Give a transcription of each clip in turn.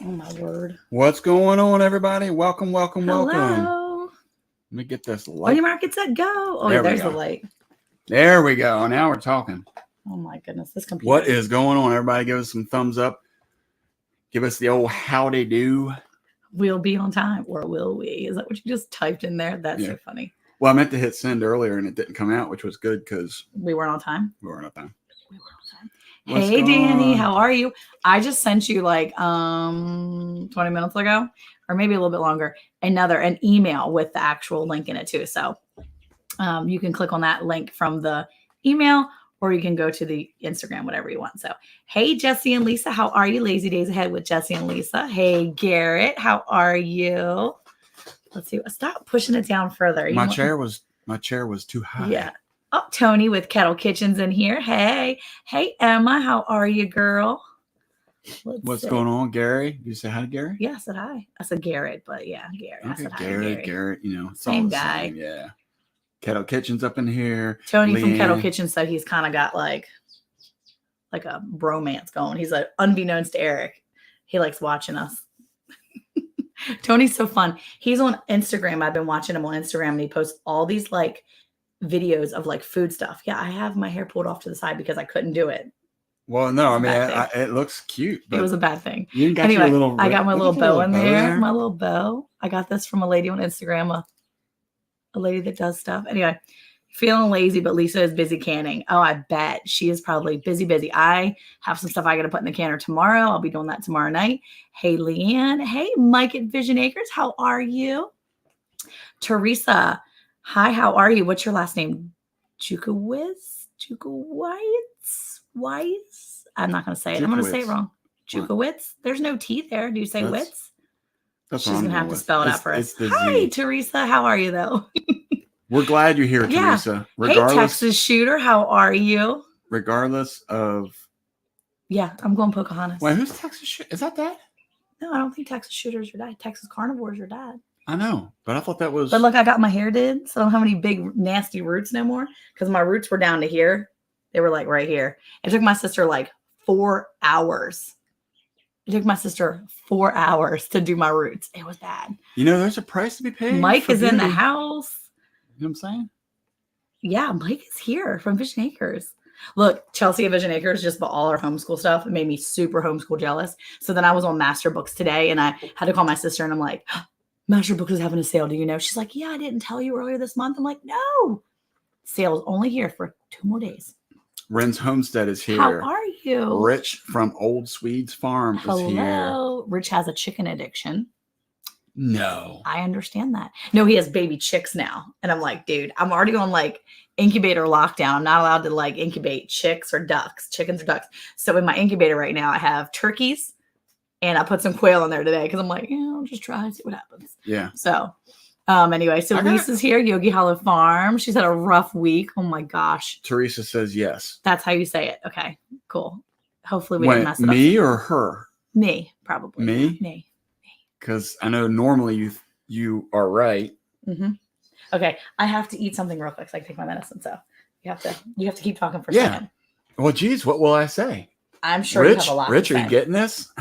Oh my word. What's going on, everybody? Welcome. Hello. Let me get this light. On your mark, get set, go. Oh, there's the light. There we go. Now we're talking. Oh my goodness. This computer. What is going on? Everybody give us some thumbs up. Give us the old howdy do. We'll be on time, or will we? Is that what you just typed in there? That's so funny. Well, I meant to hit send earlier and it didn't come out, which was good because we weren't on time. Hey, Dani, how are you? I just sent you like 20 minutes ago, or maybe a little bit longer, an email with the actual link in it too. So you can click on that link from the email, or you can go to the Instagram, whatever you want. So, hey, Jesse and Lisa, how are you? Lazy Days Ahead with Jesse and Lisa. Hey, Garrett, how are you? Let's see. Stop pushing it down further. My chair was too high. Yeah. Oh, Tony with Kettle Kitchens in here. Hey, Emma, how are you, girl? What's going on, Gary? Did you say hi to Gary? Yeah, I said hi. I said Garrett, but yeah, Gary. Okay, I said hi Garrett, to Garrett, same guy. Same, yeah. Kettle Kitchen's up in here. Tony from Kettle Kitchen said he's kind of got like a bromance going. He's like, unbeknownst to Eric, he likes watching us. Tony's so fun. He's on Instagram. I've been watching him on Instagram, and he posts all these like videos of like food stuff. Yeah, I have my hair pulled off to the side because I couldn't do it. Well, no, I mean, it looks cute. It was a bad thing. You got anyway, your little, I got my little bow in there. My little bow. I got this from a lady on Instagram, a lady that does stuff. Anyway, feeling lazy, but Lisa is busy canning. Oh, I bet she is probably busy. I have some stuff I got to put in the canner tomorrow. I'll be doing that tomorrow night. Hey, Leanne. Hey, Mike at Vision Acres. How are you? Teresa. Hi, how are you? What's your last name? Jukowitz? Wise? I'm not going to say it. I'm going to say it wrong. Jukowitz? There's no T there. Do you say wits? She's going to have to spell it out for us. Hi, Teresa. How are you, though? We're glad you're here, Teresa. Hey, Texas Shooter. How are you? Regardless of... Yeah, I'm going Pocahontas. Wait, who's Texas Shooter? Is that Dad? No, I don't think Texas Shooter is your dad. Texas Carnivore is your dad. I know, but I thought that was... But look, I got my hair did, so I don't have any big, nasty roots no more, because my roots were down to here. They were like right here. It took my sister like 4 hours. It took my sister 4 hours to do my roots. It was bad. There's a price to be paid. Mike is in the house. You know what I'm saying? Yeah, Mike is here from Vision Acres. Look, Chelsea at Vision Acres just bought all our homeschool stuff. It made me super homeschool jealous. So then I was on Master Books today, and I had to call my sister, and I'm like, Master Books is having a sale. Do you know? She's like, yeah, I didn't tell you earlier this month. I'm like, no. Sale's only here for 2 more days. Ren's Homestead is here. How are you? Rich from Old Swedes Farm is here. Hello. Rich has a chicken addiction. No. I understand that. No, he has baby chicks now. And I'm like, dude, I'm already on like incubator lockdown. I'm not allowed to like incubate chickens or ducks. So in my incubator right now, I have turkeys. And I put some quail in there today because I'm like, I'll just try and see what happens. Yeah. So anyway, so Lisa's here, Yogi Hollow Farm. She's had a rough week. Oh my gosh. Teresa says yes. That's how you say it. Okay, cool. Hopefully we didn't mess it up. Me or her? Me, probably. Me? Because I know normally you are right. Mm-hmm. Okay, I have to eat something real quick so I can take my medicine. So you have to keep talking for a second. Well, geez, what will I say? I'm sure you have a lot to say. Rich, are you getting this?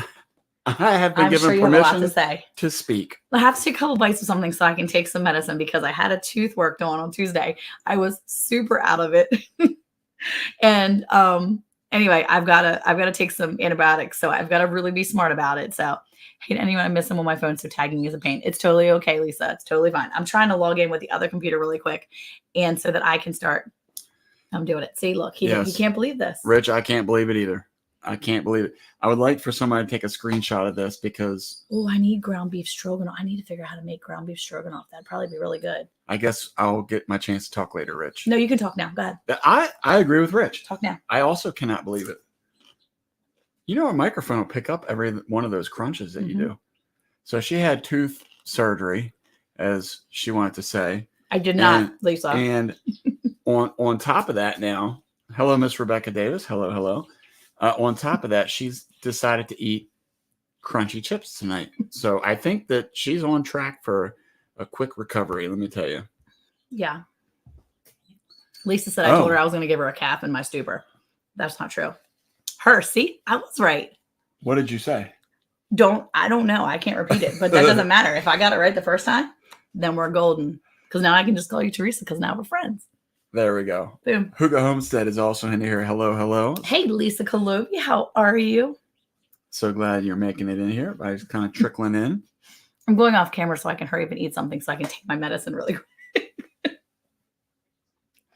I have been given permission to speak. I have to take a couple bites of something so I can take some medicine because I had a tooth work done on Tuesday. I was super out of it. And anyway, I've got to take some antibiotics. So I've got to really be smart about it. So hey, anyone, I miss them on my phone. So tagging is a pain. It's totally okay, Lisa. It's totally fine. I'm trying to log in with the other computer really quick. And so that I can start. I'm doing it. See, look, he can't believe this. Rich, I can't believe it either. I can't believe it. I would like for somebody to take a screenshot of this because... Oh, I need ground beef stroganoff. I need to figure out how to make ground beef stroganoff. That'd probably be really good. I guess I'll get my chance to talk later, Rich. No, you can talk now. Go ahead. I agree with Rich. Talk now. I also cannot believe it. Our microphone will pick up every one of those crunches that you do. So she had tooth surgery, as she wanted to say. I did not, Lisa. And on top of that now, hello, Miss Rebecca Davis. Hello. On top of that, she's decided to eat crunchy chips tonight. So I think that she's on track for a quick recovery, let me tell you. Yeah. Lisa said I told her I was going to give her a calf in my stupor. That's not true. Her, see? I was right. What did you say? I don't know. I can't repeat it, but that doesn't matter. If I got it right the first time, then we're golden. Because now I can just call you Teresa because now we're friends. There we go. Boom. Hugo Homestead is also in here. Hello, hello. Hey, Lisa Colobi, how are you? So glad you're making it in here by just kind of trickling in. I'm going off camera so I can hurry up and eat something so I can take my medicine really quick.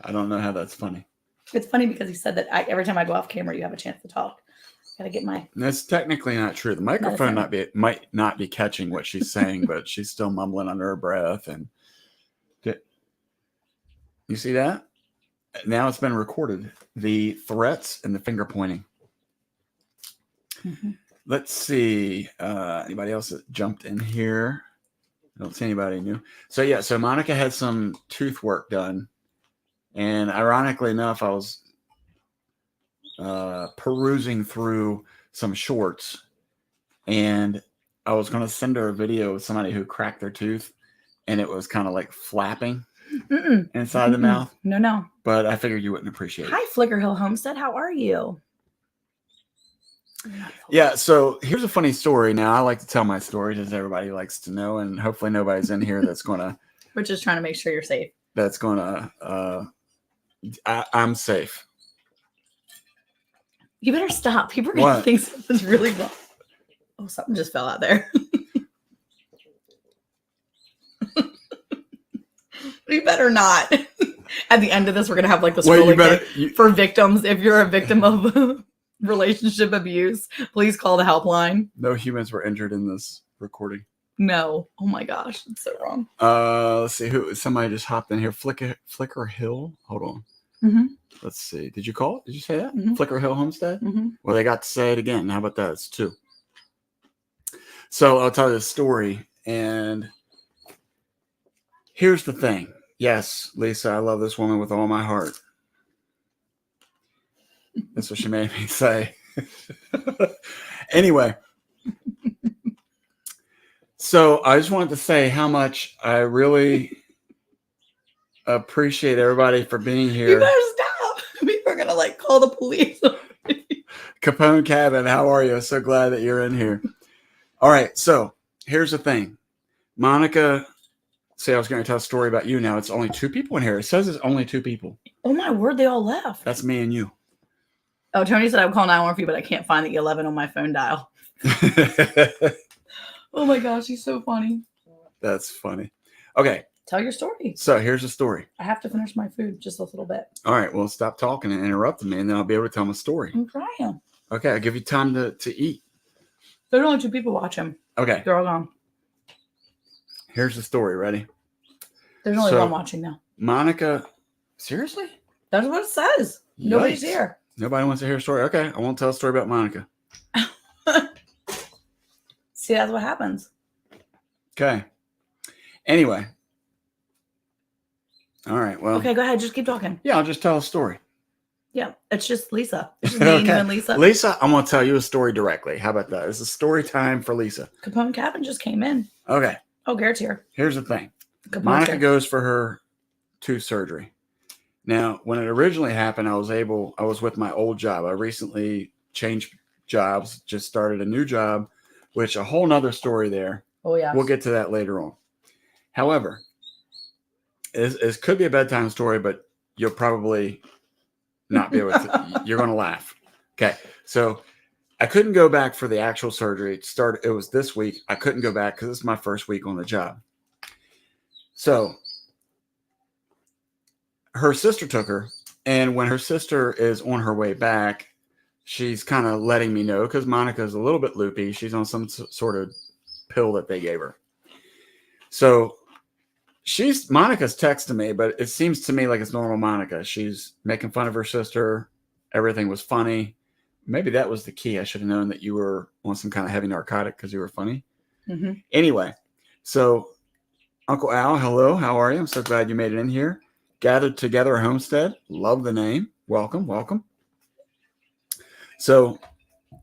I don't know how that's funny. It's funny because you said that every time I go off camera, you have a chance to talk. Gotta get my. That's technically not true. The microphone might not be catching what she's saying, but she's still mumbling under her breath. And you see that? Now it's been recorded. The threats and the finger pointing. Mm-hmm. Let's see. Anybody else that jumped in here? I don't see anybody new. So yeah, so Monica had some tooth work done. And ironically enough, I was perusing through some shorts, and I was going to send her a video of somebody who cracked their tooth, and it was kind of like flapping inside the mouth. No. But I figured you wouldn't appreciate it. Hi, Flicker Hill Homestead. How are you? Yeah, so here's a funny story. Now, I like to tell my stories, as everybody likes to know, and hopefully nobody's in here that's going to... We're just trying to make sure you're safe. That's going to... I'm safe. You better stop. People are going to think something's really wrong. Oh, something just fell out there. You better not. At the end of this, we're going to have like this for victims. If you're a victim of relationship abuse, please call the helpline. No humans were injured in this recording. No. Oh my gosh. It's so wrong. Let's see. Somebody just hopped in here. Flicker Hill. Hold on. Mm-hmm. Let's see. Did you call it? Did you say that? Mm-hmm. Flicker Hill Homestead? Mm-hmm. Well, they got to say it again. How about that? It's 2. So I'll tell you the story. And here's the thing. Yes, Lisa, I love this woman with all my heart. That's what she made me say. Anyway. So I just wanted to say how much I really appreciate everybody for being here. You better stop. We're going to like call the police. Capone Cabin, how are you? So glad that you're in here. All right. So here's the thing. Monica, say I was going to tell a story about you. Now it's only 2 people in here. It says it's only 2 people. Oh my word. They all left. That's me and you. Oh, Tony said I would call 911 for you, but I can't find the 11 on my phone dial. Oh my gosh. He's so funny. That's funny. Okay. Tell your story. So here's the story. I have to finish my food just a little bit. All right. Well, stop talking and interrupting me, and then I'll be able to tell my story. I'm trying. Okay. I'll give you time to eat. There's only 2 people watching. Okay. They're all gone. Here's the story. Ready? There's only 1 watching now. Monica. Seriously? That's what it says. Yikes. Nobody's here. Nobody wants to hear a story. Okay. I won't tell a story about Monica. See, that's what happens. Okay. Anyway. All right. Well. Okay, go ahead. Just keep talking. Yeah, I'll just tell a story. Yeah, it's just Lisa. It's just me and you and Lisa. Lisa, I'm going to tell you a story directly. How about that? It's a story time for Lisa. Capone Cabin just came in. Okay. Oh, Garrett's here. Here's the thing. Monica goes for her tooth surgery. Now, when it originally happened, I was with my old job. I recently changed jobs, just started a new job, which a whole nother story there. Oh, yeah. We'll get to that later on. However, it could be a bedtime story, but you'll probably not be able to. You're going to laugh. Okay. So I couldn't go back for the actual surgery. It was this week. I couldn't go back because it's my first week on the job. So her sister took her, and when her sister is on her way back, she's kind of letting me know because Monica's a little bit loopy. She's on some sort of pill that they gave her. So Monica's texting me, but it seems to me like it's normal Monica. She's making fun of her sister. Everything was funny. Maybe that was the key. I should have known that you were on some kind of heavy narcotic because you were funny. Mm-hmm. Anyway, so Uncle Al, hello. How are you? I'm so glad you made it in here. Gathered Together Homestead. Love the name. Welcome, welcome. So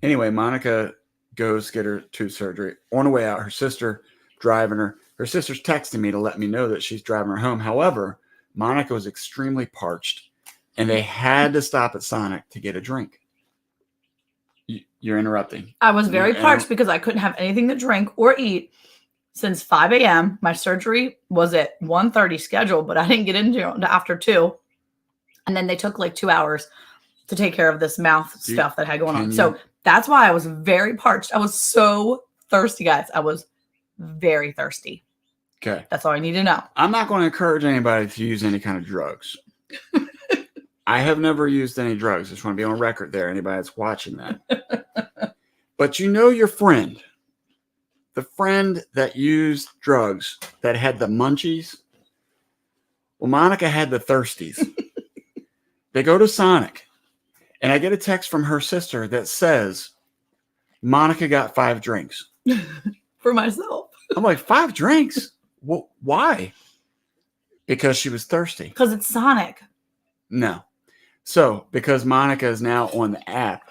anyway, Monica goes get her tooth surgery. On the way out, her sister driving her. Her sister's texting me to let me know that she's driving her home. However, Monica was extremely parched, and they had to stop at Sonic to get a drink. You're interrupting. I was very parched because I couldn't have anything to drink or eat since 5 a.m. My surgery was at 1:30 scheduled, but I didn't get into it after 2. And then they took like 2 hours to take care of this mouth stuff that I had going on. So that's why I was very parched. I was so thirsty, guys. I was very thirsty. Okay. That's all I need to know. I'm not going to encourage anybody to use any kind of drugs. I have never used any drugs. I just want to be on record there. Anybody that's watching that. But you know your friend. The friend that used drugs that had the munchies. Well, Monica had the thirsties. They go to Sonic. And I get a text from her sister that says, Monica got 5 drinks. For myself. I'm like, 5 drinks? Well, why? Because she was thirsty. Because it's Sonic. No. So, because Monica is now on the app,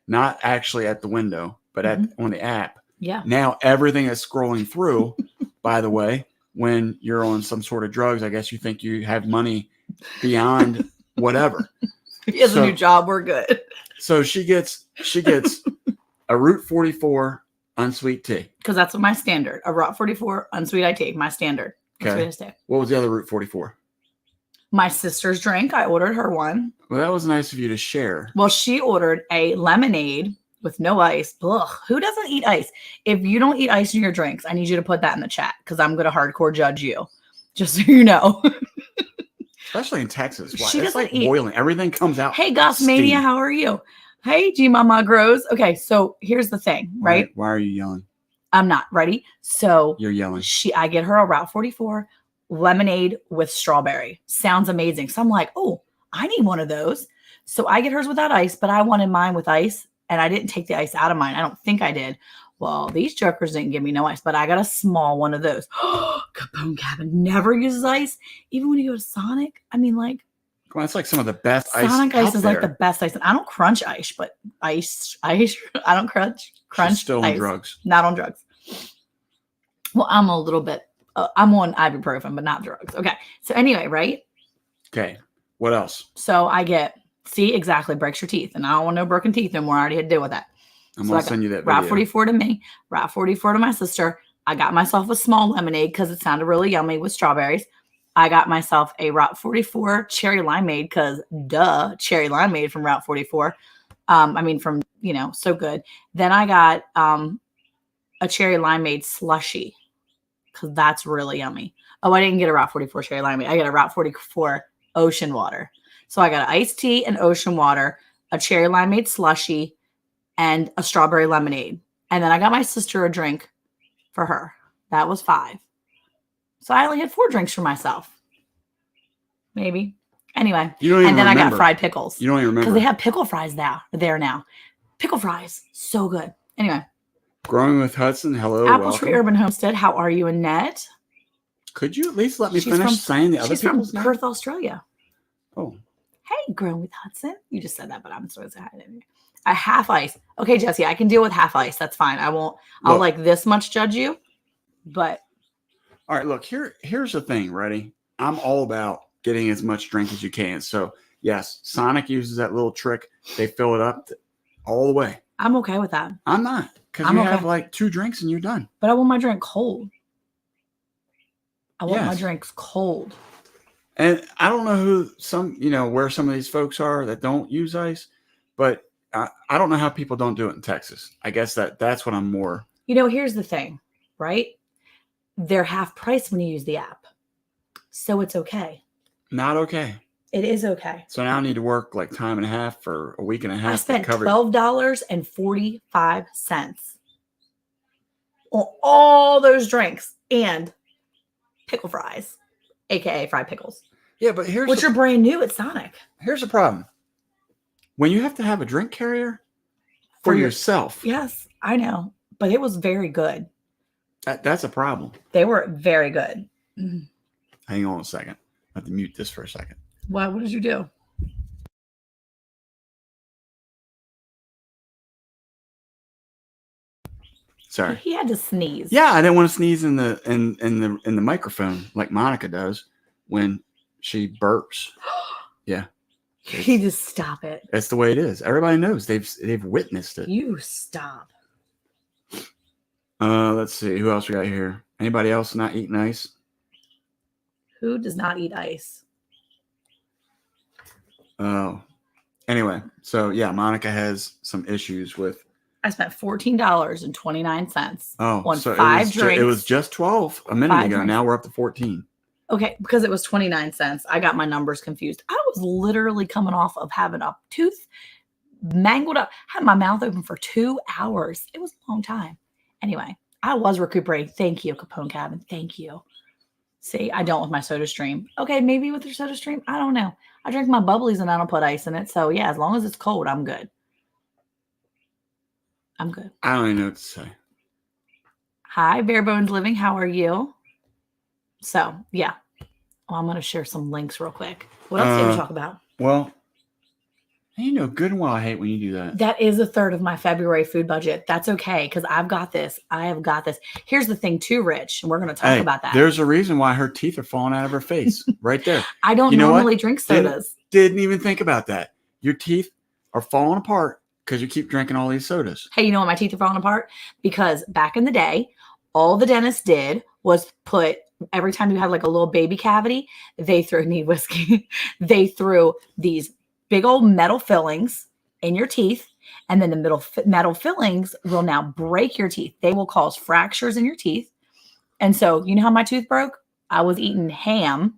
not actually at the window, but on the app. Yeah. Now everything is scrolling through. By the way, when you're on some sort of drugs, I guess you think you have money beyond whatever. He has a new job. We're good. So she gets a Route 44 unsweet tea. Because that's my standard. A Route 44 unsweet I take. My standard. Okay. What was the other Route 44? My sister's drink. I ordered her one. Well, that was nice of you to share. Well, she ordered a lemonade with no ice. Ugh, who doesn't eat ice? If you don't eat ice in your drinks, I need you to put that in the chat because I'm going to hardcore judge you. Just so you know. Especially in Texas. Wow, she it's doesn't like eat. Boiling. Everything comes out. Hey, Goss Mania, how are you? Hey, G Mama Grows. Okay, so here's the thing, right? Why are you yelling? I'm not ready. So you're yelling. I get her a Route 44 lemonade with strawberry. Sounds amazing. So I'm like, oh, I need one of those. So I get hers without ice, but I wanted mine with ice, and I didn't take the ice out of mine. I don't think I did. Well, these jokers didn't give me no ice, but I got a small one of those. Capone Cabin never uses ice, even when you go to Sonic. I mean, like, well, it's like some of the best ice. Sonic ice is like the best ice. And I don't crunch ice, but ice. I don't crunch. She's still ice. On drugs. Not on drugs. Well, I'm a little bit. I'm on ibuprofen, but not drugs. Okay. So anyway, right? Okay. What else? So I get. See, exactly. Breaks your teeth, and I don't want no broken teeth no more. I already had to deal with that. I'm gonna send you that Route video. 44 to me. Route 44 to my sister. I got myself a small lemonade because it sounded really yummy with strawberries. I got myself a Route 44 cherry limeade because cherry limeade from Route 44. From, so good. Then I got a cherry limeade slushy because that's really yummy. Oh, I didn't get a Route 44 cherry limeade. I got a Route 44 ocean water. So I got an iced tea and ocean water, a cherry limeade slushy, and a strawberry lemonade. And then I got my sister a drink for her. That was 5. So I only had 4 drinks for myself. Maybe. Anyway. You don't even then remember. I got fried pickles. You don't even remember. Because they have pickle fries there now. Pickle fries. So good. Anyway. Growing with Hudson. Hello. Apple Tree Urban Homestead. How are you, Annette? Could you at least let me finish saying the other people's She's from Perth, Australia. Oh. Hey, Growing with Hudson. You just said that, but I'm supposed to say hi. A half ice. Okay, Jesse, I can deal with half ice. That's fine. I'll like this much judge you, but. All right, look, here's the thing, ready? I'm all about getting as much drink as you can. So, yes, Sonic uses that little trick. They fill it up all the way. I'm okay with that. I'm not, because you have like 2 drinks and you're done. But I want my drink cold. I want my drinks cold. And I don't know where some of these folks are that don't use ice, but I don't know how people don't do it in Texas. I guess that's what I'm more. Here's the thing, right? They're half price when you use the app. So it's okay. Not okay. It is okay. So now I need to work like time and a half for a week and a half. I spent $12.45 on all those drinks and pickle fries, aka fried pickles. Yeah, but which are brand new at Sonic. Here's the problem. When you have to have a drink carrier for yourself. Yes, I know. But it was very good. That's a problem. They were very good. Hang on a second. I have to mute this for a second. Why? What did you do? Sorry. He had to sneeze. Yeah, I didn't want to sneeze in the microphone like Monica does when she burps. Yeah. You just stop it. It's the way it is. Everybody knows. They've witnessed it. You stop. Let's see. Who else we got here? Anybody else not eating ice? Who does not eat ice? Oh. Anyway, so yeah, Monica has some issues with. I spent $14.29 on so 5 drinks. It was just 12 a minute ago. Drinks. Now we're up to 14. Okay, because it was 29 cents. I got my numbers confused. I was literally coming off of having a tooth mangled up. Had my mouth open for 2 hours. It was a long time. Anyway, I was recuperating. Thank you, Capone Cabin. Thank you. See, I don't with my Soda Stream. Okay, maybe with your Soda Stream. I don't know. I drink my bubblies and I don't put ice in it. So yeah, as long as it's cold, I'm good. I'm good. I don't even know what to say. Hi, Bare Bones Living. How are you? So yeah. Well, I'm going to share some links real quick. What else did we talk about? Well, you know good and well I hate when you do that. That is a third of my February food budget. That's okay, because I've got this. I have got this. Here's the thing too, Rich, and we're going to talk about that. There's a reason why her teeth are falling out of her face right there. I don't normally drink sodas. Didn't even think about that. Your teeth are falling apart because you keep drinking all these sodas. Hey, you know why my teeth are falling apart? Because back in the day, all the dentist did was put, every time you had like a little baby cavity, they threw whiskey. They threw these big old metal fillings in your teeth. And then the metal fillings will now break your teeth. They will cause fractures in your teeth. And so, you know how my tooth broke? I was eating ham,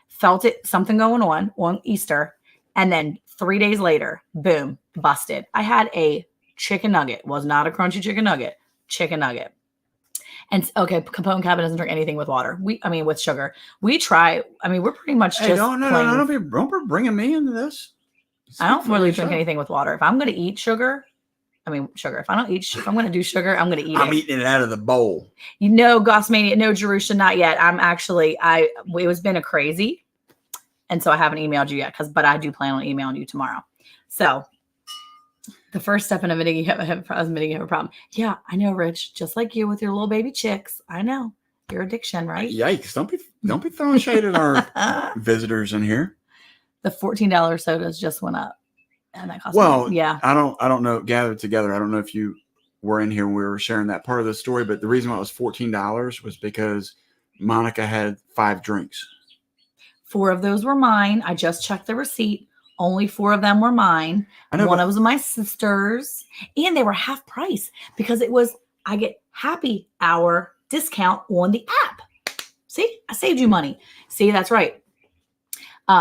felt it, something going on Easter. And then 3 days later, boom, busted. I had a chicken nugget. Was not a crunchy chicken nugget. Chicken nugget. And okay, Capone Cabin doesn't drink anything with water. With sugar. We try. We're pretty much just. Don't be bringing me into this. I don't really drink anything with water. If I'm going to eat sugar, sugar. If I'm going to do sugar, I'm going to eat it. I'm eating it out of the bowl. You know, Gossmania, no, Jerusha, not yet. It was been a crazy. And so I haven't emailed you yet, but I do plan on emailing you tomorrow. So the first step in admitting you have a problem. Yeah, I know, Rich. Just like you with your little baby chicks. I know. Your addiction, right? Yikes. Don't be throwing shade at our visitors in here. The $14 sodas just went up. And that cost me. Yeah. I don't know. Gathered together. I don't know if you were in here when we were sharing that part of the story, but the reason why it was $14 was because Monica had 5 drinks. 4 of those were mine. I just checked the receipt. Only 4 of them were mine. One of them was my sister's. And they were half price because I get happy hour discount on the app. See, I saved you money. See, that's right.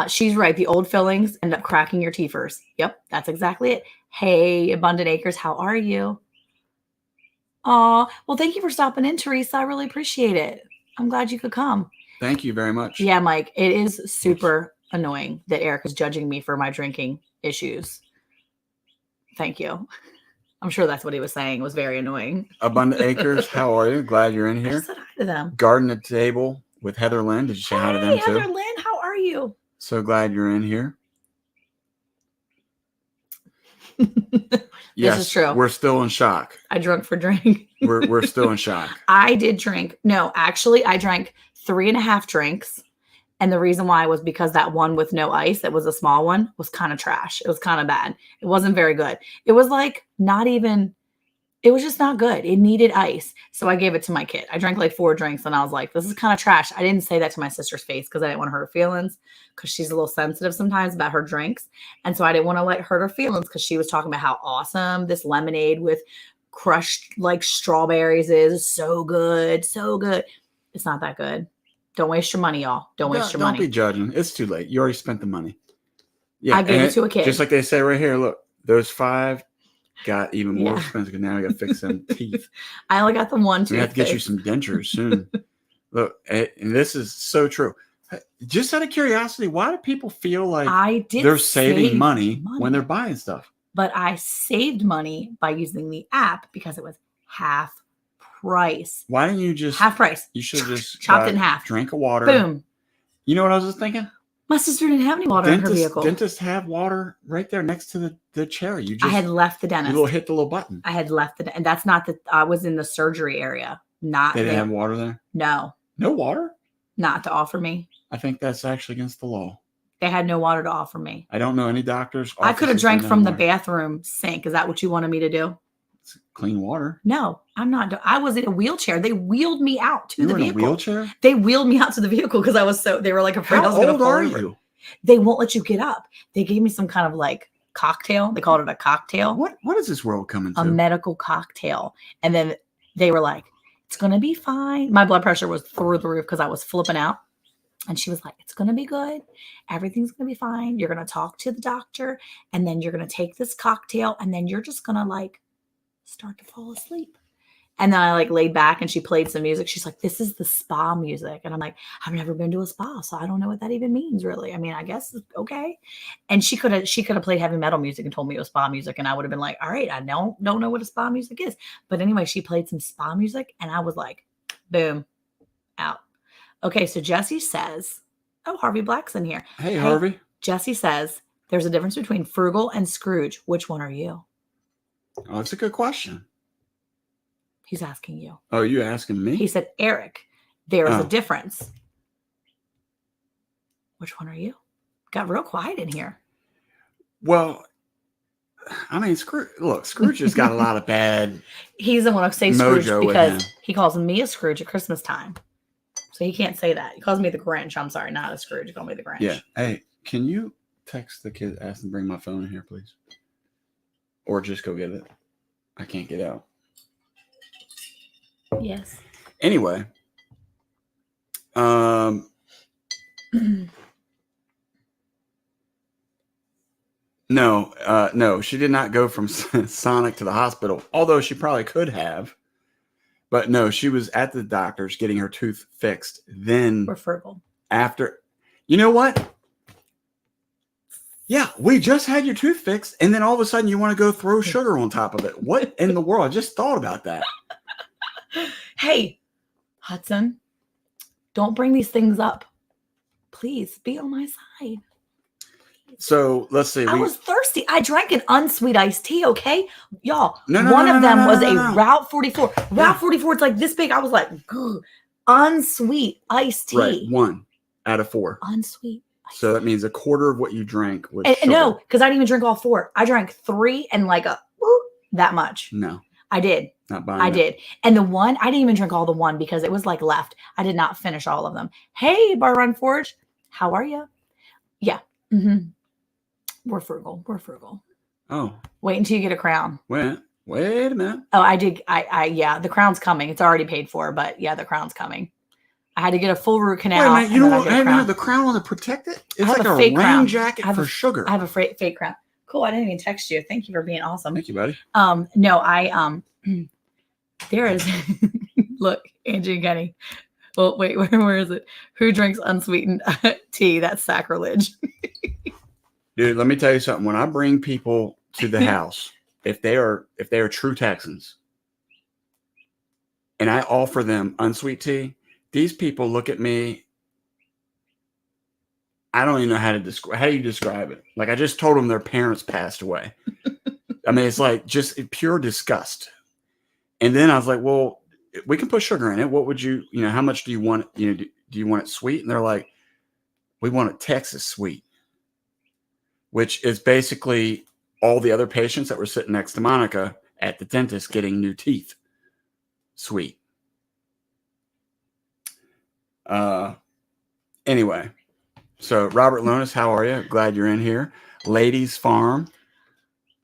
She's right. The old fillings end up cracking your teethers. Yep, that's exactly it. Hey, Abundant Acres, how are you? Well, thank you for stopping in, Teresa. I really appreciate it. I'm glad you could come. Thank you very much. Yeah, Mike, it is super annoying that Eric is judging me for my drinking issues. Thank you. I'm sure that's what he was saying. It was very annoying. Abundant Acres, how are you? Glad you're in here. I said hi to them. Garden at the Table with Heather Lynn. Did you say hi to them too? Heather Lynn, how are you? So glad you're in here. Yes, this is true. We're still in shock. I drunk for drink. We're still in shock. I did drink. No, actually, I drank 3.5 drinks. And the reason why was because that one with no ice, that was a small one, was kind of trash. It was kind of bad. It wasn't very good. It was like it was just not good. It needed ice. So I gave it to my kid. I drank like 4 drinks and I was like, this is kind of trash. I didn't say that to my sister's face because I didn't want to hurt her feelings because she's a little sensitive sometimes about her drinks. And so I didn't want to hurt her feelings because she was talking about how awesome this lemonade with crushed like strawberries is. So good. So good. It's not that good. Don't waste your money, y'all. Don't waste your money. Don't be judging. It's too late. You already spent the money. Yeah, I gave it to a kid. Just like they say right here, look, those 5 got even more expensive because now we got to fix them teeth. I only got the one tooth. We have to get you some dentures soon. Look, and this is so true. Just out of curiosity, why do people feel like they're saving money when they're buying stuff? But I saved money by using the app because it was half price. Why didn't you just half price? You should have just chopped it in half. Drink of water. Boom. You know what I was just thinking? My sister didn't have any water in her vehicle. Dentists have water right there next to the chair. I had left the dentist. You hit the little button. I had left and that's not that I was in the surgery area. Not they didn't have water there. No. No water. Not to offer me. I think that's actually against the law. They had no water to offer me. I don't know any doctors. I could have drank from the bathroom. bathroom sink. Is that what you wanted me to do? It's clean water. No, I'm not. I was in a wheelchair. They wheeled me out to the You were in a vehicle. wheelchair? They wheeled me out to the vehicle because I was they were like afraid I How was going to old fall are over. you? They won't let you get up. They gave me some kind of like cocktail. They called it a cocktail. What is this world coming to? A medical cocktail. And then they were like, it's going to be fine. My blood pressure was through the roof because I was flipping out. And she was like, it's going to be good. Everything's going to be fine. You're going to talk to the doctor and then you're going to take this cocktail and then you're just going to like start to fall asleep. And then I like laid back and she played some music. She's like, this is the spa music. And I'm like, I've never been to a spa, so I don't know what that even means really. I mean, I guess okay. And she could have played heavy metal music and told me it was spa music. And I would have been like, all right, I don't know what a spa music is. But anyway, she played some spa music and I was like, boom, out. Okay, so Jesse says, oh, Harvey Black's in here. Hey, Harvey. Jesse says, there's a difference between frugal and Scrooge. Which one are you? Oh, that's a good question. He's asking you. Oh, you asking me? He said, Eric, there is a difference. Which one are you? Got real quiet in here. Well, I mean, Scrooge has got a lot of bad. He's the one who say Scrooge mojo because he calls me a Scrooge at Christmas time. So he can't say that. He calls me the Grinch. I'm sorry, not a Scrooge. He called me the Grinch. Yeah. Hey, can you text the kid, ask them to bring my phone in here, please? Or just go get it. I can't get out. Yes. Anyway. No, she did not go from Sonic to the hospital, although she probably could have. But no, she was at the doctor's getting her tooth fixed. Then we're frugal. After, you know what? Yeah, we just had your tooth fixed, and then all of a sudden you want to go throw sugar on top of it. What in the world? I just thought about that. Hey, Hudson, don't bring these things up. Please be on my side. So let's see. I was thirsty. I drank an unsweet iced tea, okay? Y'all, one of them was a Route 44. Route 44, it's like this big. I was like, unsweet iced tea. Right, 1 out of 4. Unsweet. So that means a quarter of what you drank was sugar. No, because I didn't even drink all 4. I drank 3 and like that much. No. I did. Not buying I did. And the 1, I didn't even drink all the 1 because it was like left. I did not finish all of them. Hey, Bar Run Forge. How are you? Yeah. Mm-hmm. We're frugal. We're frugal. Oh. Wait until you get a crown. Wait a minute. Oh, I did. Yeah, the crown's coming. It's already paid for, but yeah, the crown's coming. I had to get a full root canal. Wait a minute. You don't have the crown on to protect it? It's like a rain crown. jacket for sugar. I have a fake crown. Cool. I didn't even text you. Thank you for being awesome. Thank you, buddy. No, there is, look, Angie and Kenny. Well, wait, where is it? Who drinks unsweetened tea? That's sacrilege. Dude, let me tell you something. When I bring people to the house, if they are true Texans, and I offer them unsweet tea, these people look at me. I don't even know how to describe. How do you describe it? Like I just told them their parents passed away. I mean, it's like just pure disgust. And then I was like, well, we can put sugar in it. What would you, how much do you want? Do you want it sweet? And they're like, we want it Texas sweet, which is basically all the other patients that were sitting next to Monica at the dentist getting new teeth. Sweet. Anyway, so Robert Lonis, how are you? Glad you're in here. Ladies Farm,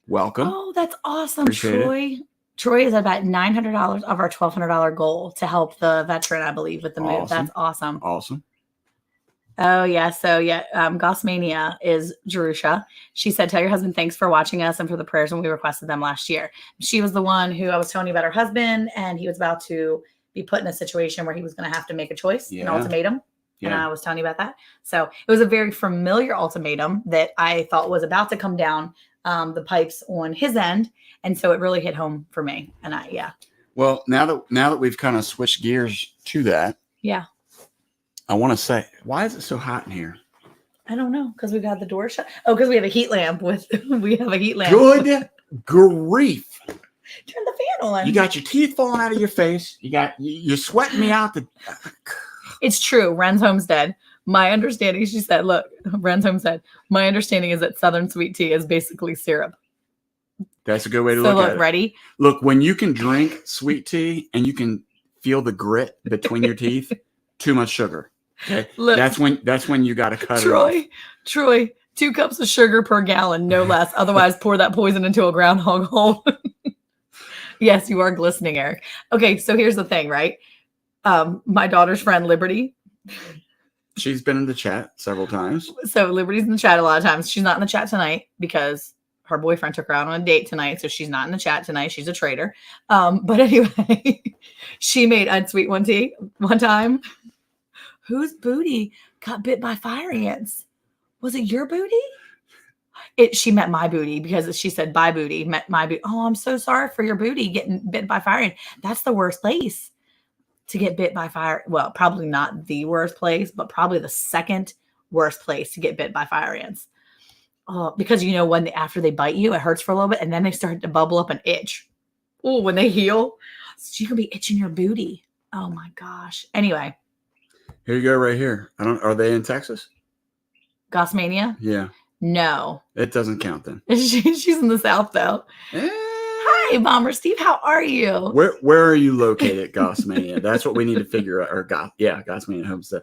welcome. Oh, that's awesome, Appreciate Troy. it. Troy is at about $900 of our $1,200 goal to help the veteran, I believe, with the move. Awesome. That's awesome. Awesome. Oh, yeah. So, yeah, Gossmania is Jerusha. She said, tell your husband thanks for watching us and for the prayers when we requested them last year. She was the one who I was telling you about her husband, and he was about to be put in a situation where he was going to have to make a choice, an ultimatum. Yeah. And I was telling you about that. So it was a very familiar ultimatum that I thought was about to come down the pipes on his end. And so it really hit home for me. And Well, now that we've kind of switched gears to that. Yeah. I want to say, why is it so hot in here? I don't know. Because we got the door shut. Oh, because we have a heat lamp we have a heat lamp. Good grief. Turn the fan on. You got your teeth falling out of your face. You're sweating me out. It's true. Ren's homestead. My understanding, she said, look, Rensham said, my understanding is that Southern sweet tea is basically syrup. That's a good way to So look at it. Ready? Look, when you can drink sweet tea and you can feel the grit between your teeth, too much sugar. Okay, Look, that's when you got to cut it off. Troy, 2 cups of sugar per gallon, no less. Otherwise, pour that poison into a groundhog hole. Yes, you are glistening, Eric. Okay, so here's the thing, right? My daughter's friend, Liberty. She's been in the chat several times. So Liberty's in the chat a lot of times. She's not in the chat tonight because her boyfriend took her out on a date tonight. So she's not in the chat tonight. She's a traitor. But anyway, she made unsweet tea one time. Whose booty got bit by fire ants? Was it your booty? She meant my booty because she said bye booty, met my booty. Oh, I'm so sorry for your booty getting bit by fire ant. That's the worst place to get bit by fire. Well, probably not the worst place, but probably the second worst place to get bit by fire ants. Because when after they bite you, it hurts for a little bit, and then they start to bubble up and itch. Oh, when they heal, so you can be itching your booty. Oh my gosh. Anyway, here you go, right here. Are they in Texas? Gossmania? Yeah. No, it doesn't count then. She's in the South though. Hi, Bomber Steve. How are you? Where are you located, Gossmania? That's what we need to figure out. Or Gossmania Homestead.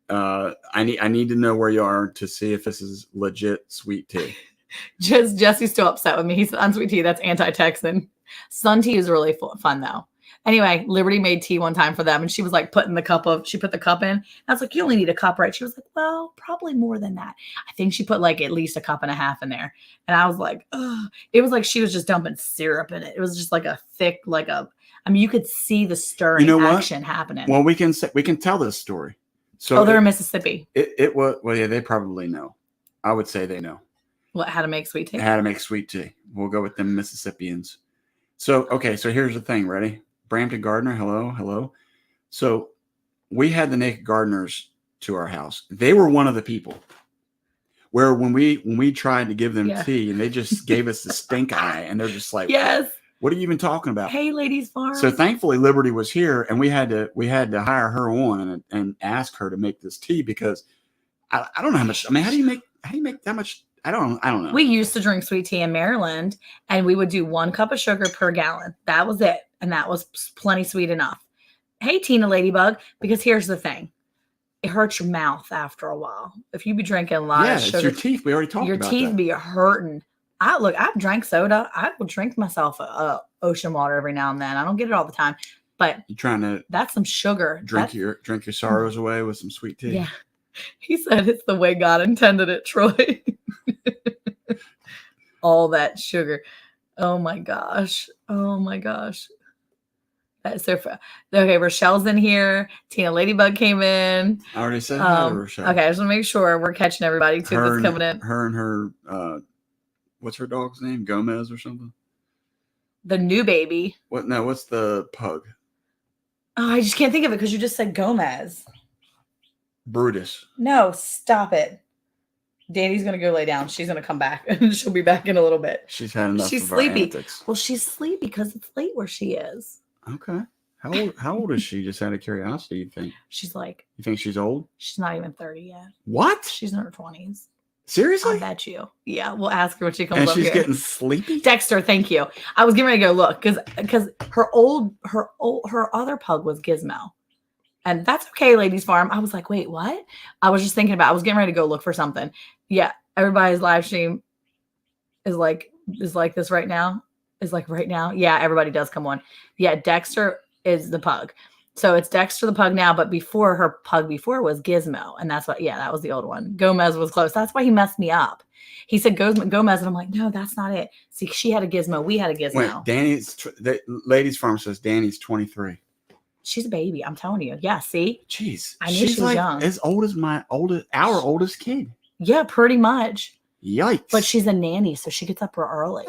I need to know where you are to see if this is legit sweet tea. Jesse's still upset with me. He said unsweet tea. That's anti-Texan. Sun tea is really fun though. Anyway, Liberty made tea one time for them, and she was like she put the cup in. I was like, you only need a cup, right? She was like, well, probably more than that. I think she put like at least a cup and a half in there. And I was like, ugh. It was like she was just dumping syrup in it. It was just like a thick, you could see the stirring action happening. Well, we can tell this story. So they're in Mississippi. It was, well, yeah, they probably know. I would say they know. How to make sweet tea? How to make sweet tea. We'll go with the Mississippians. So here's the thing. Ready? Brampton Gardener, hello. So we had the Naked Gardeners to our house. They were one of the people where when we tried to give them tea and they just gave us the stink eye, and they're just like, yes, what are you even talking about? Hey, Ladies Farm. So thankfully Liberty was here, and we had to hire her on and ask her to make this tea, because I don't know how much. I mean, how do you make that much? I don't know. We used to drink sweet tea in Maryland, and we would do 1 cup of sugar per gallon. That was it. And that was plenty sweet enough. Hey, Tina Ladybug, because here's the thing. It hurts your mouth after a while. If you be drinking a lot of sugar. It's your teeth. We already talked about that. Your teeth be hurting. I've drank soda. I will drink myself ocean water every now and then. I don't get it all the time. But you're trying to that's some sugar. Drink your sorrows away with some sweet tea. Yeah. He said it's the way God intended it, Troy. All that sugar. Oh my gosh. That's so fun. Okay, Rochelle's in here. Tina Ladybug came in. I already said hi to Rochelle. Okay, I just want to make sure we're catching everybody too that's coming in. Her and her, what's her dog's name? Gomez or something? The new baby. What's the pug? Oh, I just can't think of it because you just said Gomez. Brutus. No, stop it. Dani's going to go lay down. She's going to come back, and she'll be back in a little bit. She's had enough She's of sleepy. Our antics. Well, she's sleepy because it's late where she is. Okay. How old is she? Just out of curiosity, you think? She's like... You think she's old? She's not even 30 yet. What? She's in her 20s. Seriously? I bet you. Yeah, we'll ask her when she comes and up she's here. Getting sleepy? Dexter, thank you. I was getting ready to go look because her other pug was Gizmo. And that's okay, Ladies Farm. I was like, wait, what? I was just thinking I was getting ready to go look for something. Yeah, everybody's live stream is like this right now. Is like right now. Yeah, everybody does come on. Yeah, Dexter is the pug. So it's Dexter the pug now, but her pug before was Gizmo. And that's what, that was the old one. Gomez was close. That's why he messed me up. He said Gomez, and I'm like, no, that's not it. See, she had a Gizmo. We had a Gizmo. Wait, the Ladies Farm says Dani's 23. She's a baby. I'm telling you. Yeah, see? Jeez. I knew she was young. As old as our oldest kid. Yeah, pretty much. Yikes. But she's a nanny, so she gets up real early.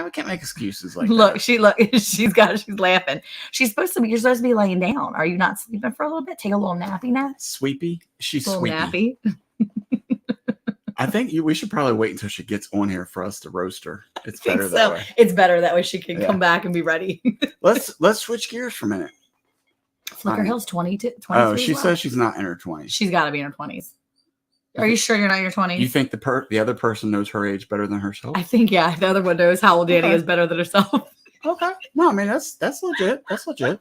We can't make excuses like that. She's laughing. You're supposed to be laying down. Are you not sleeping for a little bit? Take a little nappy nap. Sweepy? She's a little nappy. I think we should probably wait until she gets on here for us to roast her. It's better that way. It's better that way she can come back and be ready. Let's switch gears for a minute. Flicker Hill's 22, 23 Oh, as she well? says she's not in her 20s. She's got to be in her 20s. Are you sure you're not in your 20s? You think the other person knows her age better than herself? I think, yeah. The other one knows how old Dani is better than herself. Okay. No, I mean, that's legit. That's legit.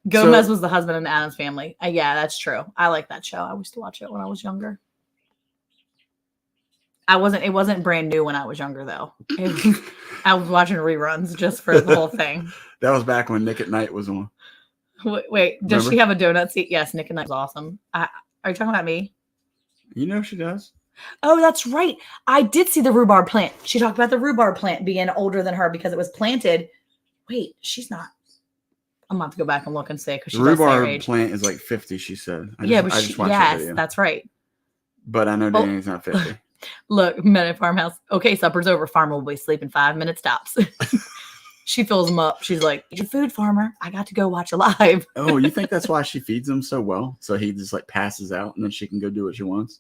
Gomez was the husband in the Addams Family. Yeah, that's true. I like that show. I used to watch it when I was younger. It wasn't brand new when I was younger, though. I was watching reruns just for the whole thing. That was back when Nick at Night was on. Wait, does she have a donut seat? Yes, Nick at Night was awesome. Are you talking about me? You know she does. Oh, that's right. I did see the rhubarb plant. She talked about the rhubarb plant being older than her because it was planted. Wait, she's not. I'm about to go back and look and say because the rhubarb plant is like 50. She said. I just watched that video. That's right. But I know Dani's not 50. Look, Minute Farmhouse. Okay, supper's over. Farmer will be sleeping 5 minutes tops. She fills them up. She's like, "Eat your food, farmer. I got to go watch Alive." Oh, you think that's why she feeds him so well? So he just like passes out and then she can go do what she wants?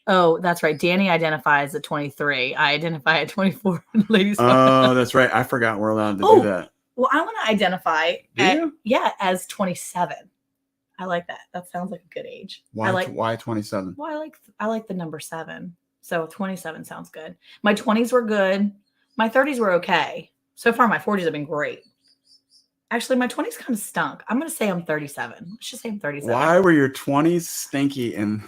Oh, that's right. Dani identifies at 23. I identify at 24. Ladies. Oh, that's right. I forgot we're allowed to do that. Well, I want to identify as 27. I like that. That sounds like a good age. Why 27? Well, I like the number 7. So 27 sounds good. My 20s were good. My 30s were okay. So far, my 40s have been great. Actually, my 20s kind of stunk. I'm going to say I'm 37. Let's just say I'm 37. Why were your 20s stinky and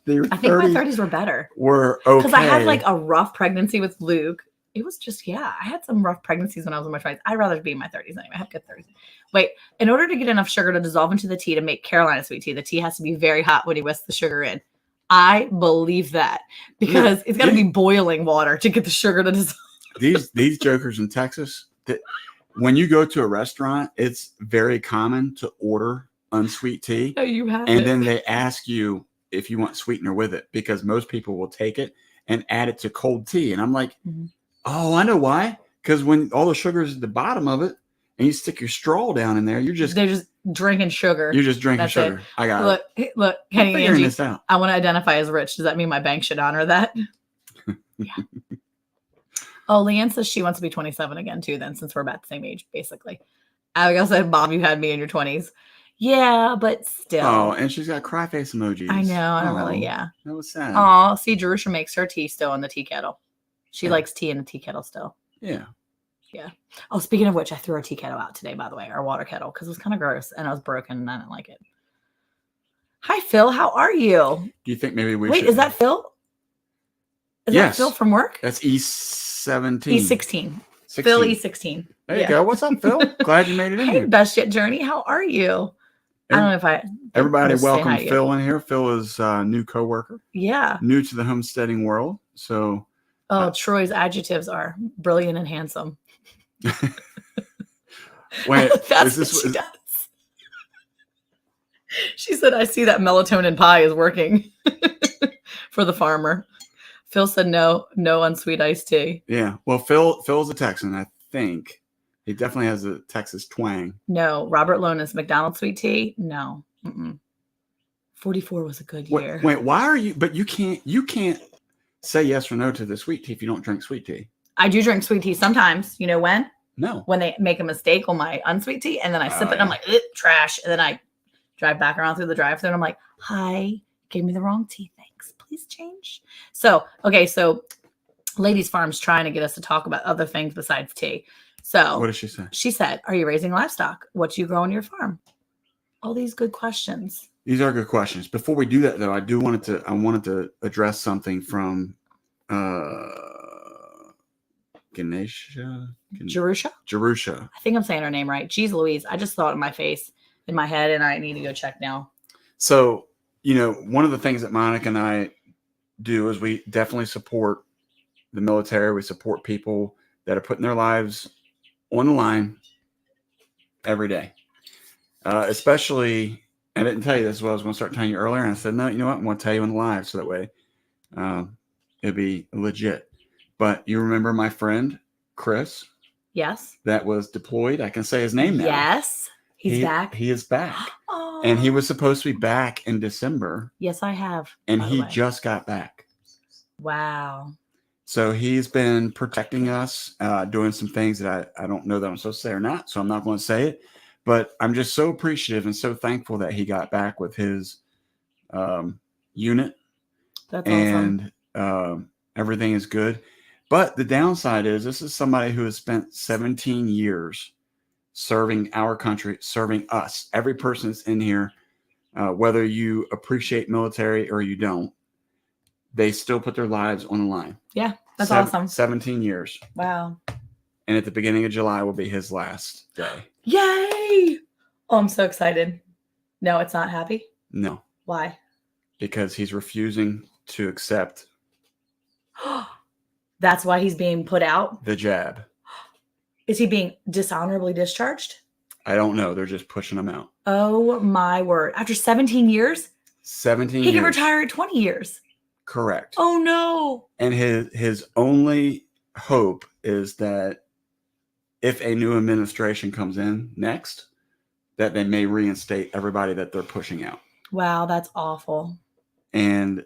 your 30s? I think my 30s were better. Were okay. Because I had like a rough pregnancy with Luke. It was just, I had some rough pregnancies when I was in my 20s. I'd rather be in my 30s anyway. I have good 30s. Wait, in order to get enough sugar to dissolve into the tea to make Carolina sweet tea, the tea has to be very hot when you whisk the sugar in. I believe that because it's got to be boiling water to get the sugar to dissolve. These jokers in Texas, when you go to a restaurant, it's very common to order unsweet tea. Oh, you have and then they ask you if you want sweetener with it because most people will take it and add it to cold tea. And I'm like, oh, I know why. Because when all the sugar is at the bottom of it and you stick your straw down in there, they're just drinking sugar. You're just drinking sugar. It. I got it. Look, Kenny, figuring this out. I want to identify as rich. Does that mean my bank should honor that? Yeah. Oh, Leanne says she wants to be 27 again too. Then, since we're about the same age, basically. I guess said, Bob, you had me in your 20s. Yeah, but still. Oh, and she's got cry face emojis. I know. I don't really. Yeah. That was sad. Oh, see, Jerusha makes her tea still in the tea kettle. She likes tea in the tea kettle still. Yeah. Yeah. Oh, speaking of which, I threw our tea kettle out today, by the way, our water kettle, because it was kind of gross and it was broken and I didn't like it. Hi, Phil. How are you? Do you think maybe we should... Wait, is that Phil? Is that Phil from work? That's E17. E16. Phil E16. There you go. What's up, Phil? Glad you made it in here. Hey, Best Yet Journey. How are you? I don't know if I... Everybody welcome Phil in here. Phil is a new coworker. Yeah. New to the homesteading world. So... Oh, Troy's adjectives are brilliant and handsome. Wait, that's what she does. She said, I see that melatonin pie is working for the farmer. Phil said no unsweet iced tea. Yeah. Well, Phil's a Texan, I think. He definitely has a Texas twang. No. Robert Lonis, McDonald's sweet tea? No. 44 was a good year. Wait, why are you, but you can't say yes or no to the sweet tea if you don't drink sweet tea. I do drink sweet tea sometimes. You know when? No. When they make a mistake on my unsweet tea and then I sip it and I'm like, trash. And then I drive back around through the drive-thru and I'm like, hi, gave me the wrong tea. Thanks. Please change. So, okay. So Ladies Farm's trying to get us to talk about other things besides tea. So what did she say? She said, are you raising livestock? What do you grow on your farm? All these good questions. These are good questions. Before we do that though, I wanted to address something from Ganesha? Jerusha. I think I'm saying her name right. Jeez Louise. I just saw it in my head, and I need to go check now. So, one of the things that Monica and I do is we definitely support the military. We support people that are putting their lives on the line every day. Especially, I didn't tell you this, I was going to start telling you earlier, and I said, no, you know what? I'm going to tell you in the live so that way it'll be legit. But you remember my friend, Chris? Yes. That was deployed. I can say his name now. Yes. He's back. He is back. Oh. And he was supposed to be back in December. Yes, I have. And he just got back. Wow. So he's been protecting us, doing some things that I don't know that I'm supposed to say or not. So I'm not going to say it. But I'm just so appreciative and so thankful that he got back with his unit, That's awesome. and everything is good. But the downside is this is somebody who has spent 17 years serving our country, serving us. Every person that's in here, whether you appreciate military or you don't, they still put their lives on the line. Yeah, that's awesome. 17 years. Wow. And at the beginning of July will be his last day. Yay! Oh, I'm so excited. No, it's not happy? No. Why? Because he's refusing to accept That's why he's being put out? the jab. Is he being dishonorably discharged? I don't know. They're just pushing him out. Oh my word. After 17 years? 17 He years. can retire at 20 years. Correct. Oh no. And his only hope is that if a new administration comes in next, that they may reinstate everybody that they're pushing out. Wow, that's awful. And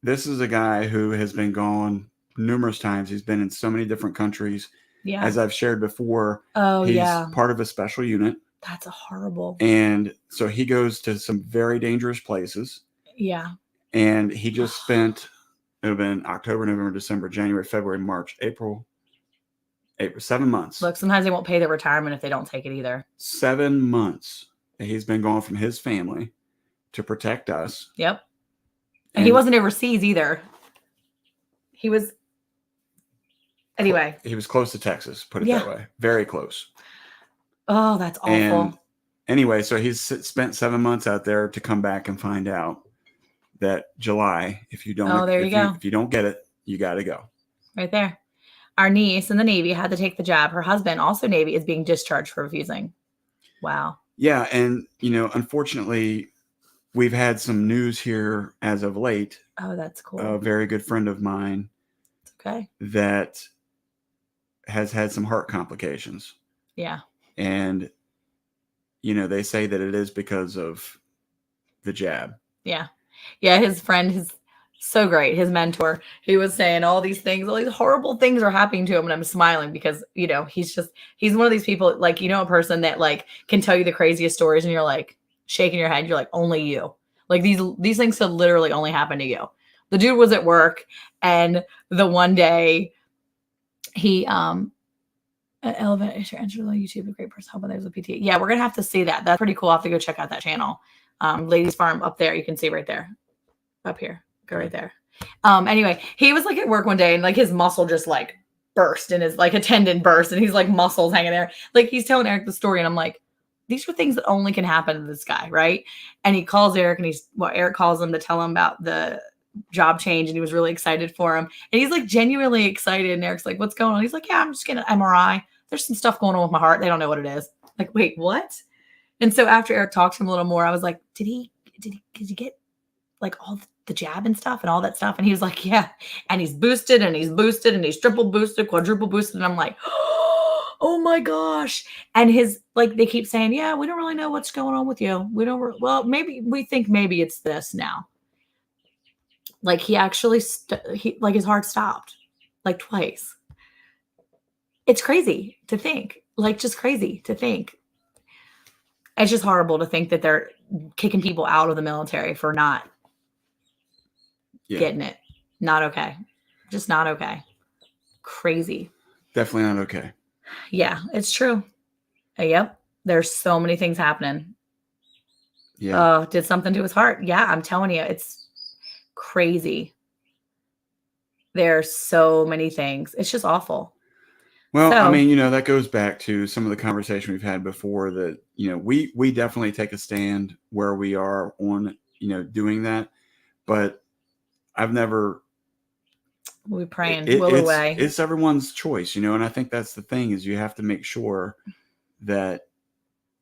this is a guy who has been gone numerous times. He's been in so many different countries. Yeah. As I've shared before, oh, he's yeah. part of a special unit. That's a horrible. And so he goes to some very dangerous places. Yeah. And he just spent, it would have been October, November, December, January, February, March, April, 7 months. Look, sometimes they won't pay their retirement if they don't take it either. 7 months that he's been gone from his family to protect us. Yep. And he wasn't overseas either. He was, anyway. He was close to Texas, put it that way. Very close. Oh, that's awful. And anyway, so he's spent 7 months out there to come back and find out that July, if you don't, if you don't get it, you got to go. Right there. Our niece in the Navy had to take the jab. Her husband, also Navy, is being discharged for refusing. Wow. Yeah. And, unfortunately, we've had some news here as of late. Oh, that's cool. A very good friend of mine. Okay. That has had some heart complications. Yeah. And, they say that it is because of the jab. Yeah. Yeah. His friend is so great. His mentor, he was saying all these things, all these horrible things are happening to him. And I'm smiling because, he's one of these people, like, a person that like can tell you the craziest stories and you're like shaking your head. You're like, only you. Like these things could literally only happen to you. The dude was at work and the one day he, elevator enter YouTube, a great person helping those with PT. Yeah, we're gonna have to see that. That's pretty cool. I'll have to go check out that channel. Ladies Farm up there. You can see right there. Up here. Go right there. Anyway, he was like at work one day and like his muscle just like burst and his like a tendon burst and he's like muscles hanging there. Like he's telling Eric the story and I'm like, these are things that only can happen to this guy, right? And he calls Eric and Eric calls him to tell him about the job change and he was really excited for him. And he's like genuinely excited and Eric's like, what's going on? He's like, yeah, I'm just getting an MRI. There's some stuff going on with my heart. They don't know what it is. Like, wait, what? And so after Eric talked to him a little more, I was like, did he get like all the jab and stuff and all that stuff? And he was like, yeah. And he's boosted and he's triple boosted, quadruple boosted. And I'm like, oh my gosh. And they keep saying, yeah, we don't really know what's going on with you. Maybe we think maybe it's this now. Like he actually, like his heart stopped like twice. It's crazy to think, like just crazy to think. It's just horrible to think that they're kicking people out of the military for not getting it. Not okay. Just not okay. Crazy. Definitely not okay. Yeah, it's true. Yep. There's so many things happening. Yeah. Did something to his heart. Yeah, I'm telling you, it's crazy. There's so many things. It's just awful. Well, I mean, that goes back to some of the conversation we've had before that, we definitely take a stand where we are on, doing that. But I've never. We're praying. Will away. It's everyone's choice, and I think that's the thing is you have to make sure that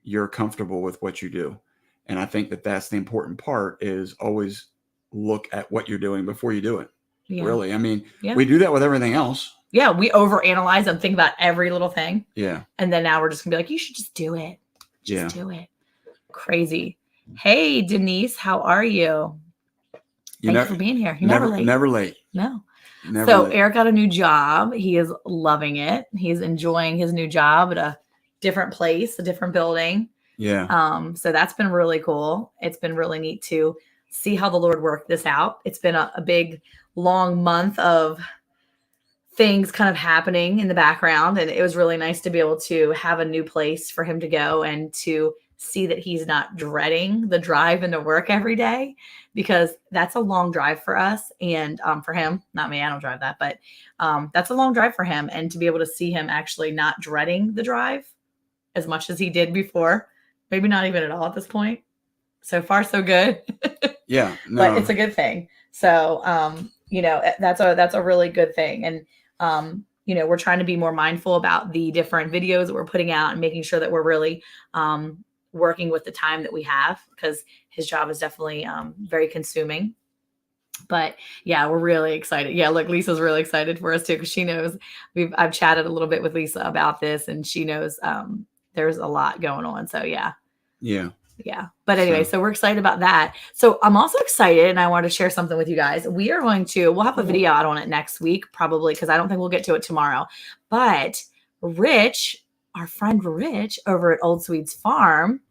you're comfortable with what you do. And I think that that's the important part is always look at what you're doing before you do it. Yeah. Really. I mean, we do that with everything else. Yeah, we overanalyze and think about every little thing. Yeah. And then now we're just going to be like, you should just do it. Just do it. Crazy. Hey, Denise, how are you? Thank you for being here. You're never late. Never late. No. Never late. Eric got a new job. He is loving it. He's enjoying his new job at a different place, a different building. Yeah. So that's been really cool. It's been really neat to see how the Lord worked this out. It's been a big, long month of things kind of happening in the background. And it was really nice to be able to have a new place for him to go and to see that he's not dreading the drive into work every day, because that's a long drive for us. And for him, not me, I don't drive that, but that's a long drive for him. And to be able to see him actually not dreading the drive as much as he did before, maybe not even at all at this point. So far, so good. Yeah. No. But it's a good thing. So, that's a really good thing. And, we're trying to be more mindful about the different videos that we're putting out and making sure that we're really working with the time that we have, because his job is definitely very consuming. But yeah, we're really excited. Yeah, look, Lisa's really excited for us too, because she knows I've chatted a little bit with Lisa about this, and she knows there's a lot going on. So yeah. But anyway, so we're excited about that. So I'm also excited, and I want to share something with you guys. We'll have a video out on it next week, probably, because I don't think we'll get to it tomorrow. But Rich, our friend Rich over at Old Swede's Farm.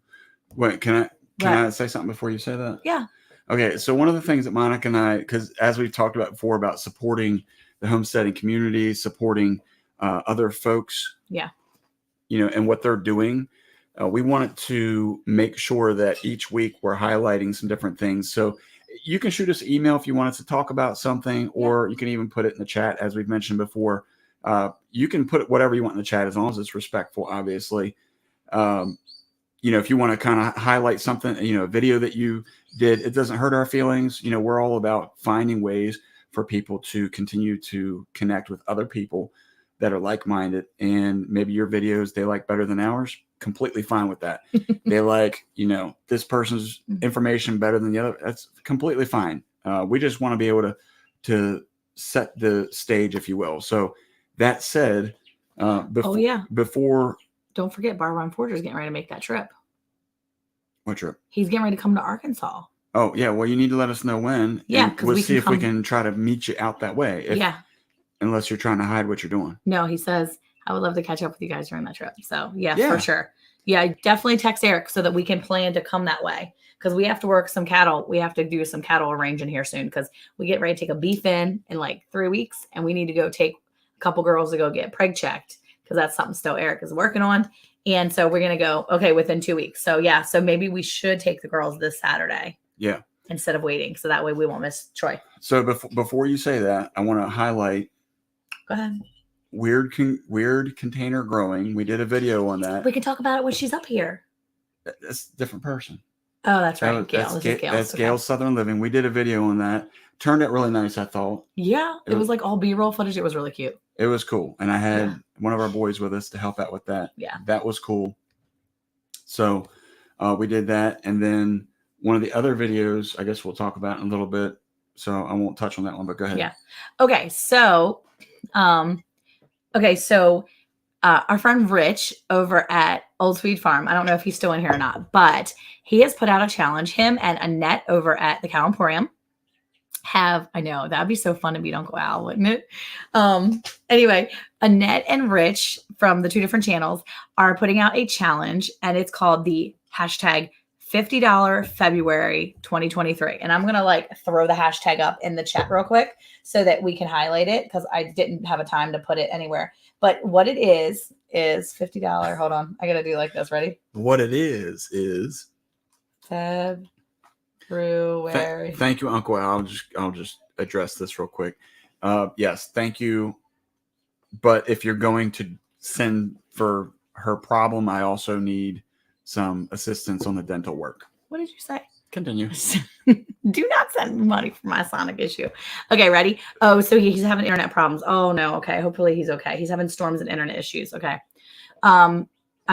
Wait, can I say something before you say that? Yeah. Okay. So one of the things that Monica and I, because as we've talked about before about supporting the homesteading community, supporting other folks, and what they're doing, we wanted to make sure that each week we're highlighting some different things. So you can shoot us an email if you want us to talk about something, or you can even put it in the chat, as we've mentioned before. You can put whatever you want in the chat, as long as it's respectful, obviously. If you want to kind of highlight something, a video that you did, it doesn't hurt our feelings. We're all about finding ways for people to continue to connect with other people that are like-minded, and maybe your videos they like better than ours. Completely fine with that. They like, this person's information better than the other. That's completely fine. We just want to be able to set the stage, if you will. So that said, before, don't forget, Barbara and Porter's getting ready to make that trip. What trip? He's getting ready to come to Arkansas. Oh yeah. Well, you need to let us know when. Yeah. Because we'll see if we can try to meet you out that way. Unless you're trying to hide what you're doing. No, he says, I would love to catch up with you guys during that trip. So yeah, for sure. Yeah, definitely text Eric so that we can plan to come that way, because we have to work some cattle. We have to do some cattle arranging here soon, because we get ready to take a beef in like 3 weeks, and we need to go take a couple girls to go get preg checked, because that's something still Eric is working on. And so we're going to go, within 2 weeks. So yeah, so maybe we should take the girls this Saturday. Yeah. Instead of waiting. So that way we won't miss Troy. So before you say that, I want to highlight. Go ahead. Weird container growing. We did a video on that. We can talk about it when she's up here. That's a different person. Oh, that's right. That's Gail's Southern Living. We did a video on that. Turned out really nice, I thought. Yeah. It was like all B-roll footage. It was really cute. It was cool. And I had one of our boys with us to help out with that. Yeah. That was cool. So we did that. And then one of the other videos, I guess we'll talk about in a little bit. So I won't touch on that one, but go ahead. Yeah. Okay. So, our friend Rich over at Old Swede Farm, I don't know if he's still in here or not, but he has put out a challenge. Him and Annette over at the Cow Emporium I know that'd be so fun to meet Uncle Al, wouldn't it? Anyway, Annette and Rich from the two different channels are putting out a challenge, and it's called the hashtag $50 February 2023. And I'm going to throw the hashtag up in the chat real quick so that we can highlight it, because I didn't have a time to put it anywhere. But what it is $50. Hold on. I got to do like this. Ready? What it is February. Thank you, Uncle Al. I'll just address this real quick. Yes, thank you. But if you're going to send for her problem, I also need some assistance on the dental work. What did you say? Continue. Do not send money for my sonic issue. Okay, ready? Oh, so he's having internet problems. Oh no. Okay. Hopefully he's okay. He's having storms and internet issues. Okay. I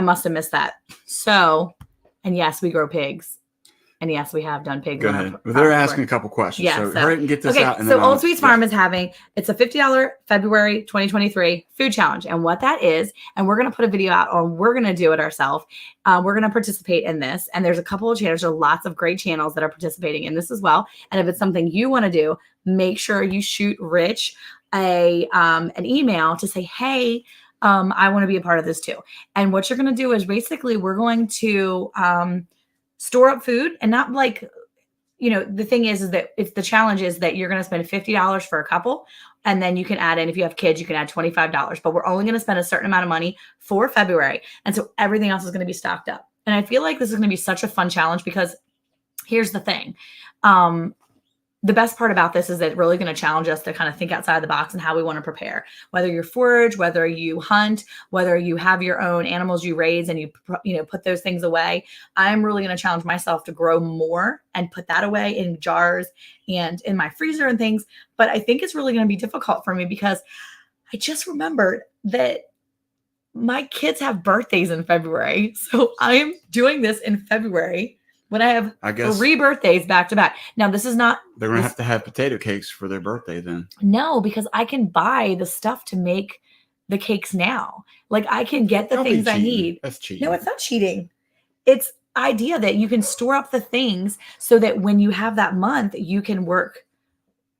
must have missed that. So, and yes, we grow pigs. And yes, we have done pigs. Go ahead. They're asking a couple questions. Yeah, so hurry and get this out. And so Old Swede's Farm is having, it's a $50 February 2023 food challenge. And what that is, and we're going to put a video out on, we're going to do it ourselves. We're going to participate in this. And there's a couple of channels, there's lots of great channels that are participating in this as well. And if it's something you want to do, make sure you shoot Rich an email to say, hey, I want to be a part of this too. And what you're going to do is basically we're going to store up food and not like, the thing is that it's the challenge is that you're going to spend $50 for a couple. And then you can add in, if you have kids, you can add $25, but we're only going to spend a certain amount of money for February. And so everything else is going to be stocked up. And I feel like this is going to be such a fun challenge because here's the thing. The best part about this is that it's really going to challenge us to kind of think outside the box and how we want to prepare. Whether you forage, whether you hunt, whether you have your own animals you raise and you put those things away. I'm really going to challenge myself to grow more and put that away in jars and in my freezer and things. But I think it's really going to be difficult for me because I just remembered that my kids have birthdays in February. So I'm doing this in February. When I have 3 birthdays back to back. Now, this is not... They're going to have to have potato cakes for their birthday then. No, because I can buy the stuff to make the cakes now. Like, I can get the things I need. That's cheating. No, it's not cheating. It's idea that you can store up the things so that when you have that month, you can work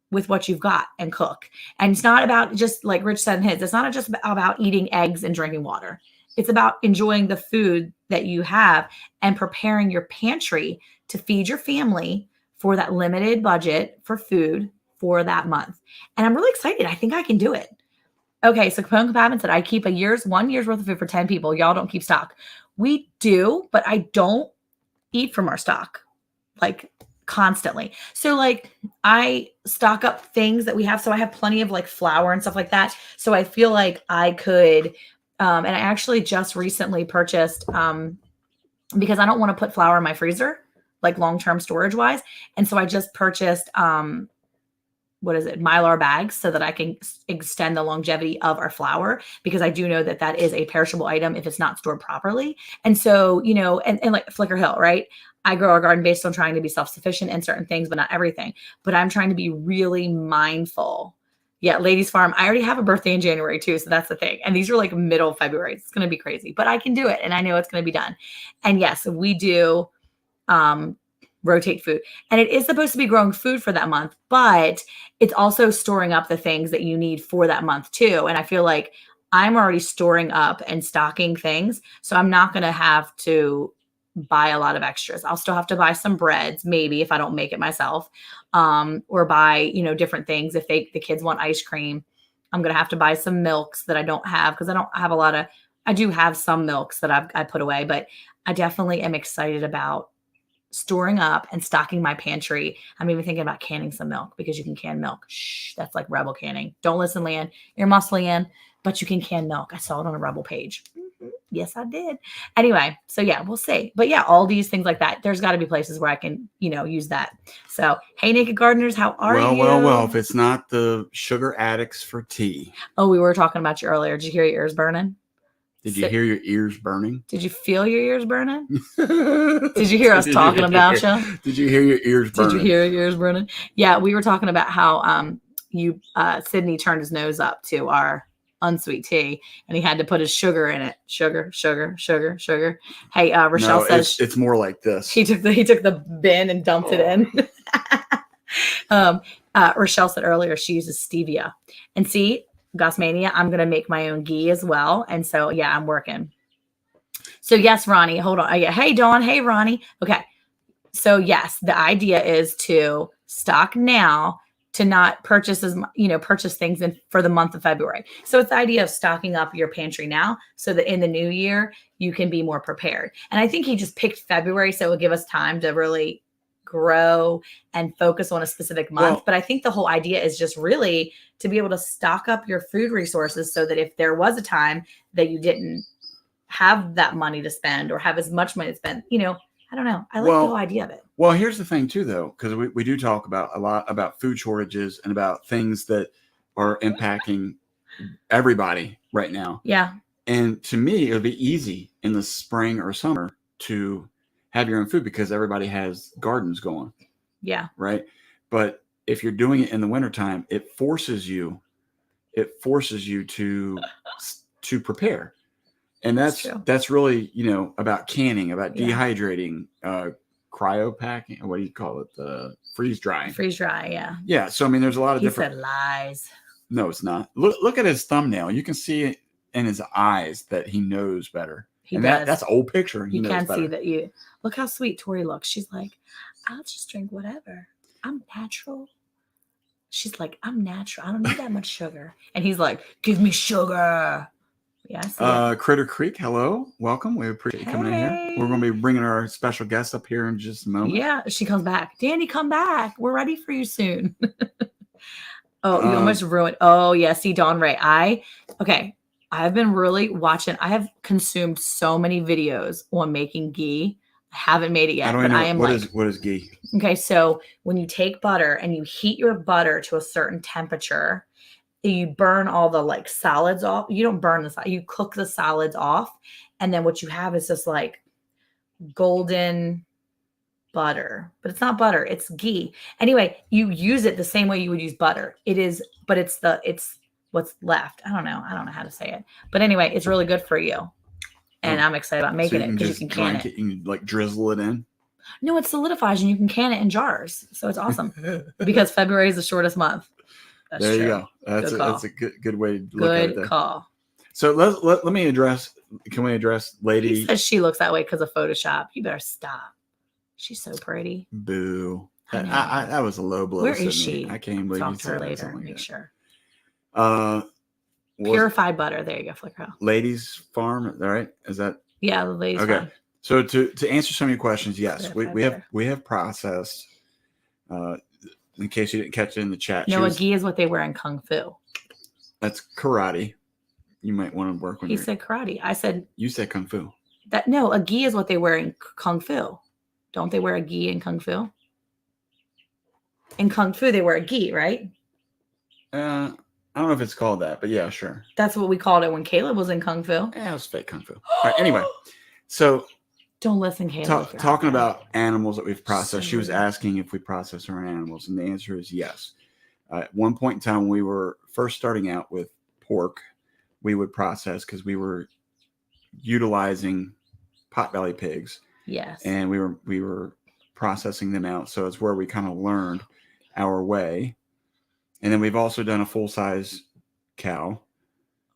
with what you've got and cook. And it's not about just, like Rich said in his, it's not just about eating eggs and drinking water. It's about enjoying the food that you have and preparing your pantry to feed your family for that limited budget for food for that month. And I'm really excited. I think I can do it. Okay, so Capone Compartment said I keep 1 year's worth of food for 10 people. Y'all don't keep stock. We do, but I don't eat from our stock like constantly. So like I stock up things that we have. So I have plenty of like flour and stuff like that. So I feel like I could... and I actually just recently purchased, because I don't want to put flour in my freezer, like long-term storage wise. And so I just purchased, Mylar bags so that I can extend the longevity of our flour, because I do know that that is a perishable item if it's not stored properly. And so, and like Flicker Hill, right? I grow our garden based on trying to be self-sufficient in certain things, but not everything. But I'm trying to be really mindful. Yeah, Ladies Farm. I already have a birthday in January too, so that's the thing. And these are like middle of February. It's going to be crazy, but I can do it, and I know it's going to be done. And yes, we do rotate food, and it is supposed to be growing food for that month, but it's also storing up the things that you need for that month too. And I feel like I'm already storing up and stocking things, so I'm not going to have to buy a lot of extras. I'll still have to buy some breads, maybe if I don't make it myself, or buy, different things. If the kids want ice cream, I'm going to have to buy some milks that I don't have, because I don't have I do have some milks that I put away, but I definitely am excited about storing up and stocking my pantry. I'm even thinking about canning some milk, because you can can milk. Shh, that's like Rebel canning. Don't listen, Leanne. You're muscly in, but you can can milk. I saw it on a Rebel page. Yes, I did. Anyway, so yeah, we'll see. But yeah, all these things like that, there's got to be places where I can, use that. So, hey, Naked Gardeners, how are you? Well, if it's not the sugar addicts for tea. Oh, we were talking about you earlier. Did you hear your ears burning? Did you hear your ears burning? Did you feel your ears burning? Did you hear us talking about you? Did you hear your ears burning? Did you hear your ears burning? Yeah, we were talking about how Sydney turned his nose up to our unsweet tea, and he had to put his sugar in it. Sugar. Hey, Rochelle says it's more like this. He took the bin and dumped it in. Rochelle said earlier she uses stevia, and see, Gossmania, I'm gonna make my own ghee as well, and so yeah, I'm working. So yes, Ronnie, hold on. Hey, Dawn. Hey, Ronnie. Okay, so yes, the idea is to stock now, to not purchase things for the month of February. So it's the idea of stocking up your pantry now so that in the new year, you can be more prepared. And I think he just picked February, so it will give us time to really grow and focus on a specific month. But I think the whole idea is just really to be able to stock up your food resources so that if there was a time that you didn't have that money to spend or have as much money to spend, I don't know. I like the whole idea of it. Well, here's the thing too, though, because we do talk a lot about food shortages and about things that are impacting everybody right now. Yeah. And to me, it would be easy in the spring or summer to have your own food because everybody has gardens going. Yeah. Right. But if you're doing it in the wintertime, it forces you to prepare. And that's really, about canning, about dehydrating, cryo packing. What do you call it? Freeze drying. Freeze dry, yeah. Yeah. So, I mean, there's a lot of he different. He said lies. No, it's not. Look at his thumbnail. You can see in his eyes that he knows better. He and does. that's an old picture. And You knows can better. see that. You look how sweet Tori looks. She's like, I'll just drink whatever. I'm natural. She's like, I'm natural. I don't need that much sugar. And he's like, give me sugar. Yeah, I see it. Critter Creek, hello. Welcome. We appreciate you coming in here. We're going to be bringing our special guest up here in just a moment. Yeah, she comes back. Dani, come back. We're ready for you soon. Oh, you almost ruined. Oh, yeah. See, Dawn Ray. I've been really watching. I have consumed so many videos on making ghee. I haven't made it yet. I don't but know. I am what is ghee? Okay, so when you take butter and you heat your butter to a certain temperature, you burn all the like solids off. You don't burn the you cook the solids off, and then what you have is just like golden butter, but it's not butter, it's ghee. Anyway, you use it the same way you would use butter. It's what's left. I don't know how to say it, but anyway, it's really good for you, and I'm excited about making it because you can can it. You can like drizzle it in. No, it solidifies and you can can it in jars, so it's awesome. Because February is the shortest month. That's there true. You go. That's a good way to look at it. Good call. So let me address. Can we address Lady? He says she looks that way because of Photoshop. You better stop. She's so pretty. Boo. That was a low blow. Where is she? I can't believe talk you to her said later. like Make that. sure. Purified butter. There you go. Flick her out. Ladies Farm. All right. Is that? Yeah, the ladies. Okay. Farm. So to answer some of your questions, yes, we have processed. In case you didn't catch it in the chat, no, a ghee is what they wear in kung fu. That's karate. You might want to work with. He said karate. I said. You said kung fu. A ghee is what they wear in kung fu. Don't they wear a ghee in kung fu? In kung fu, they wear a ghee, right? I don't know if it's called that, but yeah, sure. That's what we called it when Caleb was in kung fu. Yeah, it was fake kung fu. All right, anyway, so. Don't listen, Caleb. Talking about animals that we've processed, she was asking if we process our own animals, and the answer is yes. At one point in time, when we were first starting out with pork, we would process because we were utilizing potbelly pigs. Yes. And we were processing them out. So it's where we kind of learned our way. And then we've also done a full-size cow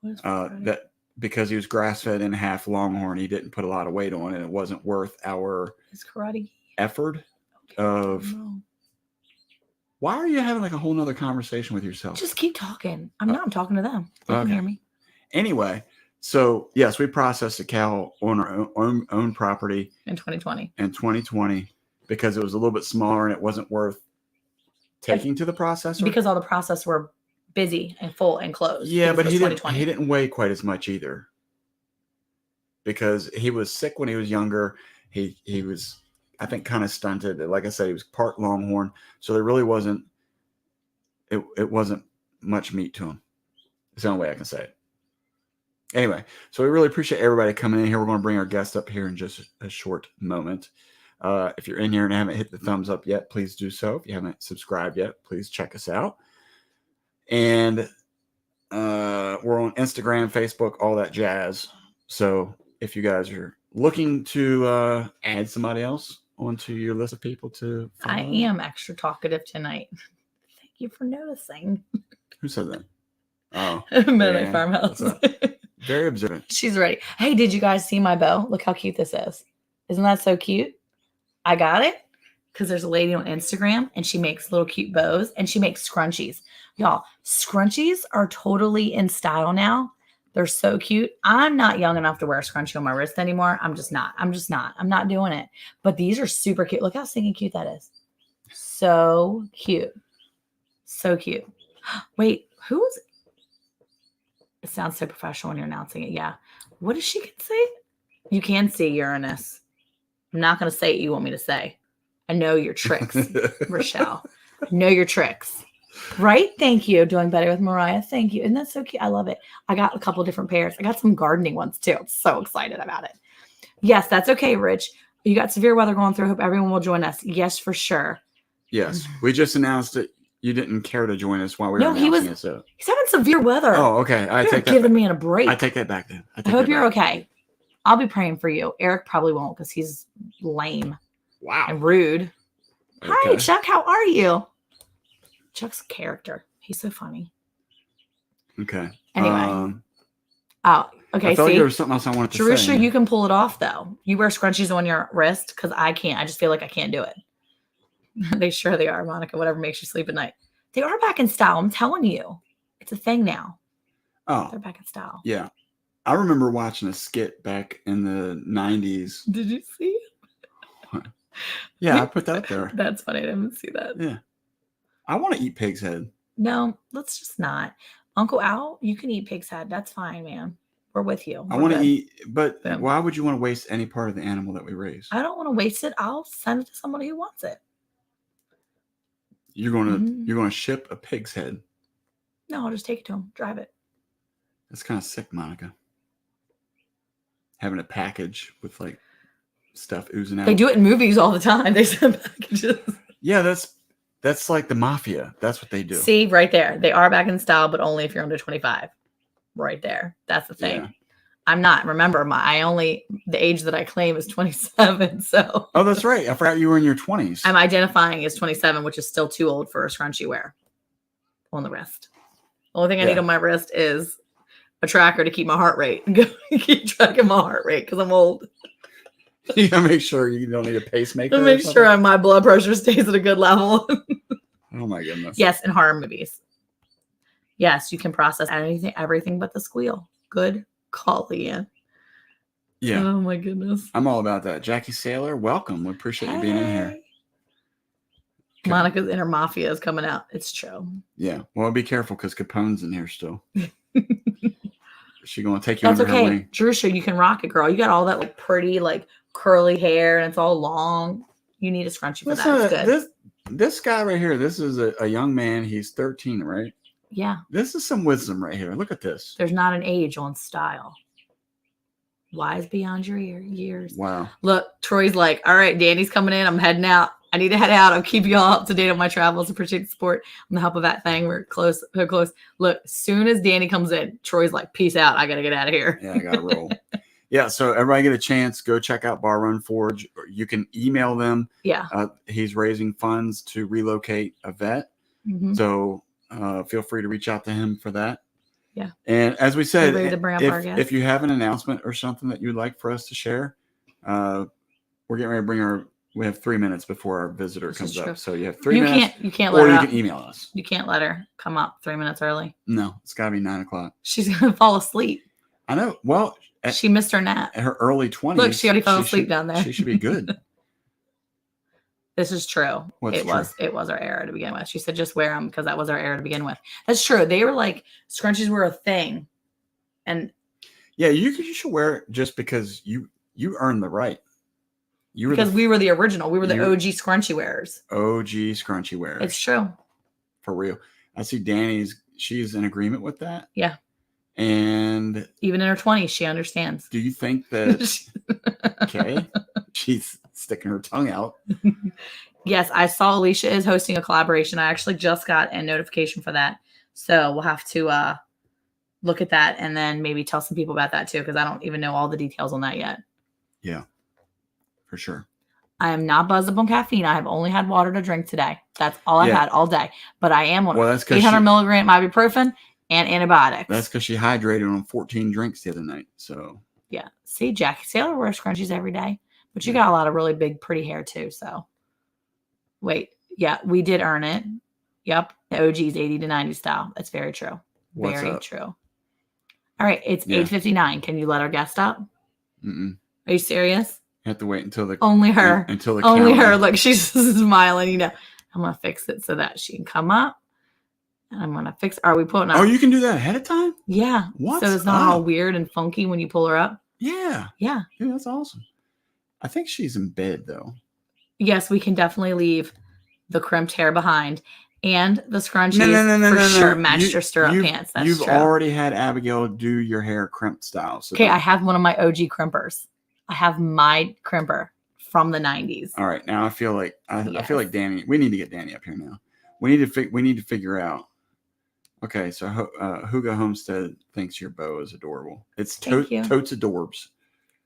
that. Because he was grass-fed and half longhorn, he didn't put a lot of weight on it. It wasn't worth our effort of. Why are you having like a whole nother conversation with yourself? Just keep talking. I'm talking to them. They can hear me. Anyway, so yes, we processed a cow on our own property in 2020. In 2020, because it was a little bit smaller and it wasn't worth taking to the processor. Because all the processors were busy and full and closed. Yeah, but he didn't weigh quite as much either, because he was sick when he was younger. He was, I think, kind of stunted. Like I said, he was part longhorn, so there really wasn't it wasn't much meat to him. It's the only way I can say it. Anyway, so we really appreciate everybody coming in here. We're going to bring our guest up here in just a short moment. If you're in here and haven't hit the thumbs up yet, please do so. If you haven't subscribed yet, please check us out. And we're on Instagram, Facebook, all that jazz. So if you guys are looking to add somebody else onto your list of people to follow. I am extra talkative tonight. Thank you for noticing. Who said that? Oh. Midnight Farmhouse. Very observant. She's ready. Hey, did you guys see my bow? Look how cute this is. Isn't that so cute? I got it because there's a lady on Instagram and she makes little cute bows and she makes scrunchies. Y'all, scrunchies are totally in style now. They're so cute. I'm not young enough to wear a scrunchie on my wrist anymore. I'm just not. I'm not doing it. But these are super cute. Look how stinking cute that is. So cute. So cute. Wait, who's... It sounds so professional when you're announcing it. Yeah. What does she say? You can see Uranus. I'm not going to say what you want me to say. I know your tricks, Rochelle. I know your tricks. Right? Thank you. Doing better with Mariah. Thank you. And that's so cute. I love it. I got a couple different pairs. I got some gardening ones too. I'm so excited about it. Yes, that's okay, Rich. You got severe weather going through. Hope everyone will join us. Yes, for sure. Yes. We just announced that you didn't care to join us while we were announcing it. So. He's having severe weather. Oh, okay. You're giving me a break. I take that back then. I hope you're okay. I'll be praying for you. Eric probably won't because he's lame. Wow. And rude. Okay. Hi, Chuck. How are you? Chuck's a character. He's so funny. Okay. Anyway. Oh, okay. I felt like See, there was something else I wanted to Jerusha, say. you can pull it off though. You wear scrunchies on your wrist because I can't. I just feel like I can't do it. They are, Monica. Whatever makes you sleep at night. They are back in style. I'm telling you, it's a thing now. Oh, They're back in style. yeah. I remember watching a skit back in the 90s. Did you see? Yeah, I put that up there. That's funny. I didn't see that. Yeah. I want to eat pig's head. No, let's just not. Uncle Al, you can eat pig's head. That's fine, man. We're with you. I want to eat, but Boom. why would you want to waste any part of the animal that we raise? I don't want to waste it. I'll send it to somebody who wants it. You're gonna ship a pig's head. No, I'll just take it to him. Drive it. That's kind of sick, Monica. Having a package with like stuff oozing out. They do it in movies all the time. They send packages. Yeah, that's like the mafia. That's what they do. See, right there. They are back in style, but only if you're under 25. Right there. That's the thing. Yeah. I'm not. Remember, the age that I claim is 27. So. Oh, that's right. I forgot you were in your 20s. I'm identifying as 27, which is still too old for a scrunchie wear on the wrist. The only thing I need on my wrist is a tracker to keep my heart rate. Keep tracking my heart rate because I'm old. You gotta make sure you don't need a pacemaker. To make sure my blood pressure stays at a good level. Oh my goodness. Yes, in horror movies. Yes, you can process everything but the squeal. Good call, Leanne. Yeah. Oh my goodness. I'm all about that. Jackie Saylor, welcome. We appreciate you being in here. Okay. Monica's inner mafia is coming out. It's true. Yeah. Well, be careful because Capone's in here still. She gonna take you That's under her okay. wing. Jerusha, you can rock it, girl. You got all that like pretty, like curly hair and it's all long. You need a scrunchie for that. It's good. This guy right here, this is a young man. He's 13, right? Yeah. This is some wisdom right here. Look at this. There's not an age on style. Wise beyond your years. Wow. Look, Troy's like, all right, Dani's coming in. I'm heading out. I need to head out. I'll keep you all up to date on my travels. Appreciate the support on the help of that thing. We're close. We're close. Look, as soon as Dani comes in, Troy's like, peace out. I got to get out of here. Yeah, I got to roll. Yeah, so everybody get a chance. Go check out Bar Run Forge. Or you can email them. Yeah. He's raising funds to relocate a vet. Mm-hmm. So feel free to reach out to him for that. Yeah. And as we said, if you have an announcement or something that you'd like for us to share, we're getting ready to bring we have 3 minutes before our visitor comes up. So you have 3 minutes. You can't let her or you can email us. You can't let her come up 3 minutes early. No, it's got to be 9 o'clock. She's going to fall asleep. I know. Well, she missed her nap. At her early 20s. Look, she already fell asleep down there. She should be good. This is true. It was our era to begin with. She said, just wear them because that was our era to begin with. That's true. They were like, scrunchies were a thing. And yeah, you should wear it just because you earned the right. We were the original. We were the OG scrunchie wearers. OG scrunchie wearers. It's true. For real. I see she's in agreement with that. Yeah. And even in her 20s, she understands. Do you think that okay? She's sticking her tongue out. Yes, I saw Alicia is hosting a collaboration. I actually just got a notification for that. So we'll have to look at that and then maybe tell some people about that too, because I don't even know all the details on that yet. Yeah. For sure. I am not buzzed up on caffeine. I have only had water to drink today. That's all I've had all day. But I am on 800 milligram ibuprofen and antibiotics. That's because she hydrated on 14 drinks the other night. So yeah. See, Jackie Saylor wears scrunchies every day. But you got a lot of really big, pretty hair too. So wait. Yeah, we did earn it. Yep. The OG's 80 to 90 style. That's very true. Very true. All right. It's 8:59. Can you let our guest up? Mm-mm. Are you serious? You have to wait until only her. Only her. Look, she's smiling. You know, I'm gonna fix it so that she can come up. And I'm gonna fix. Are we pulling up? Oh, you can do that ahead of time. Yeah. What? So it's not all weird and funky when you pull her up. Yeah. Yeah. Yeah, that's awesome. I think she's in bed though. Yes, we can definitely leave the crimped hair behind and the scrunchies for sure. Matched your stirrup pants. That's true. You've already had Abigail do your hair crimped style. So okay, I have one of my OG crimpers. I have my crimper from the 90s. All right, now I feel like I feel like Dani. We need to get Dani up here now. We need to figure out. Okay, so Huga Homestead thinks your bow is adorable. It's totes adorbs.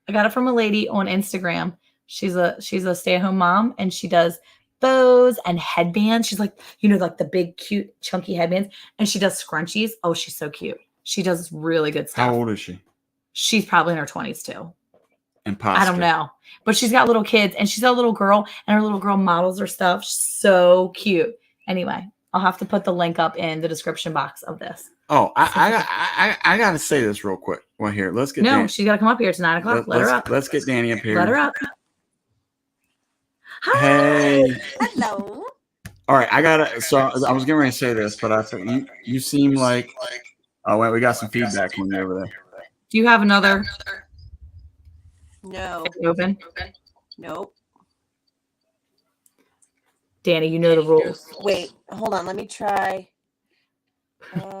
I got it from a lady on Instagram. She's a stay-at-home mom, and she does bows and headbands. She's like, like the big, cute, chunky headbands, and she does scrunchies. Oh, she's so cute. She does really good stuff. How old is she? She's probably in her 20s too. Imposter. I don't know. But she's got little kids and she's got a little girl and her little girl models her stuff. So cute. Anyway, I'll have to put the link up in the description box of this. Oh, I got to say this real quick. Well, here, let's get No, Dani. she's got to come up here. It's 9 o'clock. Let her up. Let's get Dani up here. Let her up. Hi. Hey. Hello. All right, so I was getting ready to say this, but I thought you seem like, oh, wait, we got some feedback from you over there. Do you have another No. open? Nope. Dani, you know the rules. Wait, hold on. Let me try.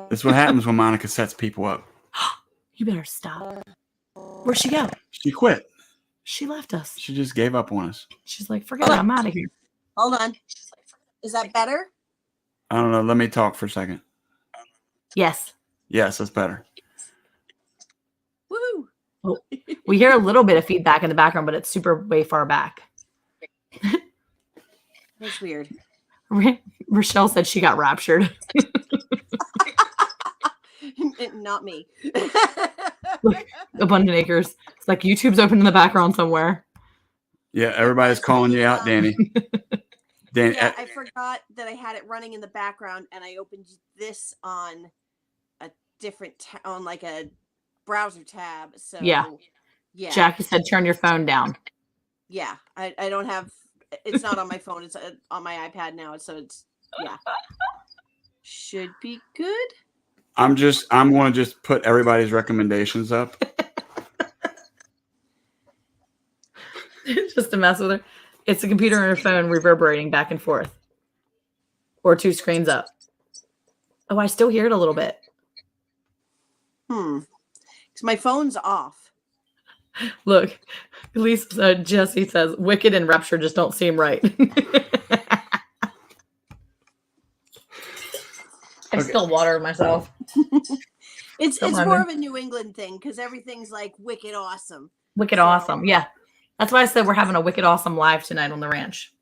That's what happens when Monica sets people up. You better stop. Where'd she go? She quit. She left us. She just gave up on us. She's like, forget it. I'm out of here. Hold on. Is that better? I don't know. Let me talk for a second. Yes. Yes, that's better. Woo! We hear a little bit of feedback in the background, but it's super way far back. That's weird. Rochelle said she got raptured. Not me. Look, Abundant Acres. It's like YouTube's open in the background somewhere. Yeah, everybody's calling you out, Dani. Dani, Yeah, I forgot that I had it running in the background, and I opened this on a different on like a browser tab. So Yeah. Jackie said, turn your phone down. Yeah, I don't have. It's not on my phone. It's on my iPad now. So it's should be good. I'm going to just put everybody's recommendations up. Just to mess with her. It's the computer and her phone reverberating back and forth. Or 2 screens up. Oh, I still hear it a little bit. Because my phone's off. Look, at least Jesse says, Wicked and Rapture just don't seem right. I still water myself. It's more of a New England thing because everything's like wicked awesome. Wicked awesome. Yeah. That's why I said we're having a Wicked Awesome live tonight on the ranch.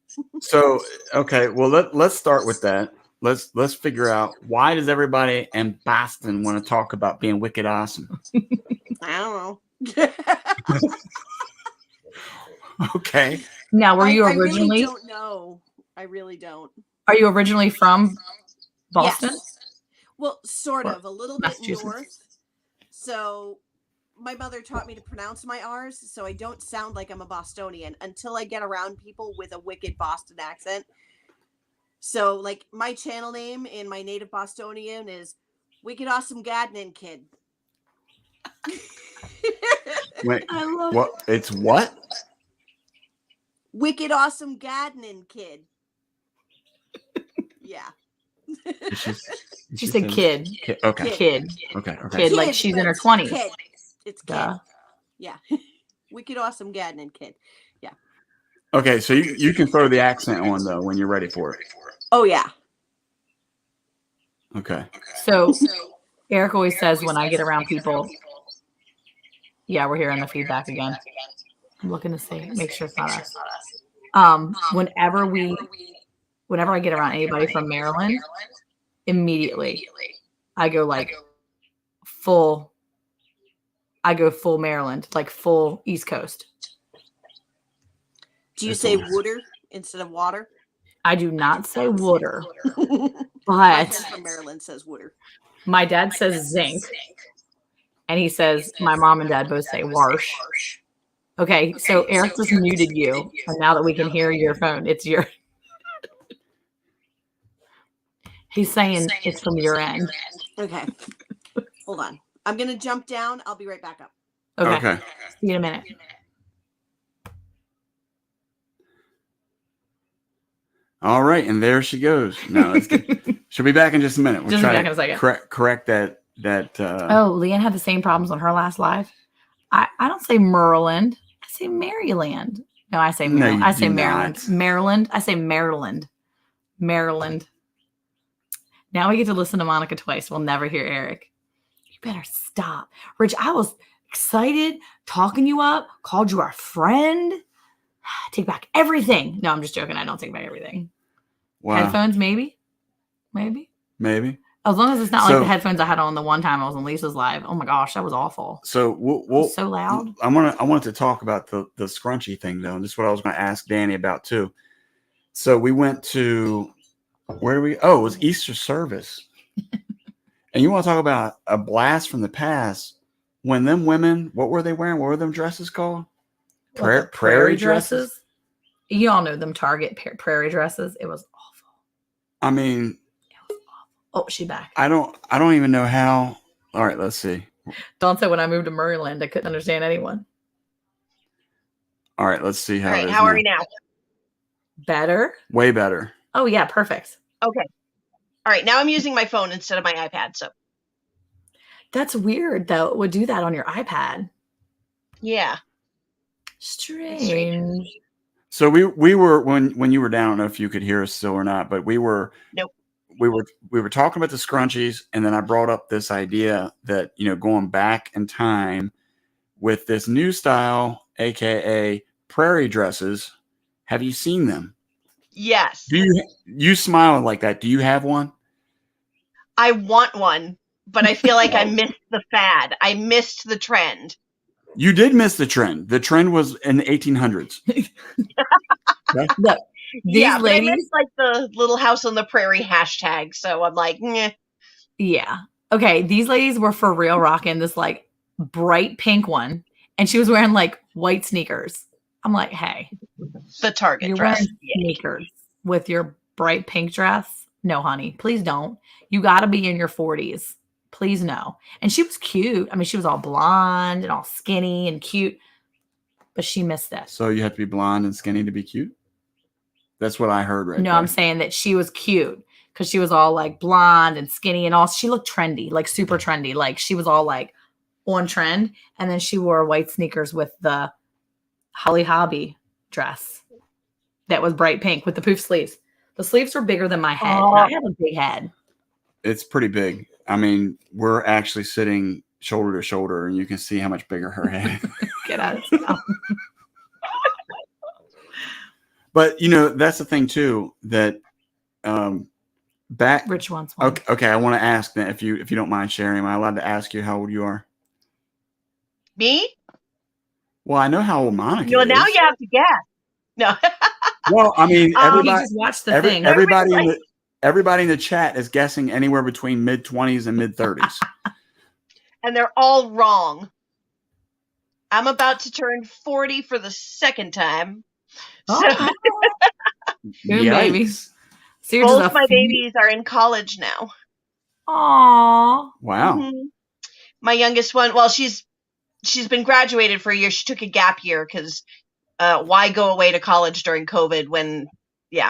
So, okay, well let's start with that. Let's figure out, why does everybody in Boston want to talk about being wicked awesome? I don't know. Okay. Now, were you originally? I really don't know. I really don't. Are you originally from Boston? Yes. Well, sort Or of, a little bit north. So my mother taught me to pronounce my R's, so I don't sound like I'm a Bostonian until I get around people with a wicked Boston accent. So, like, my channel name in my native Bostonian is Wicked Awesome Gadnin Kid. Wait, I love what? It's what? Wicked Awesome Gadnin Kid. Yeah. She said kid. Okay. Kid. Okay. Kid, like she's in her 20s. Kid. It's kid. Duh. Yeah. Wicked Awesome Gadnin Kid. Yeah. Okay, so you can throw the accent on, though, when you're ready for it. Oh, yeah. Okay. So Eric always says when I get around people, yeah, we're hearing the feedback again. I'm looking to see, make sure it's not us. Whenever I get around anybody from Maryland, immediately I go like full Maryland, like full East Coast. Do you say wooder instead of water? I do not say water, My but friend from Maryland says wooder. my dad says zinc, and he says my mom and dad both say warsh. Okay, so Eric just muted you, and now that we can hear your phone, it's your. He's saying it's from your end. Okay. Hold on. I'm going to jump down. I'll be right back up. Okay. See you in a minute. All right, and there she goes. No, she'll be back in just a minute. We'll try back in a second. Correct that. Oh, Leanne had the same problems on her last live. I don't say Maryland. I say Maryland. No, I say Maryland. No, I say do Maryland. not. Maryland. I say Maryland. Maryland. Now we get to listen to Monica twice. We'll never hear Eric. You better stop. Rich, I was excited, talking you up, called you our friend. Take back everything. No, I'm just joking. I don't take back everything. Wow. Headphones, maybe. Maybe. As long as it's not like So- the headphones I had on the one time I was on Lisa's live. Oh my gosh, that was awful. So we'll So loud. I wanted to talk about the scrunchy thing though. And this is what I was going to ask Dani about too. So we went to where we? Oh, it was Easter service. And you want to talk about a blast from the past? When them women, what were they wearing? What were them dresses called? Prairie dresses. You all know them Target prairie dresses. It was awful. I mean, Oh, she back. I don't even know how. All right, let's see. Don't say when I moved to Maryland, I couldn't understand anyone. All right, let's see how. All it right, is how are now. we now? Better? Way better. Oh yeah, perfect. Okay. All right, now I'm using my phone instead of my iPad. So That's weird though. It would do that on your iPad. yeah. Strange. So we were when you were down. I don't know if you could hear us still or not, but we were. Nope. We were talking about the scrunchies, and then I brought up this idea that going back in time with this new style, aka prairie dresses. Have you seen them? Yes. Do you smiling like that? Do you have one? I want one, but I feel like I missed the fad. I missed the trend. You did miss the trend. The trend was in the 1800s. Look, these But I ladies. missed like the Little House on the Prairie hashtag. So I'm like, Nyeh. Yeah. Okay. These ladies were for real rocking this like bright pink one, and she was wearing like white sneakers. I'm like, hey, The Target you're dress. wearing sneakers with your bright pink dress? No, honey, please don't. You got to be in your 40s. Please no. And she was cute. I mean, she was all blonde and all skinny and cute, but she missed that. So you have to be blonde and skinny to be cute? That's what I heard right No, there. I'm saying that she was cute because she was all like blonde and skinny and all. She looked trendy, like super trendy. Like she was all like on trend. And then she wore white sneakers with the Holly Hobby dress that was bright pink with the poof sleeves. The sleeves were bigger than my head. Oh. And I have a big head. It's pretty big. I mean, we're actually sitting shoulder to shoulder, and you can see how much bigger her head is. Get out of town. But that's the thing too. That back. Rich wants one. Okay. I want to ask that if you don't mind sharing. Am I allowed to ask you how old you are? Me? Well, I know how old Monica Well, is. now you have to guess. No. Well, I mean, You everybody, just watched the thing. everybody in the chat is guessing anywhere between mid-20s and mid-30s. And they're all wrong. I'm about to turn 40 for the second time. So Good baby. Yikes. So you're just both a my few- babies are in college now. Aw. Wow. Mhm. My youngest one, well, she's been graduated for a year. She took a gap year because why go away to college during COVID when, Yep.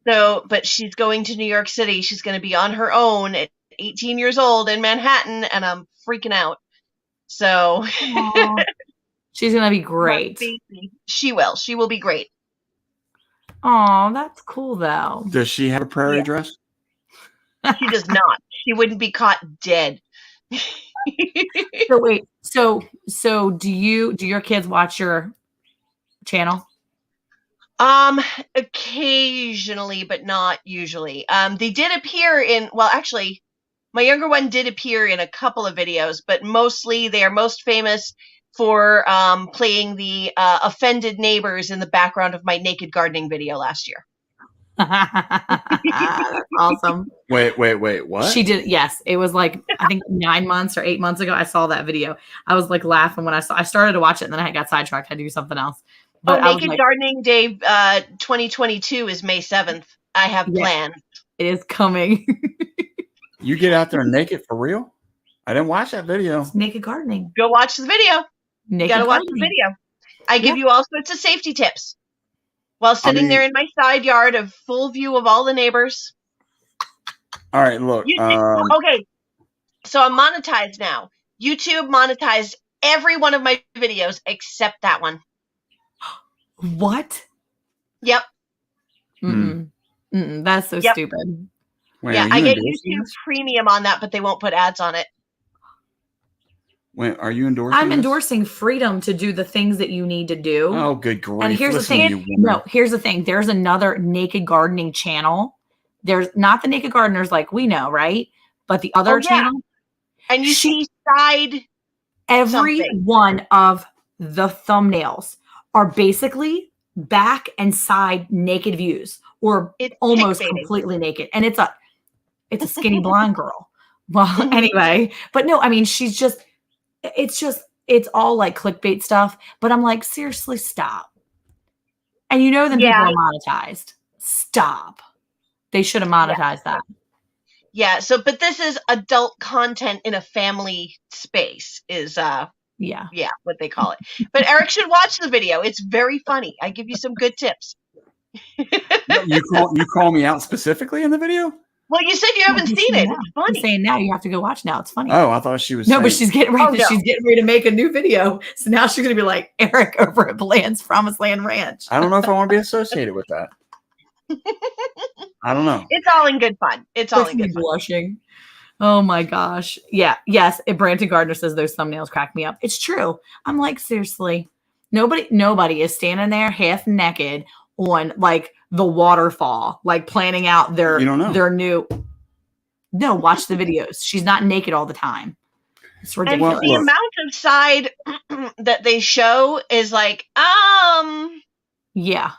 So, but she's going to New York City. She's going to be on her own at 18 years old in Manhattan, and I'm freaking out. So Aw. She's gonna be great. She will. She will be great. Oh, that's cool though. Does she have a prairie Yeah. dress? She does not. She wouldn't be caught dead. So wait, so do your kids watch your channel? Occasionally, but not usually. They did appear in, well, actually, my younger one did appear in a couple of videos, but mostly they are most famous for playing the offended neighbors in the background of my naked gardening video last year. That's awesome. Wait, what? She did. Yes. It was like, I think 9 months or 8 months ago. I saw that video. I was like laughing when I started to watch it and then I got sidetracked. I had to do something else. But I was Naked like, Gardening Day 2022 is May 7th. I have Yeah. plans. it is coming. You get out there naked for real? I didn't watch that video. Naked gardening. Go watch the video. You Naked gotta watch the gardening. video. I give you all sorts of safety tips while sitting there in my side yard of full view of all the neighbors. All right, look. Okay, so I'm monetized now. YouTube monetized every one of my videos except that one. What? Yep. Mm-mm. Mm-mm. That's so Yep. stupid. Wait, Yeah, are I you get endorsing YouTube this? Premium on that, but they won't put ads on it. Wait, are you endorsing I'm this? endorsing freedom to do the things that you need to do. Oh, good grief. And here's Listen the to thing. you, woman. No, here's the thing. There's another naked gardening channel There's not the Naked Gardeners like we know, right? But the other channel. And you see side every something. one of the thumbnails are basically back and side naked views or It's almost chick-baiting. completely naked. And it's a skinny blonde girl. Well, anyway, but no, I mean, it's all like clickbait stuff, but I'm like, seriously, stop. And you know, then people are monetized. Stop. They should have monetized that. Yeah. So, but this is adult content in a family space is, what they call it. But Eric should watch the video. It's very funny. I give you some good tips. You call me out specifically in the video? Well, you said you haven't seen it. It's funny. He's saying now you have to go watch now. It's funny. Oh, I thought she was. No, but she's getting ready. She's getting ready to make a new video. So now she's going to be like Eric over at Bland's Promised Land Ranch. I don't know if I want to be associated with that. I don't know. It's all in good fun. It's all in good fun. Blushing. Oh my gosh. Yeah. Yes. Branton Gardner says those thumbnails crack me up. It's true. I'm like, seriously, nobody is standing there half naked on like the waterfall, like planning out their new. No, watch the videos. She's not naked all the time. It's ridiculous. And the amount of side that they show is like, yeah.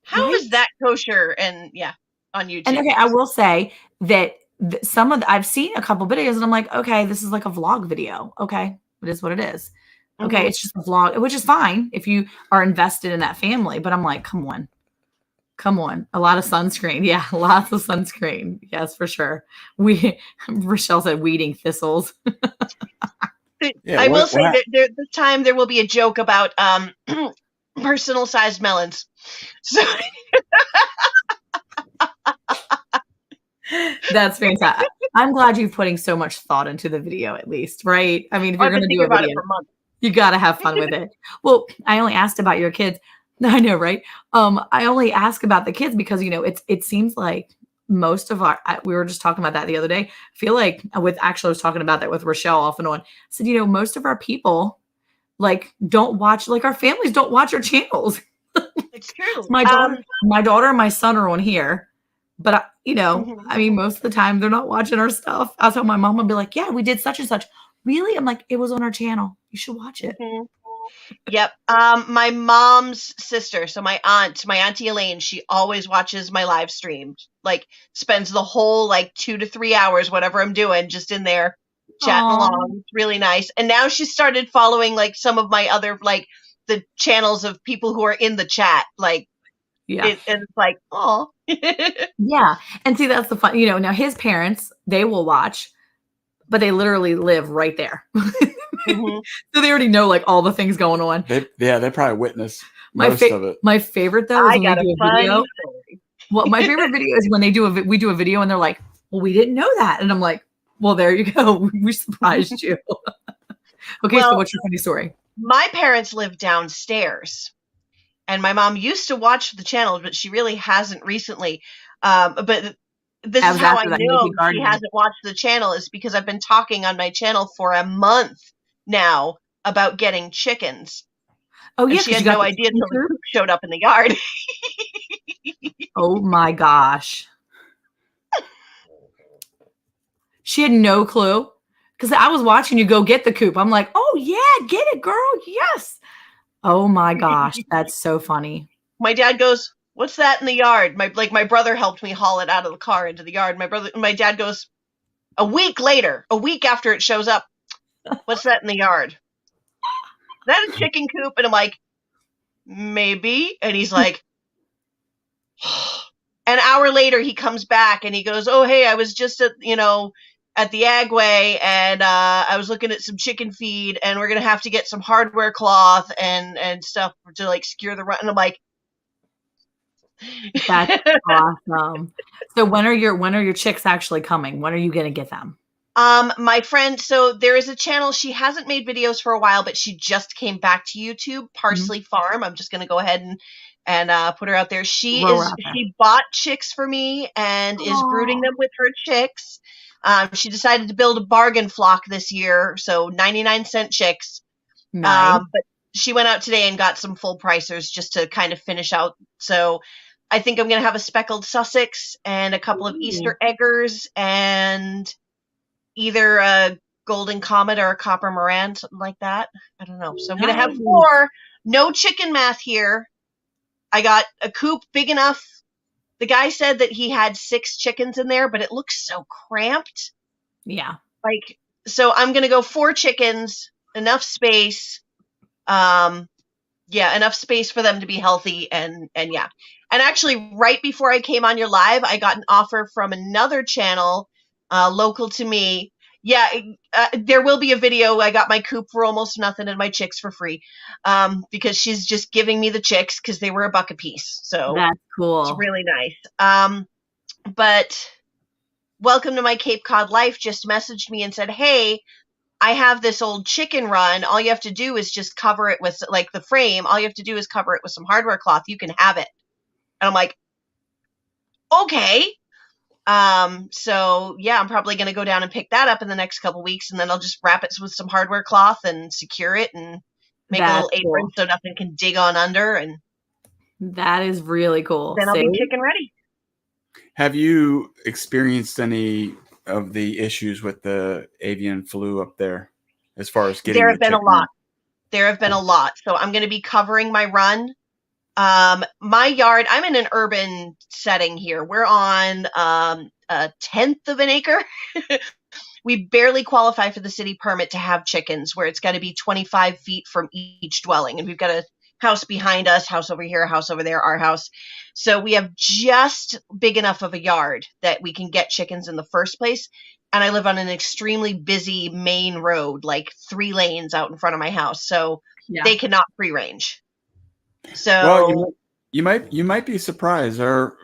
How is that kosher? And on YouTube. And okay, I will say that I've seen a couple videos and I'm like, okay, this is like a vlog video. Okay, it is what it is. Okay, it's just a vlog, which is fine if you are invested in that family. But I'm like, come on. A lot of sunscreen. Yeah, lots of sunscreen. Yes, for sure. Rochelle said weeding thistles. I will say that this time there will be a joke about personal sized melons. So that's fantastic. I'm glad you're putting so much thought into the video, at least, right? I mean, if you're going to do a video, you got to have fun with it. Well, I only asked about your kids. I know, right? I only ask about the kids because, it seems like most of we were just talking about that the other day. I feel like I was talking about that with Rochelle off and on. I said, most of our people don't watch, our families don't watch our channels. It's true. My daughter and my son are on here, but I mean, most of the time they're not watching our stuff. I tell my mom, would be like, yeah, we did such and such. Really? I'm like, it was on our channel. You should watch it. Yep. My mom's sister, so my auntie Elaine, she always watches my live stream. Spends the whole 2 to 3 hours, whatever I'm doing, just in there chatting along. It's really nice. And now she started following some of my other the channels of people who are in the chat. And it's like, oh. Yeah. And see, that's the fun. Now his parents, they will watch, but they literally live right there. So they already know all the things going on. They probably witness most of it. My favorite though is when they do a video. Well, my favorite video is when we do a video and they're like, well, we didn't know that. And I'm like, well, there you go. We surprised you. Okay, so what's your funny story? My parents live downstairs. And my mom used to watch the channel, but she really hasn't recently. But this is how I know she hasn't watched the channel, is because I've been talking on my channel for a month now about getting chickens. Oh, yeah. And she had no idea until the coop showed up in the yard. Oh, my gosh. She had no clue. Because I was watching you go get the coop. I'm like, oh, yeah, get it, girl. Yes. Oh, my gosh. That's so funny. My dad goes, what's that in the yard? My brother helped me haul it out of the car into the yard. My dad goes, a week after it shows up, what's that in the yard? Is that a chicken coop? And I'm like, maybe. And he's like, an hour later he comes back and he goes, oh, hey, I was just at the Agway and I was looking at some chicken feed and we're going to have to get some hardware cloth and stuff to secure the run. And I'm like, that's awesome. So when are your chicks actually coming? When are you going to get them? My friend, so there is a channel. She hasn't made videos for a while, but she just came back to YouTube, Parsley Farm. I'm just going to go ahead and put her out there. She bought chicks for me and is brooding them with her chicks. She decided to build a bargain flock this year, so 99-cent chicks. Nice. But she went out today and got some full pricers just to kind of finish out. So I think I'm going to have a speckled Sussex and a couple of Easter eggers and either a golden comet or a copper moran, something like that. I don't know. So I'm going to have 4. No chicken math here. I got a coop big enough. The guy said that he had 6 chickens in there, but it looks so cramped. Yeah. Like, so I'm going to go 4 chickens, enough space. Enough space for them to be healthy and yeah. And actually, right before I came on your live, I got an offer from another channel local to me. Yeah, there will be a video. I got my coop for almost nothing and my chicks for free because she's just giving me the chicks because they were $1 a piece. So that's cool. It's really nice. But Welcome to My Cape Cod Life just messaged me and said, hey, I have this old chicken run. All you have to do is just cover it with, like, the frame. All you have to do is cover it with some hardware cloth. You can have it. And I'm like, okay. So yeah, I'm probably going to go down and pick that up in the next couple weeks, and then I'll just wrap it with some hardware cloth and secure it and make a little apron so nothing can dig on under. And that is really cool. Then I'll be chicken ready. Have you experienced any of the issues with the avian flu up there as far as getting? There have been a lot. There have been a lot. So I'm going to be covering my run. My yard, I'm in an urban setting here. We're on a 1/10 of an acre. We barely qualify for the city permit to have chickens, where it's got to be 25 feet from each dwelling. And we've got a house behind us, house over here, house over there, our house. So we have just big enough of a yard that we can get chickens in the first place. And I live on an extremely busy main road, like 3 lanes out in front of my house. So they cannot free range. So well, you might be surprised. Our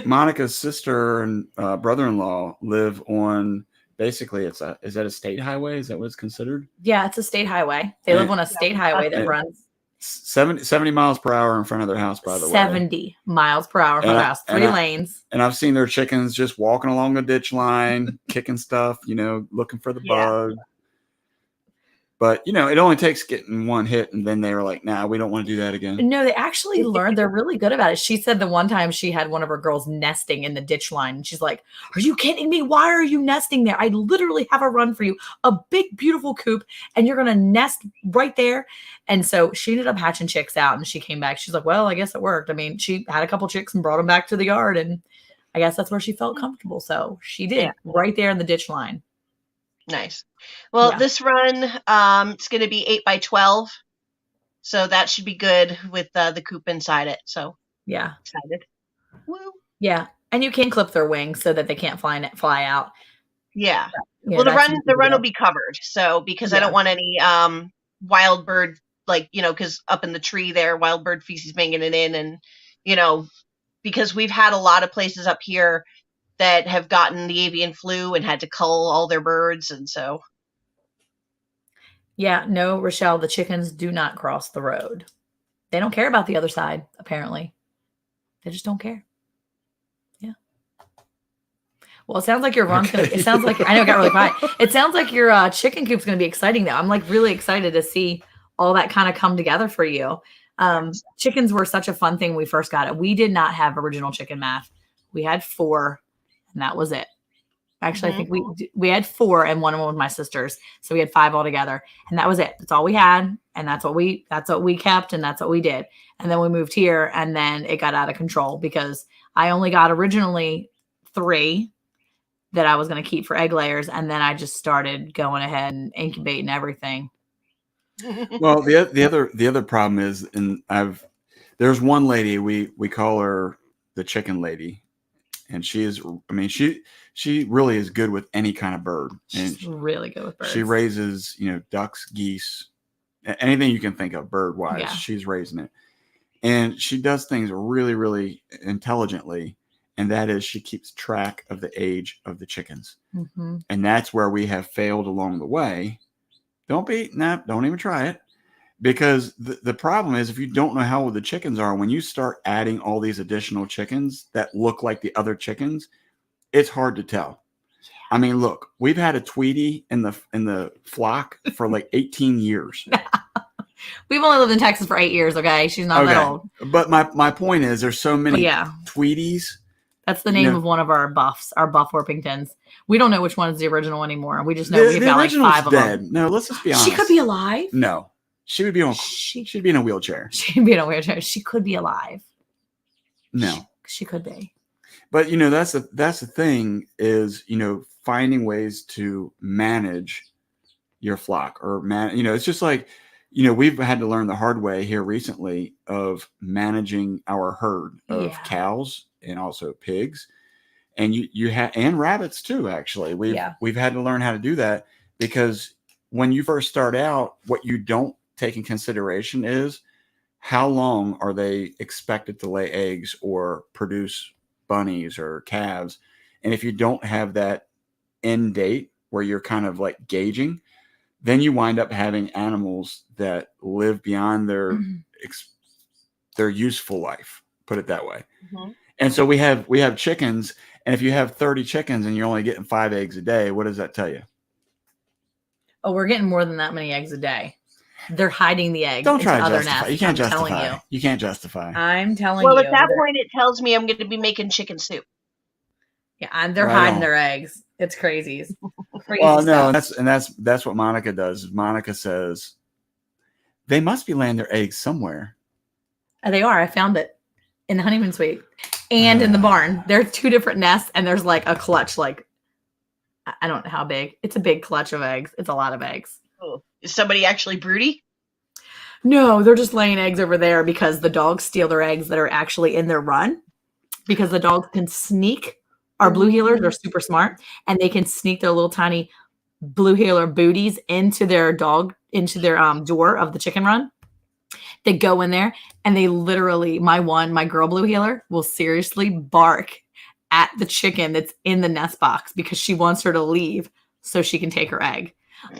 Monica's sister and brother-in-law live on basically is that a state highway? Is that what it's considered? Yeah, it's a state highway. They live on a state highway that runs 70 miles per hour in front of their house, by the way. 70 miles per hour in front of their house, 3 lanes. And I've seen their chickens just walking along the ditch line, kicking stuff, looking for the bug. But, it only takes getting one hit, and then they were like, nah, we don't want to do that again. No, they actually learned. They're really good about it. She said the one time she had one of her girls nesting in the ditch line, and she's like, are you kidding me? Why are you nesting there? I literally have a run for you, a big, beautiful coop, and you're going to nest right there. And so she ended up hatching chicks out, and she came back. She's like, well, I guess it worked. I mean, she had a couple chicks and brought them back to the yard, and I guess that's where she felt comfortable. So she did right there in the ditch line. Nice. Well, this run, it's going to be 8x12, so that should be good with the coop inside it. So excited. Woo. Yeah, and you can clip their wings so that they can't fly out. Yeah. Well, the run will be covered. So because I don't want any wild bird, because up in the tree there, wild bird feces banging it in, and because we've had a lot of places up here that have gotten the avian flu and had to cull all their birds. And so. Yeah, no, Rochelle, the chickens do not cross the road. They don't care about the other side, apparently. They just don't care. Yeah. Well, it sounds like your run's it sounds like, I know it got really quiet. It sounds like your chicken coop's going to be exciting though. I'm like really excited to see all that kind of come together for you. Chickens were such a fun thing when we first got it. We did not have original chicken math. We had 4. And that was it. Actually, I think we had 4 and one of them was my sister's. So we had 5 altogether. And that was it. That's all we had. And that's what we kept. And that's what we did. And then we moved here and then it got out of control because I only got originally 3 that I was going to keep for egg layers. And then I just started going ahead and incubating everything. Well, the other problem is, there's one lady, we call her the chicken lady. And she really is good with any kind of bird. And she's really good with birds. She raises, ducks, geese, anything you can think of bird-wise. Yeah. She's raising it. And she does things really, really intelligently. And that is she keeps track of the age of the chickens. Mm-hmm. And that's where we have failed along the way. Don't even try it. Because the problem is if you don't know how old the chickens are, when you start adding all these additional chickens that look like the other chickens, it's hard to tell. I mean, look, we've had a Tweety in the flock for like 18 years. We've only lived in Texas for 8 years, okay? She's not that old. But my point is there's so many Tweeties. That's the name of one of our buffs, our buff Orpingtons. We don't know which one is the original anymore. We just know we've got like 5 of them. No, let's just be honest. She could be alive. No. She would be on she'd be in a wheelchair. She'd be in a wheelchair. She could be alive. No. She could be. But that's the thing is, finding ways to manage your flock or it's just like, we've had to learn the hard way here recently of managing our herd of cows and also pigs. And you have, and rabbits too, actually. We've had to learn how to do that because when you first start out, what you don't take in consideration is how long are they expected to lay eggs or produce bunnies or calves. And if you don't have that end date where you're kind of like gauging, then you wind up having animals that live beyond their useful life, put it that way. Mm-hmm. And so we have chickens, and if you have 30 chickens and you're only getting 5 eggs a day, what does that tell you? Oh, we're getting more than that many eggs a day. They're hiding the eggs. Don't try to other justify. Nests. You can't I'm justify. You can't justify. I'm telling you. Well, at that point, it tells me I'm going to be making chicken soup. Yeah, and they're hiding their eggs. It's crazy. Well, no, that's what Monica does. Monica says they must be laying their eggs somewhere. They are. I found it in the honeymoon suite and in the barn. There are 2 different nests, and there's like a clutch. Like I don't know how big. It's a big clutch of eggs. It's a lot of eggs. Oh. Is somebody actually broody? No, they're just laying eggs over there because the dogs steal their eggs that are actually in their run. Because the dogs can sneak. Our blue heelers are super smart, and they can sneak their little tiny blue heeler booties into their door of the chicken run. They go in there, and they literally, my girl blue heeler will seriously bark at the chicken that's in the nest box because she wants her to leave so she can take her egg.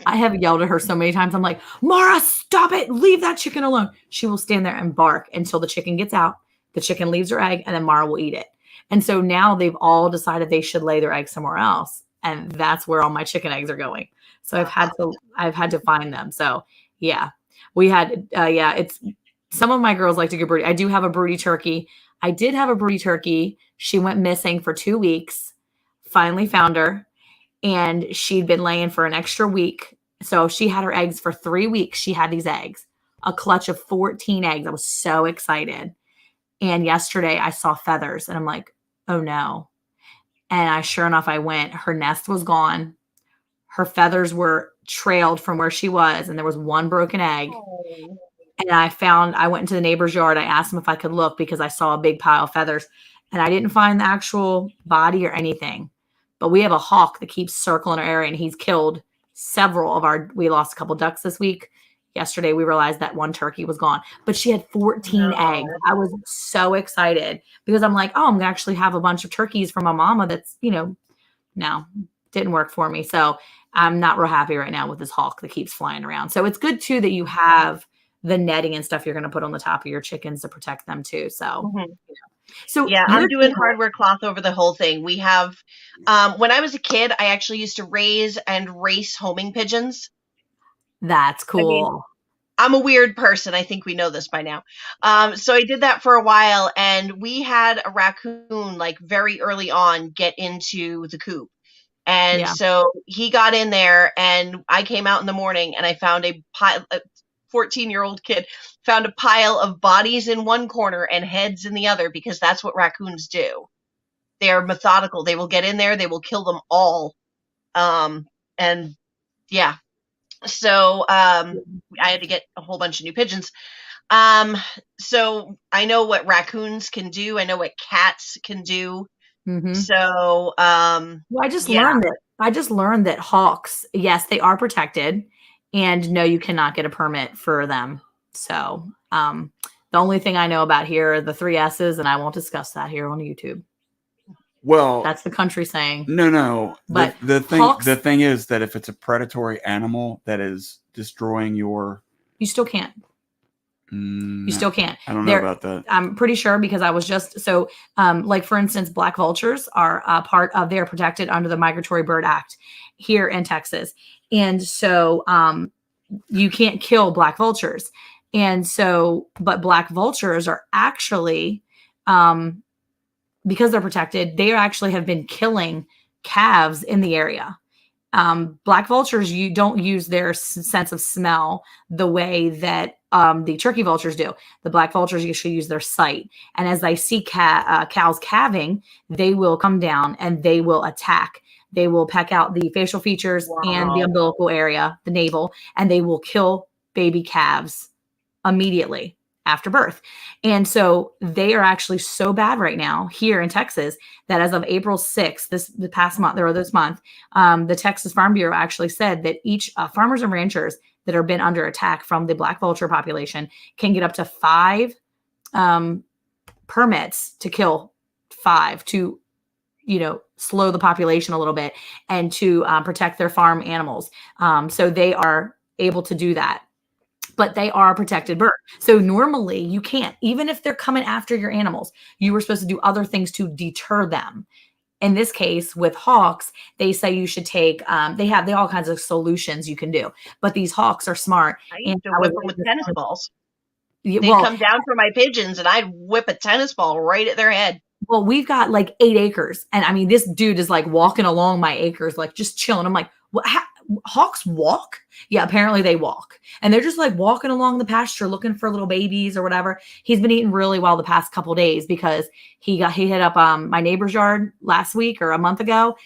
I have yelled at her so many times. I'm like, Mara, stop it. Leave that chicken alone. She will stand there and bark until the chicken gets out. The chicken leaves her egg, and then Mara will eat it. And so now they've all decided they should lay their eggs somewhere else. And that's where all my chicken eggs are going. So I've had to find them. So yeah, we had, it's some of my girls like to go broody. I do have a broody turkey. I did have a broody turkey. She went missing for 2 weeks, finally found her, and she'd been laying for an extra week. So she had her eggs for 3 weeks. She had these eggs, a clutch of 14 eggs. I was so excited. And yesterday I saw feathers and I'm like, oh no. And sure enough, I went, her nest was gone. Her feathers were trailed from where she was. And there was 1 broken egg. Oh. And I went into the neighbor's yard. I asked him if I could look because I saw a big pile of feathers and I didn't find the actual body or anything, but we have a hawk that keeps circling our area and he's killed several of we lost a couple ducks this week. Yesterday, we realized that 1 turkey was gone, but she had 14 eggs. I was so excited because I'm like, oh, I'm going to actually have a bunch of turkeys from my mama that's, no, didn't work for me. So I'm not real happy right now with this hawk that keeps flying around. So it's good, too, that you have the netting and stuff you're going to put on the top of your chickens to protect them, too. So, So yeah, I'm doing hardware cloth over the whole thing. We have, when I was a kid, I actually used to raise and race homing pigeons. That's cool. I mean, I'm a weird person. I think we know this by now. So I did that for a while, and we had a raccoon like very early on get into the coop. And so he got in there, and I came out in the morning and I found a 14-year-old kid found a pile of bodies in one corner and heads in the other, because that's what raccoons do. They are methodical. They will get in there. They will kill them all. And yeah. So I had to get a whole bunch of new pigeons. So I know what raccoons can do. I know what cats can do. Mm-hmm. So I just learned that hawks, yes, they are protected, and no, you cannot get a permit for them. So the only thing I know about here are the 3 S's, and I won't discuss that here on YouTube. Well, that's the country saying. No. But the thing is that if it's a predatory animal that is destroying you still can't. You still can't. I don't know about that. I'm pretty sure, because I was just like, for instance, black vultures are part of, they're protected under the Migratory Bird Act here in Texas. And so you can't kill black vultures. And so, but black vultures are actually, because they're protected, they actually have been killing calves in the area. Black vultures, you don't use their sense of smell the way that the turkey vultures do. The black vultures usually use their sight. And as they see cows calving, they will come down and they will attack. They will peck out the facial features and the umbilical area, the navel, and they will kill baby calves immediately after birth. And so they are actually so bad right now here in Texas that as of April 6th, the past month or this month, the Texas Farm Bureau actually said that each farmers and ranchers that have been under attack from the black vulture population can get up to 5 permits to kill 5 to, slow the population a little bit and to protect their farm animals. So they are able to do that. But they are a protected bird. So normally you can't, even if they're coming after your animals, you were supposed to do other things to deter them. In this case with hawks, they say you should take, they all kinds of solutions you can do, but these hawks are smart. I used to whip them with tennis balls. They'd Well, come down for my pigeons and I'd whip a tennis ball right at their head. well, we've got like 8 acres. And I mean, this dude is like walking along my acres, like just chilling. I'm like, what? Hawks walk? Yeah, apparently they walk. And they're just like walking along the pasture looking for little babies or whatever. He's been eating really well the past couple days because he hit up my neighbor's yard last week or a month ago.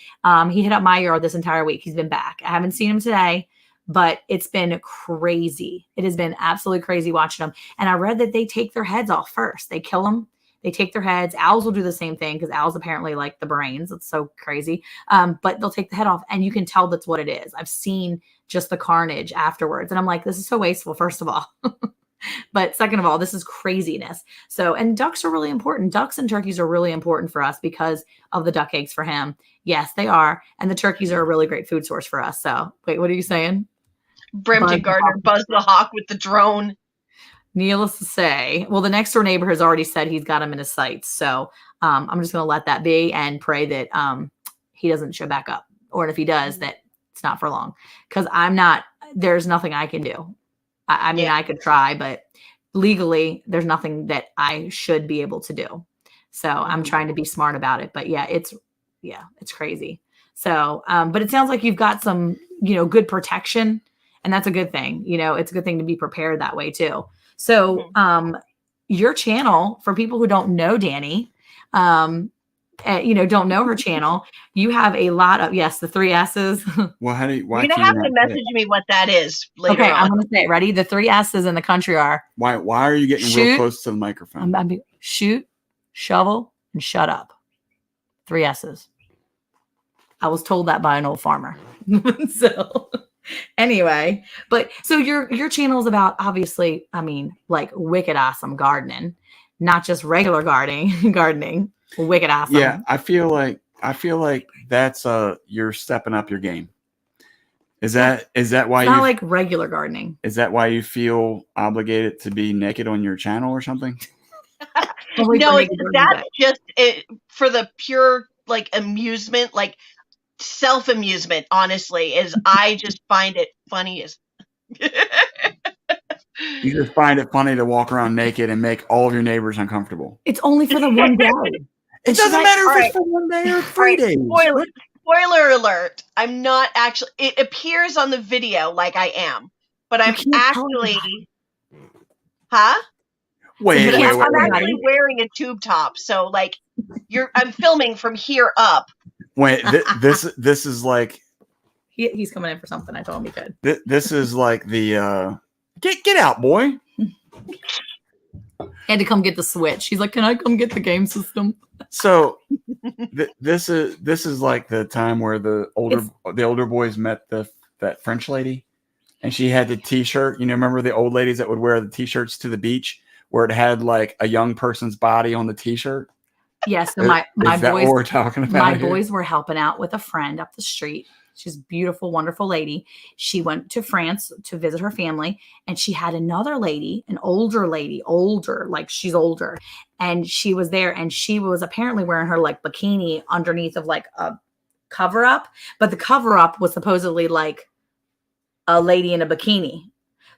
He hit up my yard this entire week. He's been back. I haven't seen him today, but it's been crazy. It has been absolutely crazy watching them. And I read that they take their heads off first. They kill them. They take their heads. Owls will do the same thing because owls apparently like the brains. It's so crazy. But they'll take the head off and you can tell that's what it is. I've seen just the carnage afterwards. And I'm like, this is so wasteful, first of all. But second of all, this is craziness. So, and ducks are really important. Ducks and turkeys are really important for us because of the duck eggs for him. Yes, they are. And the turkeys are a really great food source for us. So wait, what are you saying? Brimpton Gardner buzzed the hawk with the drone. Needless to say, well, the next door neighbor has already said he's got him in his sights. So I'm just going to let that be and pray that he doesn't show back up. Or if he does, that it's not for long. Because there's nothing I can do. I mean, I could try, but legally, there's nothing that I should be able to do. So I'm trying to be smart about it. But it's crazy. So, but it sounds like you've got some, good protection. And that's a good thing. It's a good thing to be prepared that way too. So, your channel, for people who don't know Dani, don't know her channel, you have a lot of, the 3 S's. Well, why You're going to have to message me what that is later on. I'm going to say it. Ready? The 3 S's in the country are. Why are you getting real close to the microphone? Shoot, shovel, and shut up. 3 S's. I was told that by an old farmer. So anyway, but so your channel is about, obviously, I mean, like wicked awesome gardening, not just regular gardening, wicked awesome. Yeah, I feel like that's you're stepping up your game. Is that why it's not like regular gardening? Is that why you feel obligated to be naked on your channel or something? No, that's just for the pure like amusement, like self-amusement, honestly, is I just find it funny as you just find it funny to walk around naked and make all of your neighbors uncomfortable. It's only for the one day. It doesn't matter if it's for 1 day or 3 days. Spoiler alert. I'm not actually, it appears on the video like I am, but I'm actually Wait. I'm actually wearing a tube top, so like I'm filming from here up. Wait, this is like he's coming in for something. I told him he could. This is like the get out, boy. He had to come get the Switch. He's like, "Can I come get the game system?" So this is like the time where the older boys met that French lady, and she had the T-shirt. Remember the old ladies that would wear the T-shirts to the beach, where it had like a young person's body on the T-shirt. Yes, so my boys. What we're talking about my boys were helping out with a friend up the street. She's a beautiful, wonderful lady. She went to France to visit her family, and she had another lady, an older lady, like she's older, and she was there, and she was apparently wearing her like bikini underneath of like a cover up, but the cover up was supposedly like a lady in a bikini.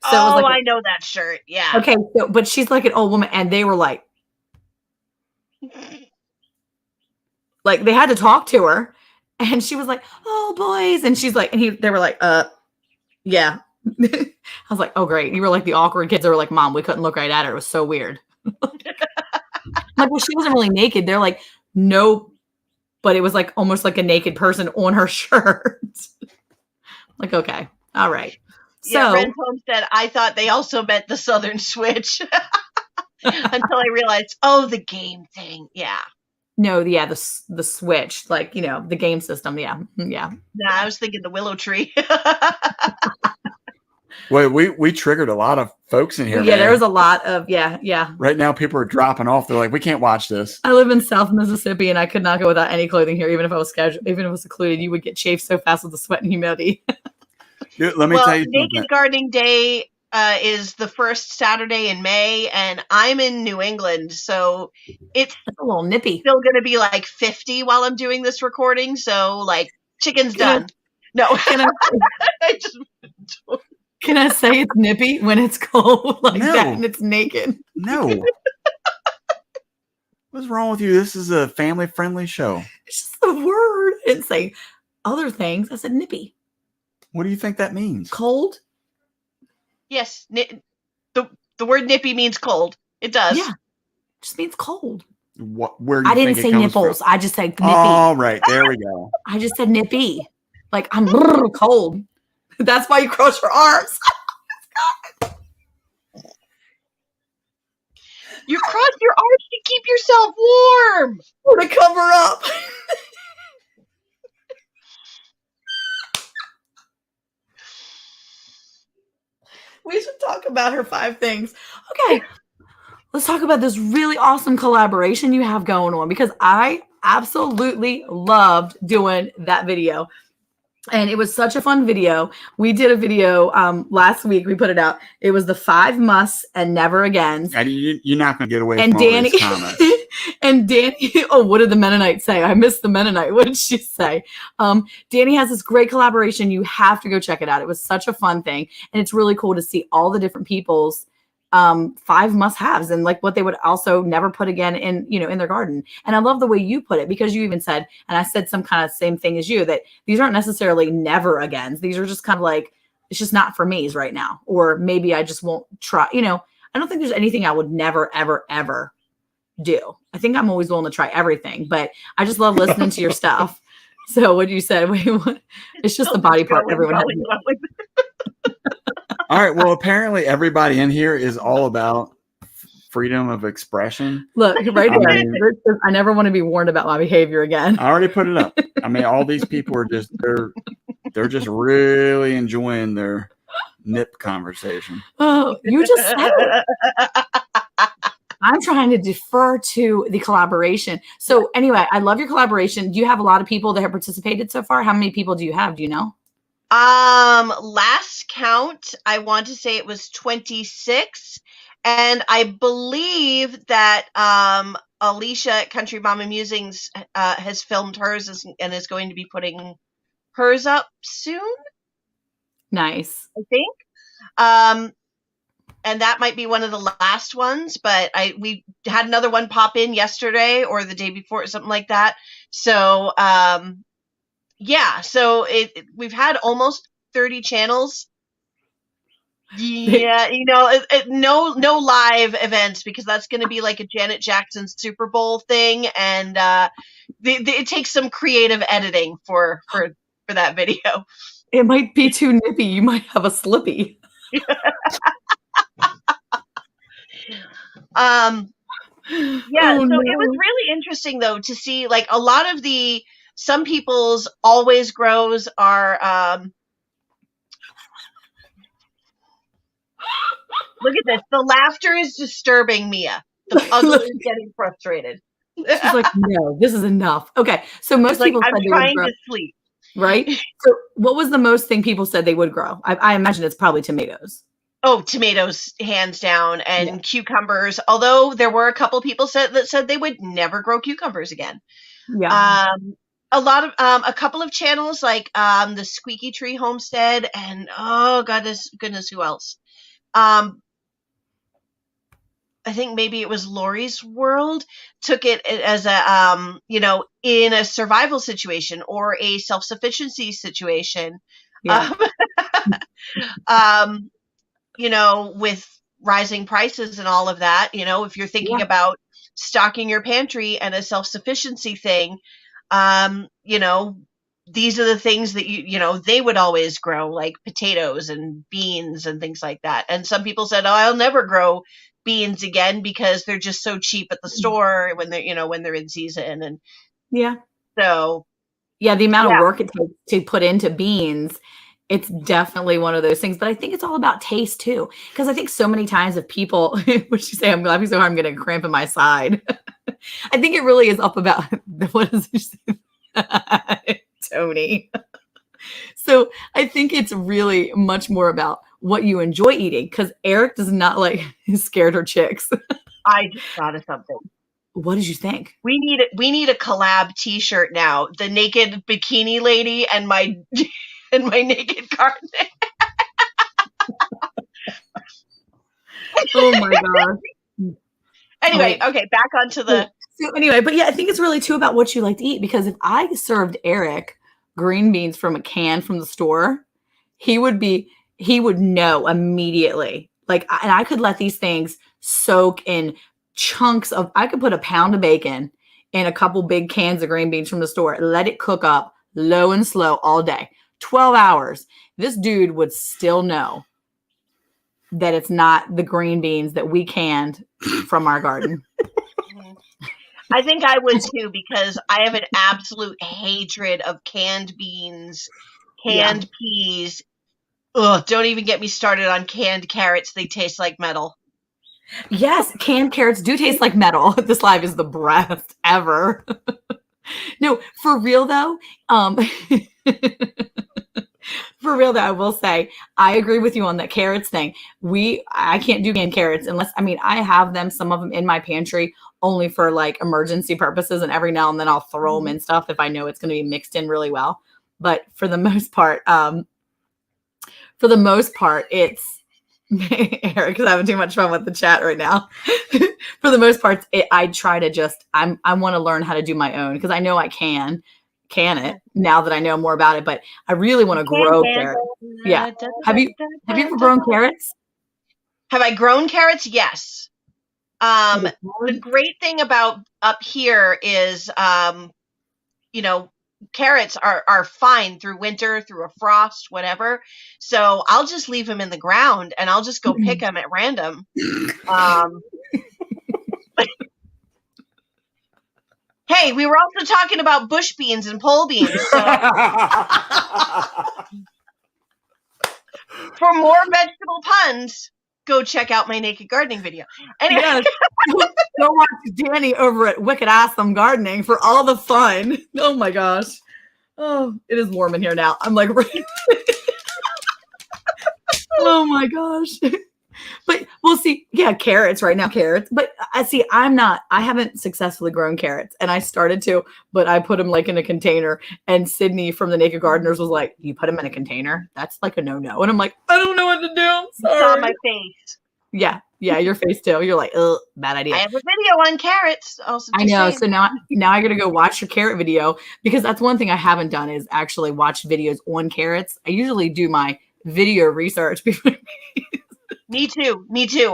So it was like, I know that shirt. Yeah. okay, so, but she's like an old woman, and they were like they had to talk to her, and she was like, "Oh, boys," and she's like, and they were like, yeah. I was like, oh, great. You were like the awkward kids that were like, Mom, we couldn't look right at her. It was so weird. Like, well, she wasn't really naked. They're like, no, but it was like almost like a naked person on her shirt. Like, okay, all right. Yeah, So Ren Home said, I thought they also meant the Southern Switch until I realized, the game thing. Yeah. no, yeah, the Switch, like, the game system. Yeah, yeah. Nah, I was thinking the Willow Tree. Well, we triggered a lot of folks in here. Yeah, man. there was a lot of yeah. Right now, people are dropping off. They're like, we can't watch this. I live in South Mississippi, and I could not go without any clothing here, even if I was scheduled, even if it was secluded. You would get chafed so fast with the sweat and humidity. Dude, let me tell you something. Naked Gardening Day is the first Saturday in May, and I'm in New England, so it's a little nippy. Still going to be like 50 while I'm doing this recording, so like chicken's done. No. Can I say it's nippy when it's cold like that and it's naked? No. What's wrong with you? This is a family-friendly show. It's just a word. I didn't say other things. I said nippy. What do you think that means? Cold? Yes. The word nippy means cold. It does. Yeah. It just means cold. Where I didn't say nipples. From? I just said nippy. All right. There we go. I just said nippy. Like, I'm cold. That's why you cross your arms. You cross your arms to keep yourself warm. Or to cover up. We should talk about her 5 things. Okay. Let's talk about this really awesome collaboration you have going on, because I absolutely loved doing that video. And it was such a fun video. We did a video last week. We put it out. It was the 5 musts and never agains. You're not going to get away and from Dani, all these comments. And Dani, what did the Mennonite say? I missed the Mennonite. What did she say? Dani has this great collaboration. You have to go check it out. It was such a fun thing. And it's really cool to see all the different people's 5 must-haves and like what they would also never put again in, in their garden. And I love the way you put it, because you even said, and I said some kind of same thing as you, that these aren't necessarily never agains. These are just kind of like, it's just not for me's right now. Or maybe I just won't try, I don't think there's anything I would never, ever, ever do. I think I'm always willing to try everything, but I just love listening to your stuff. So what you said, wait, what? It's just the body part everyone has. All right. Well, apparently everybody in here is all about freedom of expression. Look, right there. I never want to be warned about my behavior again. I already put it up. I mean, all these people are just, they're just really enjoying their nip conversation. Oh, you just said it. I'm trying to defer to the collaboration. So anyway, I love your collaboration. Do you have a lot of people that have participated so far? How many people do you have? Do you know? Last count, I want to say it was 26. And I believe that Alicia at Country Mama Musings has filmed hers and is going to be putting hers up soon. Nice. I think. And that might be one of the last ones, but we had another one pop in yesterday or the day before, something like that. So, yeah, so we've had almost 30 channels. Yeah, no live events, because that's going to be like a Janet Jackson Super Bowl thing, and it takes some creative editing for that video. It might be too nippy. You might have a slippy. Yeah, so it was really interesting though to see like a lot of some people's always grows are look at this. The laughter is disturbing Mia. The puzzle is getting frustrated. She's like, no, this is enough. Okay, so most people said I'm trying to sleep. Right? So what was the most thing people said they would grow? I imagine it's probably tomatoes. Oh, tomatoes, hands down, and cucumbers. Although there were a couple people that said they would never grow cucumbers again. Yeah. A couple of channels like the Squeaky Tree Homestead and oh goodness, who else? I think maybe it was Lori's World, took it as a, in a survival situation or a self-sufficiency situation. Yeah. With rising prices and all of that, if you're thinking about stocking your pantry and a self-sufficiency thing, these are the things that they would always grow, like potatoes and beans and things like that. And some people said, "Oh, I'll never grow beans again because they're just so cheap at the store when they're in season." And so the amount of work it takes to put into beans, it's definitely one of those things. But I think it's all about taste too, because I think so many times if people, what you say, I'm laughing so hard I'm getting a cramp in my side. I think it really is up about what is it, Tony? So I think it's really much more about what you enjoy eating, because Eric does not like scared her chicks. I just thought of something. What did you think? We need a collab T-shirt now. The naked bikini lady and my naked garden. Oh my god. Anyway, okay, back onto the. So anyway, but yeah, I think it's really too about what you like to eat, because if I served Eric green beans from a can from the store, he would know immediately. Like, and I could let these things soak in chunks of, I could put a pound of bacon in a couple big cans of green beans from the store, let it cook up low and slow all day, 12 hours. This dude would still know that it's not the green beans that we canned from our garden. I think I would too, because I have an absolute hatred of canned beans, canned peas. Ugh, don't even get me started on canned carrots. They taste like metal. Yes, canned carrots do taste like metal. This live is the best ever. No, for real though. For real though, I will say, I agree with you on that carrots thing. I can't do canned carrots unless, I have them, some of them in my pantry only for like emergency purposes. And every now and then I'll throw them in stuff if I know it's going to be mixed in really well. But for the most part, it's, Eric is having too much fun with the chat right now. For the most part, I try to just, I want to learn how to do my own, because I know I can it now that I know more about it, but I really want to grow carrots. Yeah. Have you ever grown carrots? Have I grown carrots? Yes. The great thing about up here is, carrots are fine through winter, through a frost, whatever. So I'll just leave them in the ground and I'll just go pick them at random. Hey, we were also talking about bush beans and pole beans. So. For more vegetable puns, go check out my naked gardening video. Anyway. Yes. Go watch Dani over at Wicked Awesome Gardening for all the fun. Oh my gosh. Oh, it is warm in here now. I'm like, oh my gosh. But we'll see. Yeah, carrots right now, carrots. But I haven't successfully grown carrots, and I started to, but I put them like in a container. And Sydney from the Naked Gardeners was like, "You put them in a container? That's like a no-no." And I'm like, I don't know what to do. I'm sorry. It's on my face. Yeah, your face too. You're like, ugh, bad idea. I have a video on carrots. Also, I know. So now I got to go watch your carrot video, because that's one thing I haven't done is actually watch videos on carrots. I usually do my video research before. Me too.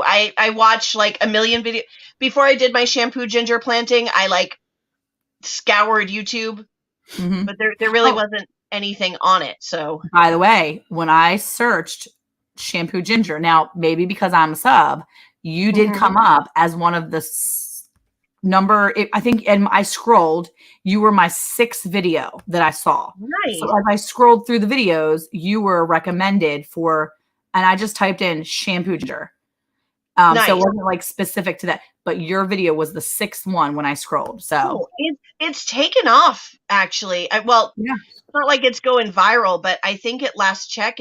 I watched like a million videos before I did my shampoo ginger planting. I like scoured YouTube, but there really wasn't anything on it. So, by the way, when I searched shampoo ginger, now maybe because I'm a sub, you did come up as one of the I think, and I scrolled, you were my 6th video that I saw. Nice. So as I scrolled through the videos, you were recommended for. And I just typed in shampoo ginger. Nice. So it wasn't like specific to that, but your video was the 6th one when I scrolled. So it's taken off, actually. It's not like it's going viral, but I think at last check,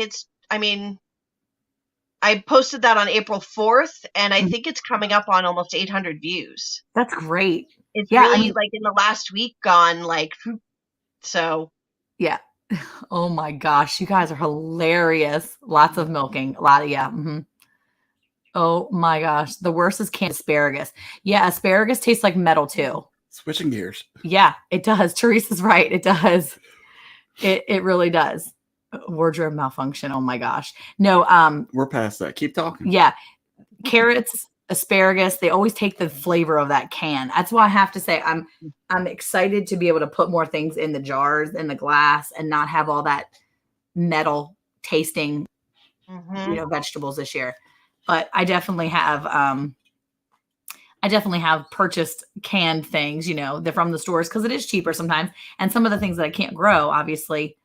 I posted that on April 4th, and I think it's coming up on almost 800 views. That's great. It's really like in the last week gone like, so. Yeah. Oh my gosh, you guys are hilarious. Lots of milking. A lot of, Oh my gosh. The worst is canned asparagus. Yeah, asparagus tastes like metal too. Switching gears. Yeah, it does. Teresa's right. It does. It really does. Wardrobe malfunction. Oh my gosh. No, We're past that. Keep talking. yeah. Carrots, asparagus, they always take the flavor of that can. That's why I have to say I'm excited to be able to put more things in the jars and the glass and not have all that metal tasting, vegetables this year. But I definitely have purchased canned things, they're from the stores because it is cheaper sometimes. And some of the things that I can't grow, obviously,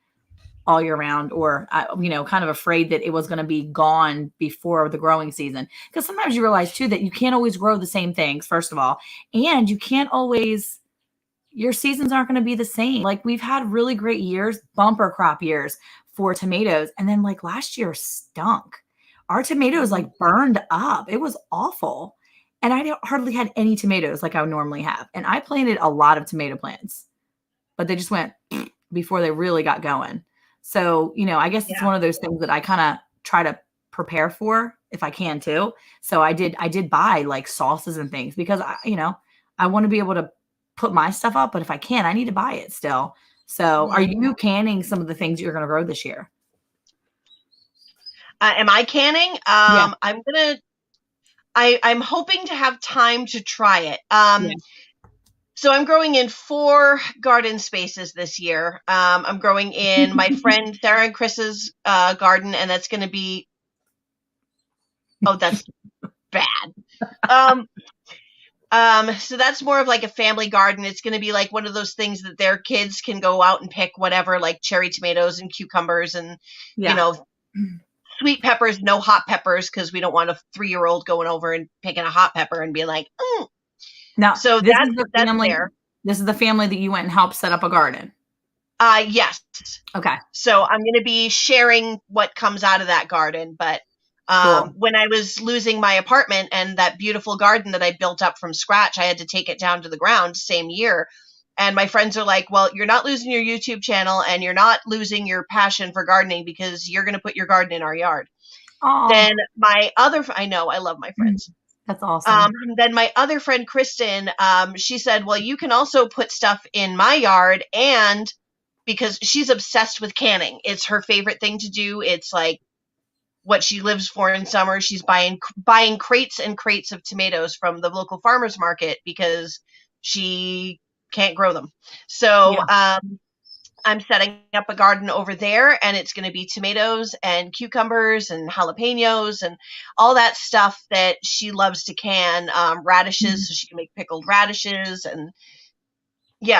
all year round, or, kind of afraid that it was going to be gone before the growing season. Because sometimes you realize, too, that you can't always grow the same things, first of all. And you can't always, your seasons aren't going to be the same. Like, we've had really great years, bumper crop years for tomatoes. And then, like, last year stunk. Our tomatoes, like, burned up. It was awful. And I hardly had any tomatoes like I would normally have. And I planted a lot of tomato plants, but they just went before they really got going. So, I guess it's one of those things that I kind of try to prepare for if I can too. So I did buy like sauces and things because I want to be able to put my stuff up, but if I can, I need to buy it still. So are you canning some of the things you're going to grow this year? Am I canning? Yeah. I'm hoping to have time to try it. So I'm growing in 4 garden spaces this year. I'm growing in my friend Sarah and Chris's garden, and that's going to be, that's bad. So that's more of like a family garden. It's going to be like one of those things that their kids can go out and pick whatever, like cherry tomatoes and cucumbers and, sweet peppers, no hot peppers, because we don't want a 3-year-old going over and picking a hot pepper and being like, Now, so this that's is the family. There. This is the family that you went and helped set up a garden. Yes. Okay. So I'm going to be sharing what comes out of that garden. But Cool. When I was losing my apartment and that beautiful garden that I built up from scratch, I had to take it down to the ground same year. And my friends are like, well, you're not losing your YouTube channel and you're not losing your passion for gardening because you're going to put your garden in our yard. Aww. Then I know, I love my friends. That's awesome. Then my other friend, Kristen, she said, well, you can also put stuff in my yard. And because she's obsessed with canning, it's her favorite thing to do. It's like what she lives for in summer. She's buying crates and crates of tomatoes from the local farmer's market because she can't grow them. So I'm setting up a garden over there, and it's going to be tomatoes and cucumbers and jalapenos and all that stuff that she loves to can, radishes, so she can make pickled radishes. And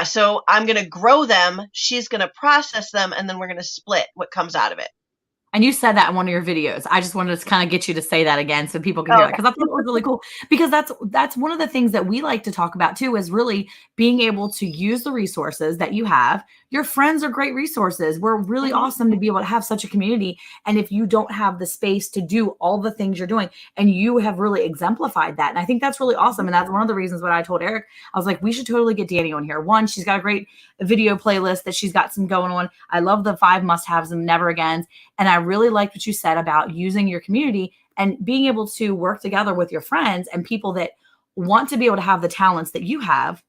so I'm going to grow them. She's going to process them, and then we're going to split what comes out of it. And you said that in one of your videos. I just wanted to kind of get you to say that again so people can hear it, because I thought it was really cool. Because that's one of the things that we like to talk about too, is really being able to use the resources that you have. Your friends are great resources. We're really awesome to be able to have such a community. And if you don't have the space to do all the things you're doing, and you have really exemplified that. And I think that's really awesome. And that's one of the reasons what I told Eric, I was like, we should totally get Dani on here. One, she's got a great video playlist that she's got some going on. I love the 5 must-haves and never agains. And I really liked what you said about using your community and being able to work together with your friends and people that want to be able to have the talents that you have,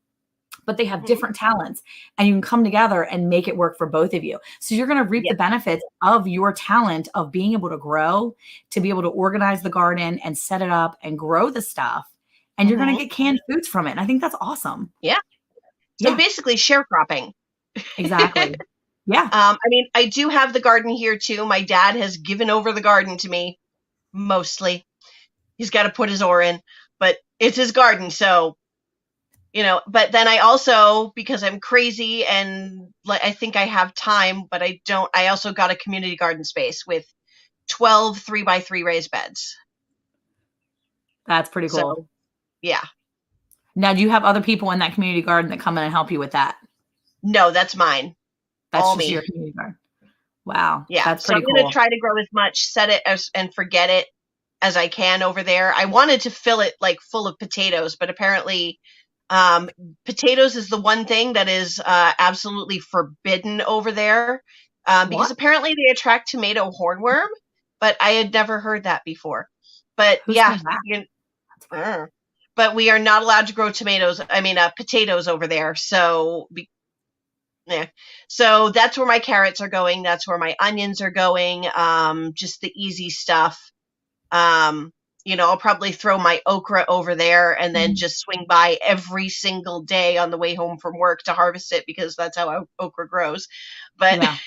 but they have different talents, and you can come together and make it work for both of you. So you're going to reap the benefits of your talent of being able to grow, to be able to organize the garden and set it up and grow the stuff. And you're going to get canned foods from it. And I think that's awesome. Yeah. So basically sharecropping. Exactly. Yeah. I mean, I do have the garden here too. My dad has given over the garden to me, mostly. He's got to put his oar in, but it's his garden. So, but then I also, because I'm crazy and I think I have time, but I don't, I also got a community garden space with 12 3x3 raised beds. That's pretty cool. So, yeah. Now, do you have other people in that community garden that come in and help you with that? No, that's mine. That's all just me. Your community garden. Wow. Yeah. That's So pretty I'm going cool. to try to grow as much, set it and forget it as I can over there. I wanted to fill it like full of potatoes, but apparently potatoes is the one thing that is absolutely forbidden over there because apparently they attract tomato hornworm, but I had never heard that before. But Who yeah, said that? but we are not allowed to grow potatoes over there. So, yeah. So that's where my carrots are going. That's where my onions are going. Just the easy stuff. I'll probably throw my okra over there and then just swing by every single day on the way home from work to harvest it because that's how okra grows. But Yeah.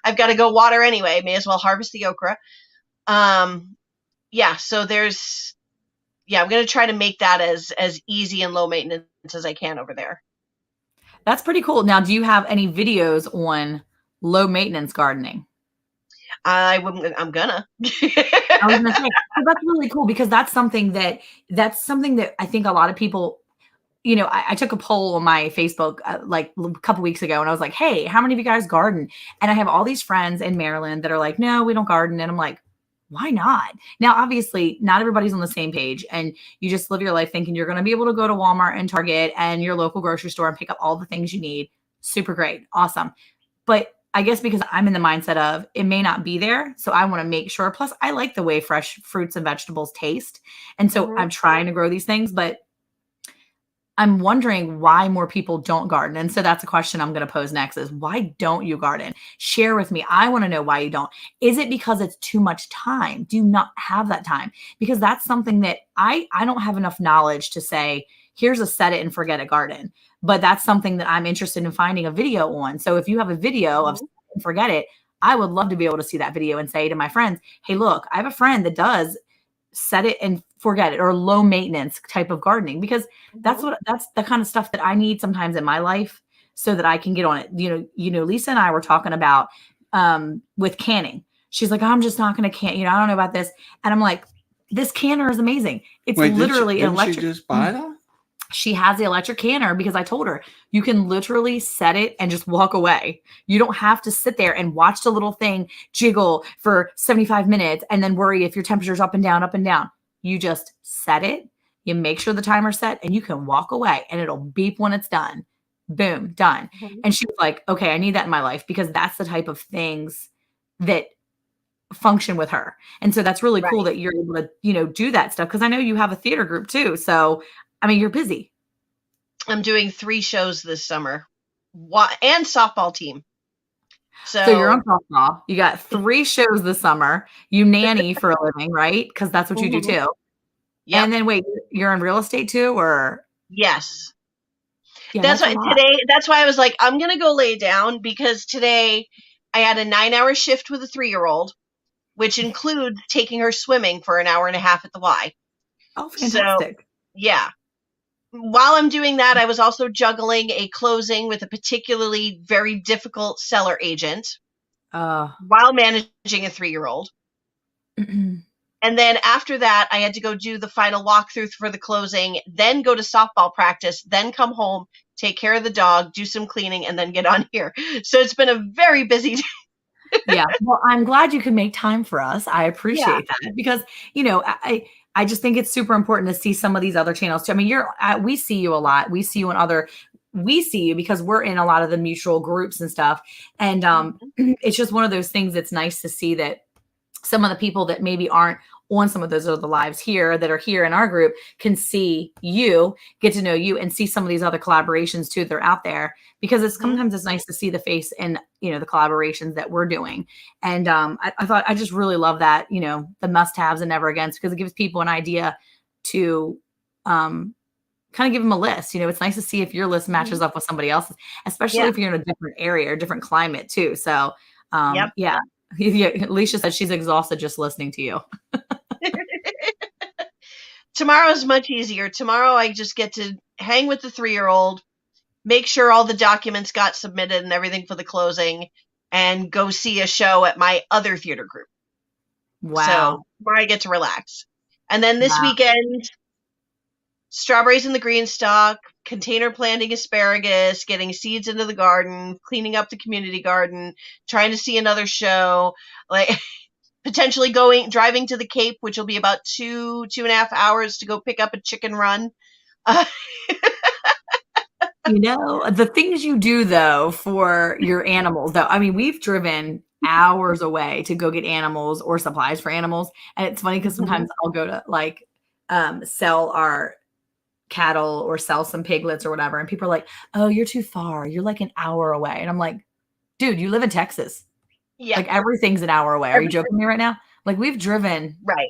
I've got to go water anyway. May as well harvest the okra. So I'm going to try to make that as easy and low maintenance as I can over there. That's pretty cool. Now, do you have any videos on low maintenance gardening? I'm gonna. I was gonna say, well, that's really cool because that's something that I think a lot of people, I took a poll on my Facebook like a couple weeks ago, and I was like, hey, how many of you guys garden? And I have all these friends in Maryland that are like, no, we don't garden. And I'm like, why not? Now, obviously, not everybody's on the same page, and you just live your life thinking you're going to be able to go to Walmart and Target and your local grocery store and pick up all the things you need. Super great. Awesome. But I guess because I'm in the mindset of it may not be there. So I want to make sure. Plus, I like the way fresh fruits and vegetables taste. And so I'm trying to grow these things, but I'm wondering why more people don't garden. And so that's a question I'm going to pose next is why don't you garden? Share with me. I want to know why you don't. Is it because it's too much time? Do you not have that time? Because that's something that I don't have enough knowledge to say, here's a set it and forget it garden. But that's something that I'm interested in finding a video on. So if you have a video of set it and forget it, I would love to be able to see that video and say to my friends, hey, look, I have a friend that does set it and forget it or low maintenance type of gardening because that's the kind of stuff that I need sometimes in my life so that I can get on it. Lisa and I were talking about with canning. She's like, I'm just not going to can. I don't know about this. And I'm like, this canner is amazing. It's literally electric. Didn't she just buy that? She has the electric canner because I told her you can literally set it and just walk away. You don't have to sit there and watch the little thing jiggle for 75 minutes and then worry if your temperature's up and down, up and down. You just set it, you make sure the timer's set, and you can walk away and it'll beep when it's done. Boom, done. And she was like, okay, I need that in my life because that's the type of things that function with her. And so that's really cool that you're able to, do that stuff. Cause I know you have a theater group too. So, I mean, you're busy. I'm doing 3 shows this summer and softball team. So you're on softball. You got 3 shows this summer. You nanny for a living, right? Because that's what you do too. Yeah. And then wait, you're in real estate too, or? Yes. Yeah, that's why today. That's why I was like, I'm gonna go lay down because today I had a 9-hour shift with a 3-year-old, which includes taking her swimming for an hour and a half at the Y. Oh, fantastic! So, yeah. While I'm doing that, I was also juggling a closing with a particularly very difficult seller agent while managing a 3-year-old. And then after that, I had to go do the final walkthrough for the closing, then go to softball practice, then come home, take care of the dog, do some cleaning, and then get on here. So it's been a very busy day. Yeah. Well, I'm glad you could make time for us. I appreciate that because, I just think it's super important to see some of these other channels too. I mean, we see you a lot. We see you because we're in a lot of the mutual groups and stuff. And it's just one of those things that's nice to see that some of the people that maybe aren't on some of those other lives here that are here in our group can see you, get to know you, and see some of these other collaborations too that are out there because sometimes it's nice to see the face in, the collaborations that we're doing. And I just really love that, the must-haves and never against because it gives people an idea to kind of give them a list. It's nice to see if your list matches up with somebody else's, especially if you're in a different area or different climate too. So yeah. Alicia said she's exhausted just listening to you. Tomorrow's much easier. Tomorrow I just get to hang with the 3-year-old, make sure all the documents got submitted and everything for the closing, and go see a show at my other theater group. Wow. So where I get to relax. And then this weekend, strawberries in the green stalk, container planting asparagus, getting seeds into the garden, cleaning up the community garden, trying to see another show, like potentially driving to the Cape, which will be about 2.5 hours to go pick up a chicken run. The things you do though for your animals though. I mean, we've driven hours away to go get animals or supplies for animals. And it's funny because sometimes I'll go to like sell our cattle or sell some piglets or whatever. And people are like, oh, you're too far. You're like an hour away. And I'm like, dude, you live in Texas. Yeah. Like everything's an hour away. Are you joking with me right now? Like we've driven, Right.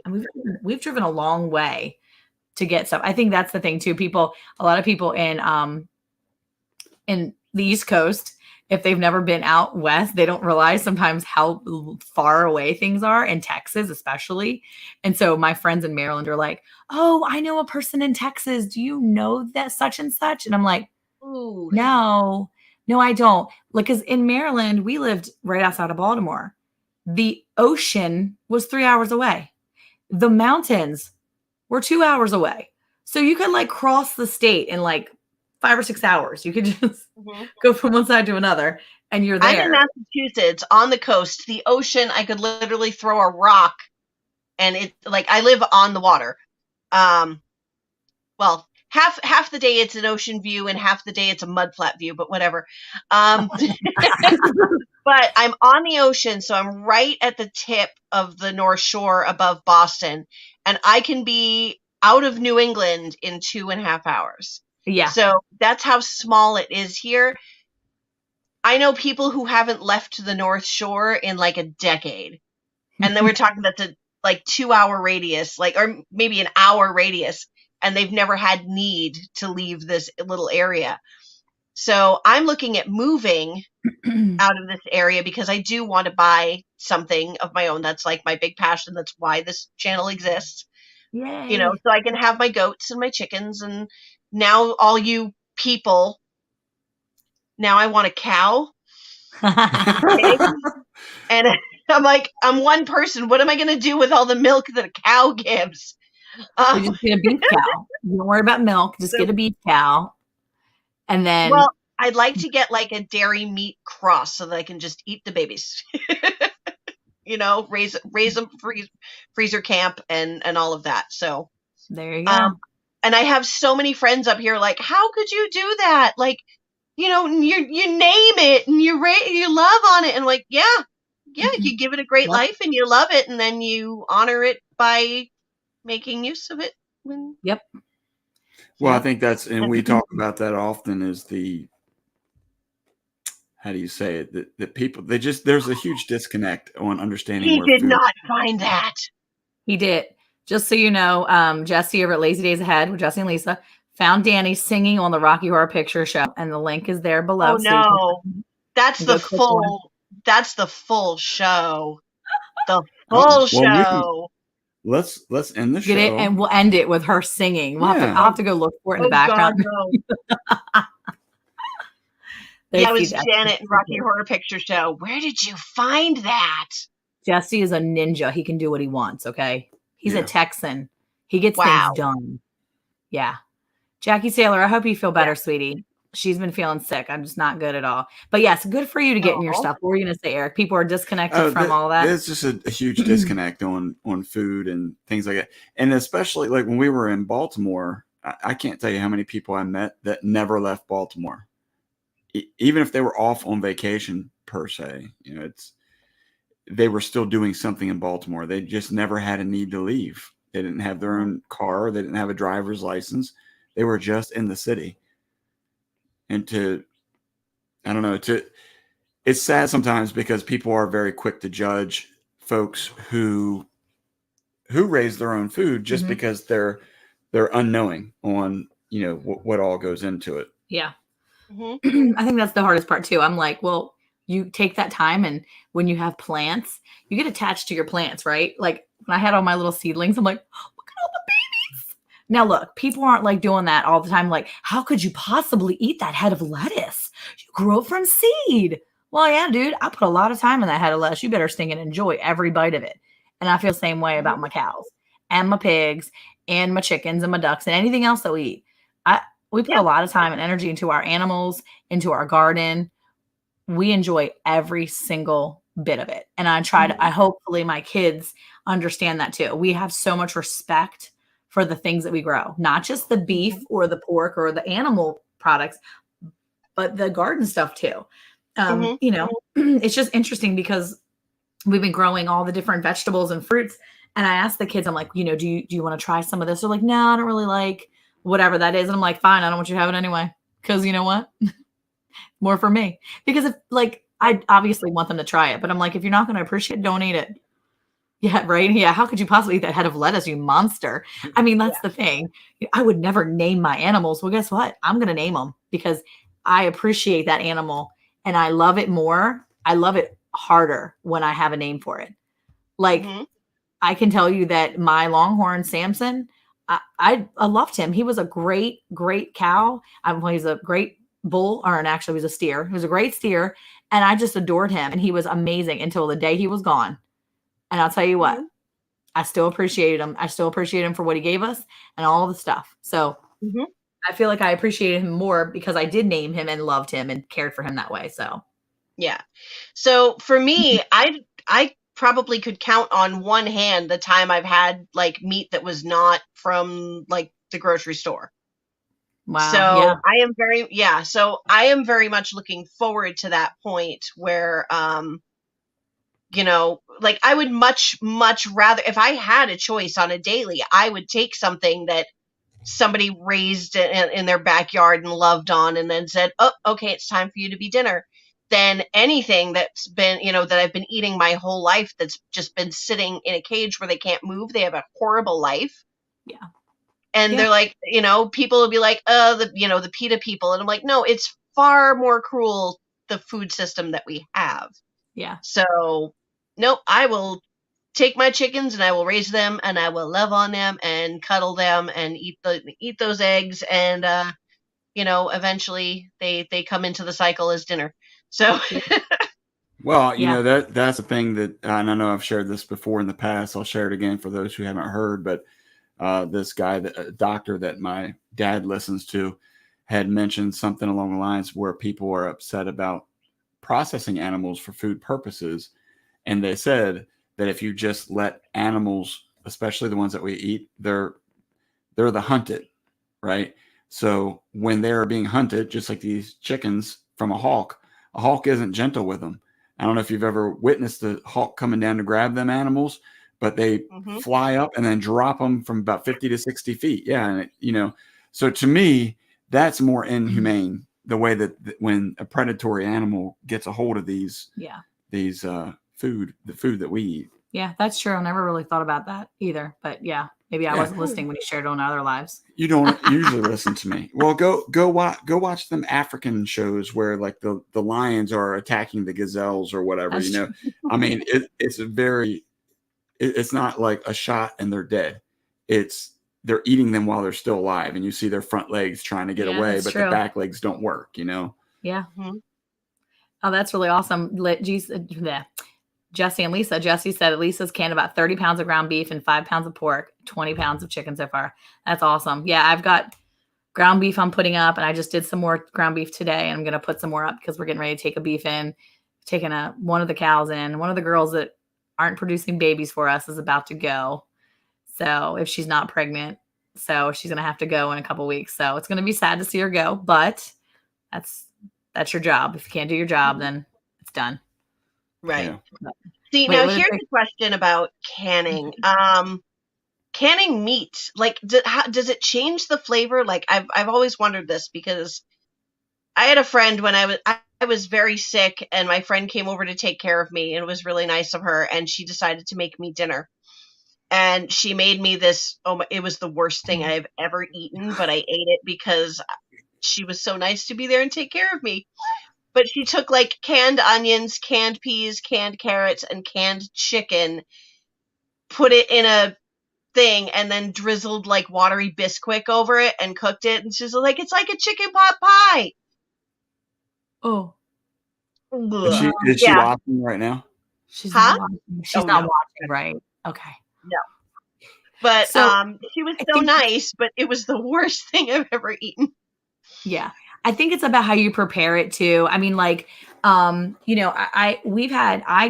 we've driven a long way to get stuff. I think that's the thing too. A lot of people in the East Coast, if they've never been out west, they don't realize sometimes how far away things are in Texas, especially. And so my friends in Maryland are like, oh, I know a person in Texas. Do you know that such and such? And I'm like, Ooh. no, I don't. Like, because in Maryland, we lived right outside of Baltimore. The ocean was 3 hours away. The mountains were 2 hours away. So you could like cross the state in like 5 or 6 hours. You could just go from one side to another and you're there. I'm in Massachusetts on the coast. The ocean, I could literally throw a rock and it like I live on the water. Well, half the day it's an ocean view and half the day it's a mud flat view, but whatever. But I'm on the ocean, so I'm right at the tip of the North Shore above Boston, and I can be out of New England in 2.5 hours. Yeah. So that's how small it is here. I know people who haven't left the North Shore in like a decade. And then we're talking about the like 2 hour radius, like, or maybe an hour radius, and they've never had need to leave this little area. So I'm looking at moving out of this area because I do want to buy something of my own. That's like my big passion. That's why this channel exists. Yay. You know, so I can have my goats and my chickens. And now all you people, now I want a cow. And I'm like, I'm one person. What am I going to do with all the milk that a cow gives? You just get a beef cow. Don't worry about milk. Just get a beef cow. And then, well, I'd like to get like a dairy meat cross so that I can just eat the babies. You know, raise them, freezer camp and all of that. So there you go. And I have so many friends up here like, how could you do that? Like, you know, you name it and you love on it. And like, yeah, you give it a great life and you love it. And then you honor it by making use of it. Yep. Well, I think and we talk about that often, is how do you say it? That people, there's a huge disconnect on understanding. He did not find that. He did. Just so you know, Jesse over at Lazy Days Ahead with Jesse and Lisa found Dani singing on the Rocky Horror Picture Show, and the link is there below. Oh no, that's the full. That's the full show. The full show. Let's end the show. Get it, and we'll end it with her singing. I'll have to go look for it in the background. God, no. Yeah, it was Janet and Rocky Horror Picture Show. Where did you find that? Jesse is a ninja. He can do what he wants. Okay, he's a Texan. He gets things done. Yeah, Jackie Saylor, I hope you feel better, sweetie. She's been feeling sick. I'm just not good at all. But yes, good for you to get in your stuff. What were you going to say, Eric? People are disconnected from all that. There's just a huge disconnect on food and things like that. And especially like when we were in Baltimore, I can't tell you how many people I met that never left Baltimore. Even if they were off on vacation per se, you know, they were still doing something in Baltimore. They just never had a need to leave. They didn't have their own car. They didn't have a driver's license. They were just in the city. And it's sad sometimes because people are very quick to judge folks who raise their own food just because they're unknowing on, you know, what all goes into it. Yeah. I think that's the hardest part too. I'm like, well, you take that time, and when you have plants, you get attached to your plants, right? Like when I had all my little seedlings, I'm like, oh, look at all the babies. Now look, people aren't like doing that all the time. Like, how could you possibly eat that head of lettuce? You grew it from seed. Well, yeah, dude, I put a lot of time in that head of lettuce. You better sting and enjoy every bite of it. And I feel the same way about my cows and my pigs and my chickens and my ducks and anything else that we eat. We put a lot of time and energy into our animals, into our garden. We enjoy every single bit of it. And I hopefully my kids understand that too. We have so much respect for the things that we grow, not just the beef or the pork or the animal products, but the garden stuff too. You know, it's just interesting because we've been growing all the different vegetables and fruits. And I asked the kids, I'm like, do you want to try some of this? They're like, no, I don't really like whatever that is. And I'm like, fine, I don't want you to have it anyway. Because you know what? More for me. Because if I obviously want them to try it, but I'm like, if you're not going to appreciate it, don't eat it. Yeah, right. Yeah. How could you possibly eat that head of lettuce, you monster? I mean, that's the thing. I would never name my animals. Well, guess what? I'm going to name them because I appreciate that animal and I love it more. I love it harder when I have a name for it. Like, I can tell you that my Longhorn Samson, I loved him. He was a great, great cow. He's a great bull, actually, he was a steer. He was a great steer. And I just adored him. And he was amazing until the day he was gone. And I'll tell you what, I still appreciated him. I still appreciate him for what he gave us and all the stuff. So I feel like I appreciated him more because I did name him and loved him and cared for him that way. So, yeah. So for me, I probably could count on one hand the time I've had like meat that was not from like the grocery store. wow. So Yeah. I am very much looking forward to that point where, like I would much rather, if I had a choice on a daily, I would take something that somebody raised in their backyard and loved on and then said, oh, okay, it's time for you to be dinner, than anything that's been, that I've been eating my whole life that's just been sitting in a cage where they can't move. They have a horrible life. Yeah. And they're like, people will be like, the PETA people. And I'm like, no, it's far more cruel, the food system that we have. Yeah. So, nope, I will take my chickens and I will raise them and I will love on them and cuddle them and eat those eggs. And, eventually they come into the cycle as dinner. So, well, that's a thing that, and I know I've shared this before in the past. I'll share it again for those who haven't heard, but this guy, a doctor that my dad listens to, had mentioned something along the lines where people are upset about processing animals for food purposes. And they said that if you just let animals, especially the ones that we eat, they're the hunted, right? So when they're being hunted, just like these chickens from a hawk isn't gentle with them. I don't know if you've ever witnessed the hawk coming down to grab them animals, but they fly up and then drop them from about 50 to 60 feet. Yeah. And so to me, that's more inhumane, the way that when a predatory animal gets a hold of the food that we eat. Yeah, that's true. I never really thought about that either, but yeah, maybe I wasn't listening when he shared it on other lives. You don't usually listen to me. Well, go watch them African shows where like the lions are attacking the gazelles or whatever, That's I mean, it's not like a shot and they're dead. They're eating them while they're still alive, and you see their front legs trying to get away, but the back legs don't work, Yeah. Oh, that's really awesome. Jesse and Lisa. Jesse said Lisa's canned about 30 pounds of ground beef and 5 pounds of pork, 20 pounds of chicken so far. That's awesome. Yeah, I've got ground beef I'm putting up, and I just did some more ground beef today, and I'm going to put some more up because we're getting ready to take a beef in, taking one of the cows in. One of the girls that aren't producing babies for us is about to go. So if she's not pregnant, so she's going to have to go in a couple weeks. So it's going to be sad to see her go, but that's your job. If you can't do your job, then it's done. Right. Yeah. See, now here's a question about canning. Canning meat, like, does it change the flavor? Like, I've always wondered this because I had a friend when I was very sick, and my friend came over to take care of me, and it was really nice of her, and she decided to make me dinner. And she made me this, it was the worst thing I've ever eaten, but I ate it because she was so nice to be there and take care of me. But she took like canned onions, canned peas, canned carrots, and canned chicken, put it in a thing, and then drizzled like watery Bisquick over it and cooked it. And she's like, it's like a chicken pot pie. Oh. Is she watching right now? She's not watching. She's not watching, right? Okay. No. But she was so nice, but it was the worst thing I've ever eaten. Yeah. I think it's about how you prepare it too. I mean, like, I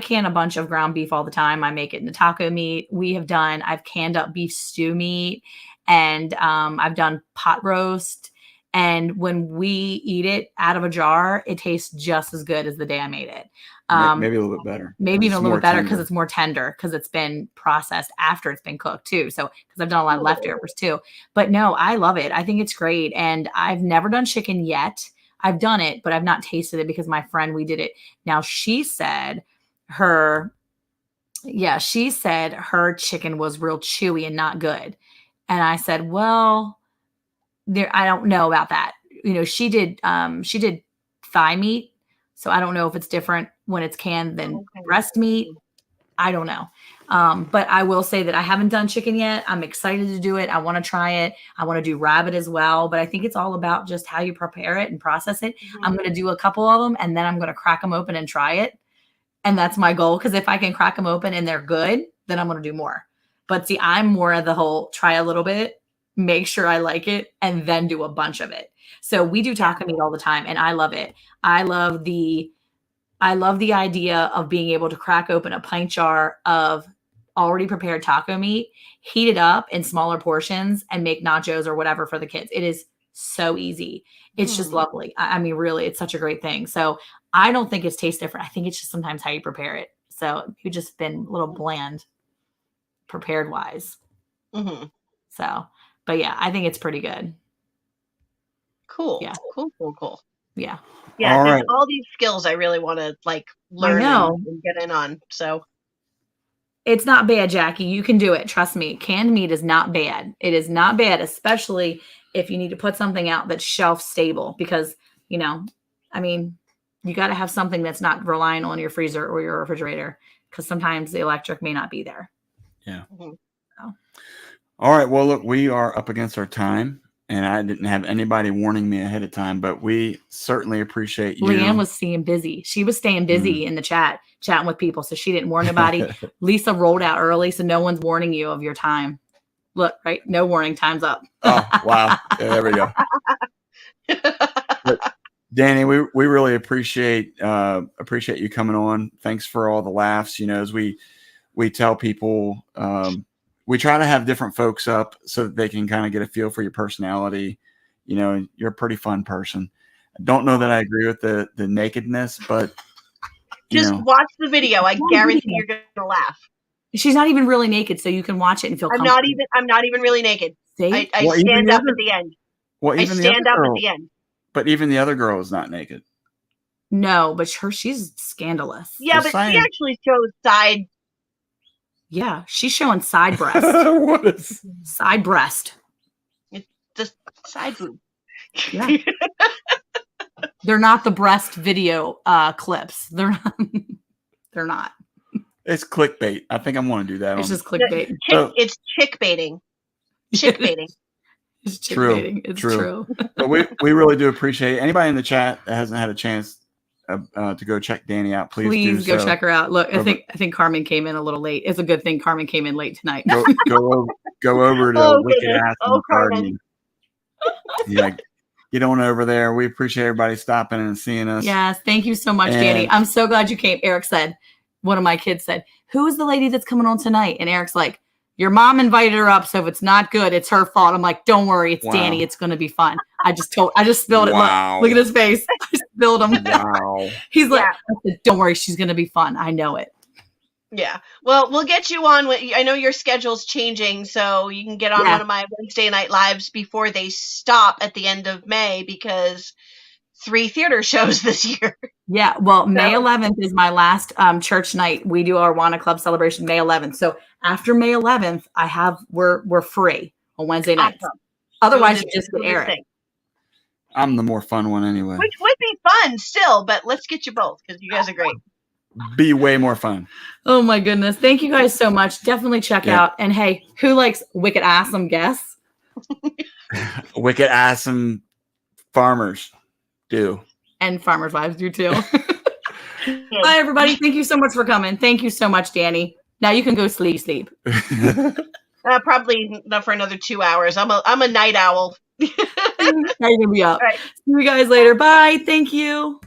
can a bunch of ground beef all the time. I make it into taco meat. I've canned up beef stew meat, and I've done pot roast, And when we eat it out of a jar, it tastes just as good as the day I made it. Maybe a little bit better. Maybe even It's a little more bit better tender. because it's more tender because it's been processed after it's been cooked too. So because I've done a lot of leftovers too. But no, I love it. I think it's great. And I've never done chicken yet. I've done it, but I've not tasted it because my friend, we did it. Now she said her chicken was real chewy and not good. And I said, well, I don't know about that. You know, she did thigh meat. So I don't know if it's different when it's canned than breast meat. I don't know. But I will say that I haven't done chicken yet. I'm excited to do it. I want to try it. I want to do rabbit as well. But I think it's all about just how you prepare it and process it. I'm going to do a couple of them and then I'm going to crack them open and try it. And that's my goal. Because if I can crack them open and they're good, then I'm going to do more. But see, I'm more of the whole try a little bit, make sure I like it, and then do a bunch of it. So we do taco meat all the time, and I love it. I love the idea of being able to crack open a pint jar of already prepared taco meat, heat it up in smaller portions, and make nachos or whatever for the kids. It is so easy. It's just lovely. I mean, really, it's such a great thing. So I don't think it's tastes different. I think it's just sometimes how you prepare it. So you've just been a little bland prepared wise. So, but yeah, I think it's pretty good. Cool. Yeah. Cool. Yeah. Yeah. All There's right. all these skills I really want to like learn and get in on. So it's not bad, Jackie. You can do it. Trust me. Canned meat is not bad. It is not bad, especially if you need to put something out that's shelf stable because, you know, I mean, you got to have something that's not relying on your freezer or your refrigerator because sometimes the electric may not be there. Yeah. So. All right. Well, look, we are up against our time, and I didn't have anybody warning me ahead of time, but we certainly appreciate you. Leanne was staying busy. She was staying busy in the chatting with people, so she didn't warn nobody. Lisa rolled out early, so no one's warning you of your time. Look, right? No warning. Time's up. Oh, wow. Yeah, there we go. But, Dani, we really appreciate you coming on. Thanks for all the laughs. You know, as we tell people, we try to have different folks up so that they can kind of get a feel for your personality. You know, you're a pretty fun person. I don't know that I agree with the nakedness, but just watch the video. I guarantee you're going to laugh. She's not even really naked, so you can watch it and feel comfortable. I'm not even really naked. See? I stand up at the end. Well, I stand up at the end. But even the other girl is not naked. No, but she's scandalous. Yeah, but she actually shows side. Yeah, she's showing side breast. What is side breast? It's the side boob. Yeah. They're not the breast video clips. They're not. They're not. It's clickbait. I think I'm going to do that. It's just clickbait. It's chick baiting. Chick baiting. It's true. It's true. But we really do appreciate it. Anybody in the chat that hasn't had a chance to go check Dani out, please go check her out. Look, I think Carmen came in a little late. It's a good thing Carmen came in late tonight. Go over to Wicked Ass Carmen. Yeah, get on over there. We appreciate everybody stopping and seeing us. Yes, thank you so much, Dani. I'm so glad you came. Eric said, one of my kids said, "Who is the lady that's coming on tonight?" And Eric's like, "Your mom invited her up, so if it's not good, it's her fault." I'm like, "Don't worry, it's Dani. It's going to be fun." I just spilled it. Look at his face. I spilled him. Wow. He's like, I said, "Don't worry, she's going to be fun. I know it." Yeah. Well, we'll get you on. I know your schedule's changing, so you can get on one of my Wednesday night lives before they stop at the end of May because 3 theater shows this year. Yeah. Well, May 11th is my last church night. We do our Awana Club celebration May 11th. So after May 11th, we're free on Wednesday nights. Awesome. Otherwise, you just get Eric. I'm the more fun one anyway. Which would be fun still, but let's get you both because you guys are great. Be way more fun. Oh my goodness. Thank you guys so much. Definitely check out. And hey, who likes Wicked Awesome guests? Wicked Awesome farmers do. And farmers' wives do too. Bye everybody. Thank you so much for coming. Thank you so much, Dani. Now you can go sleep. Probably not for another 2 hours. I'm a night owl. Now you're gonna be up. All right. See you guys later. Bye. Thank you.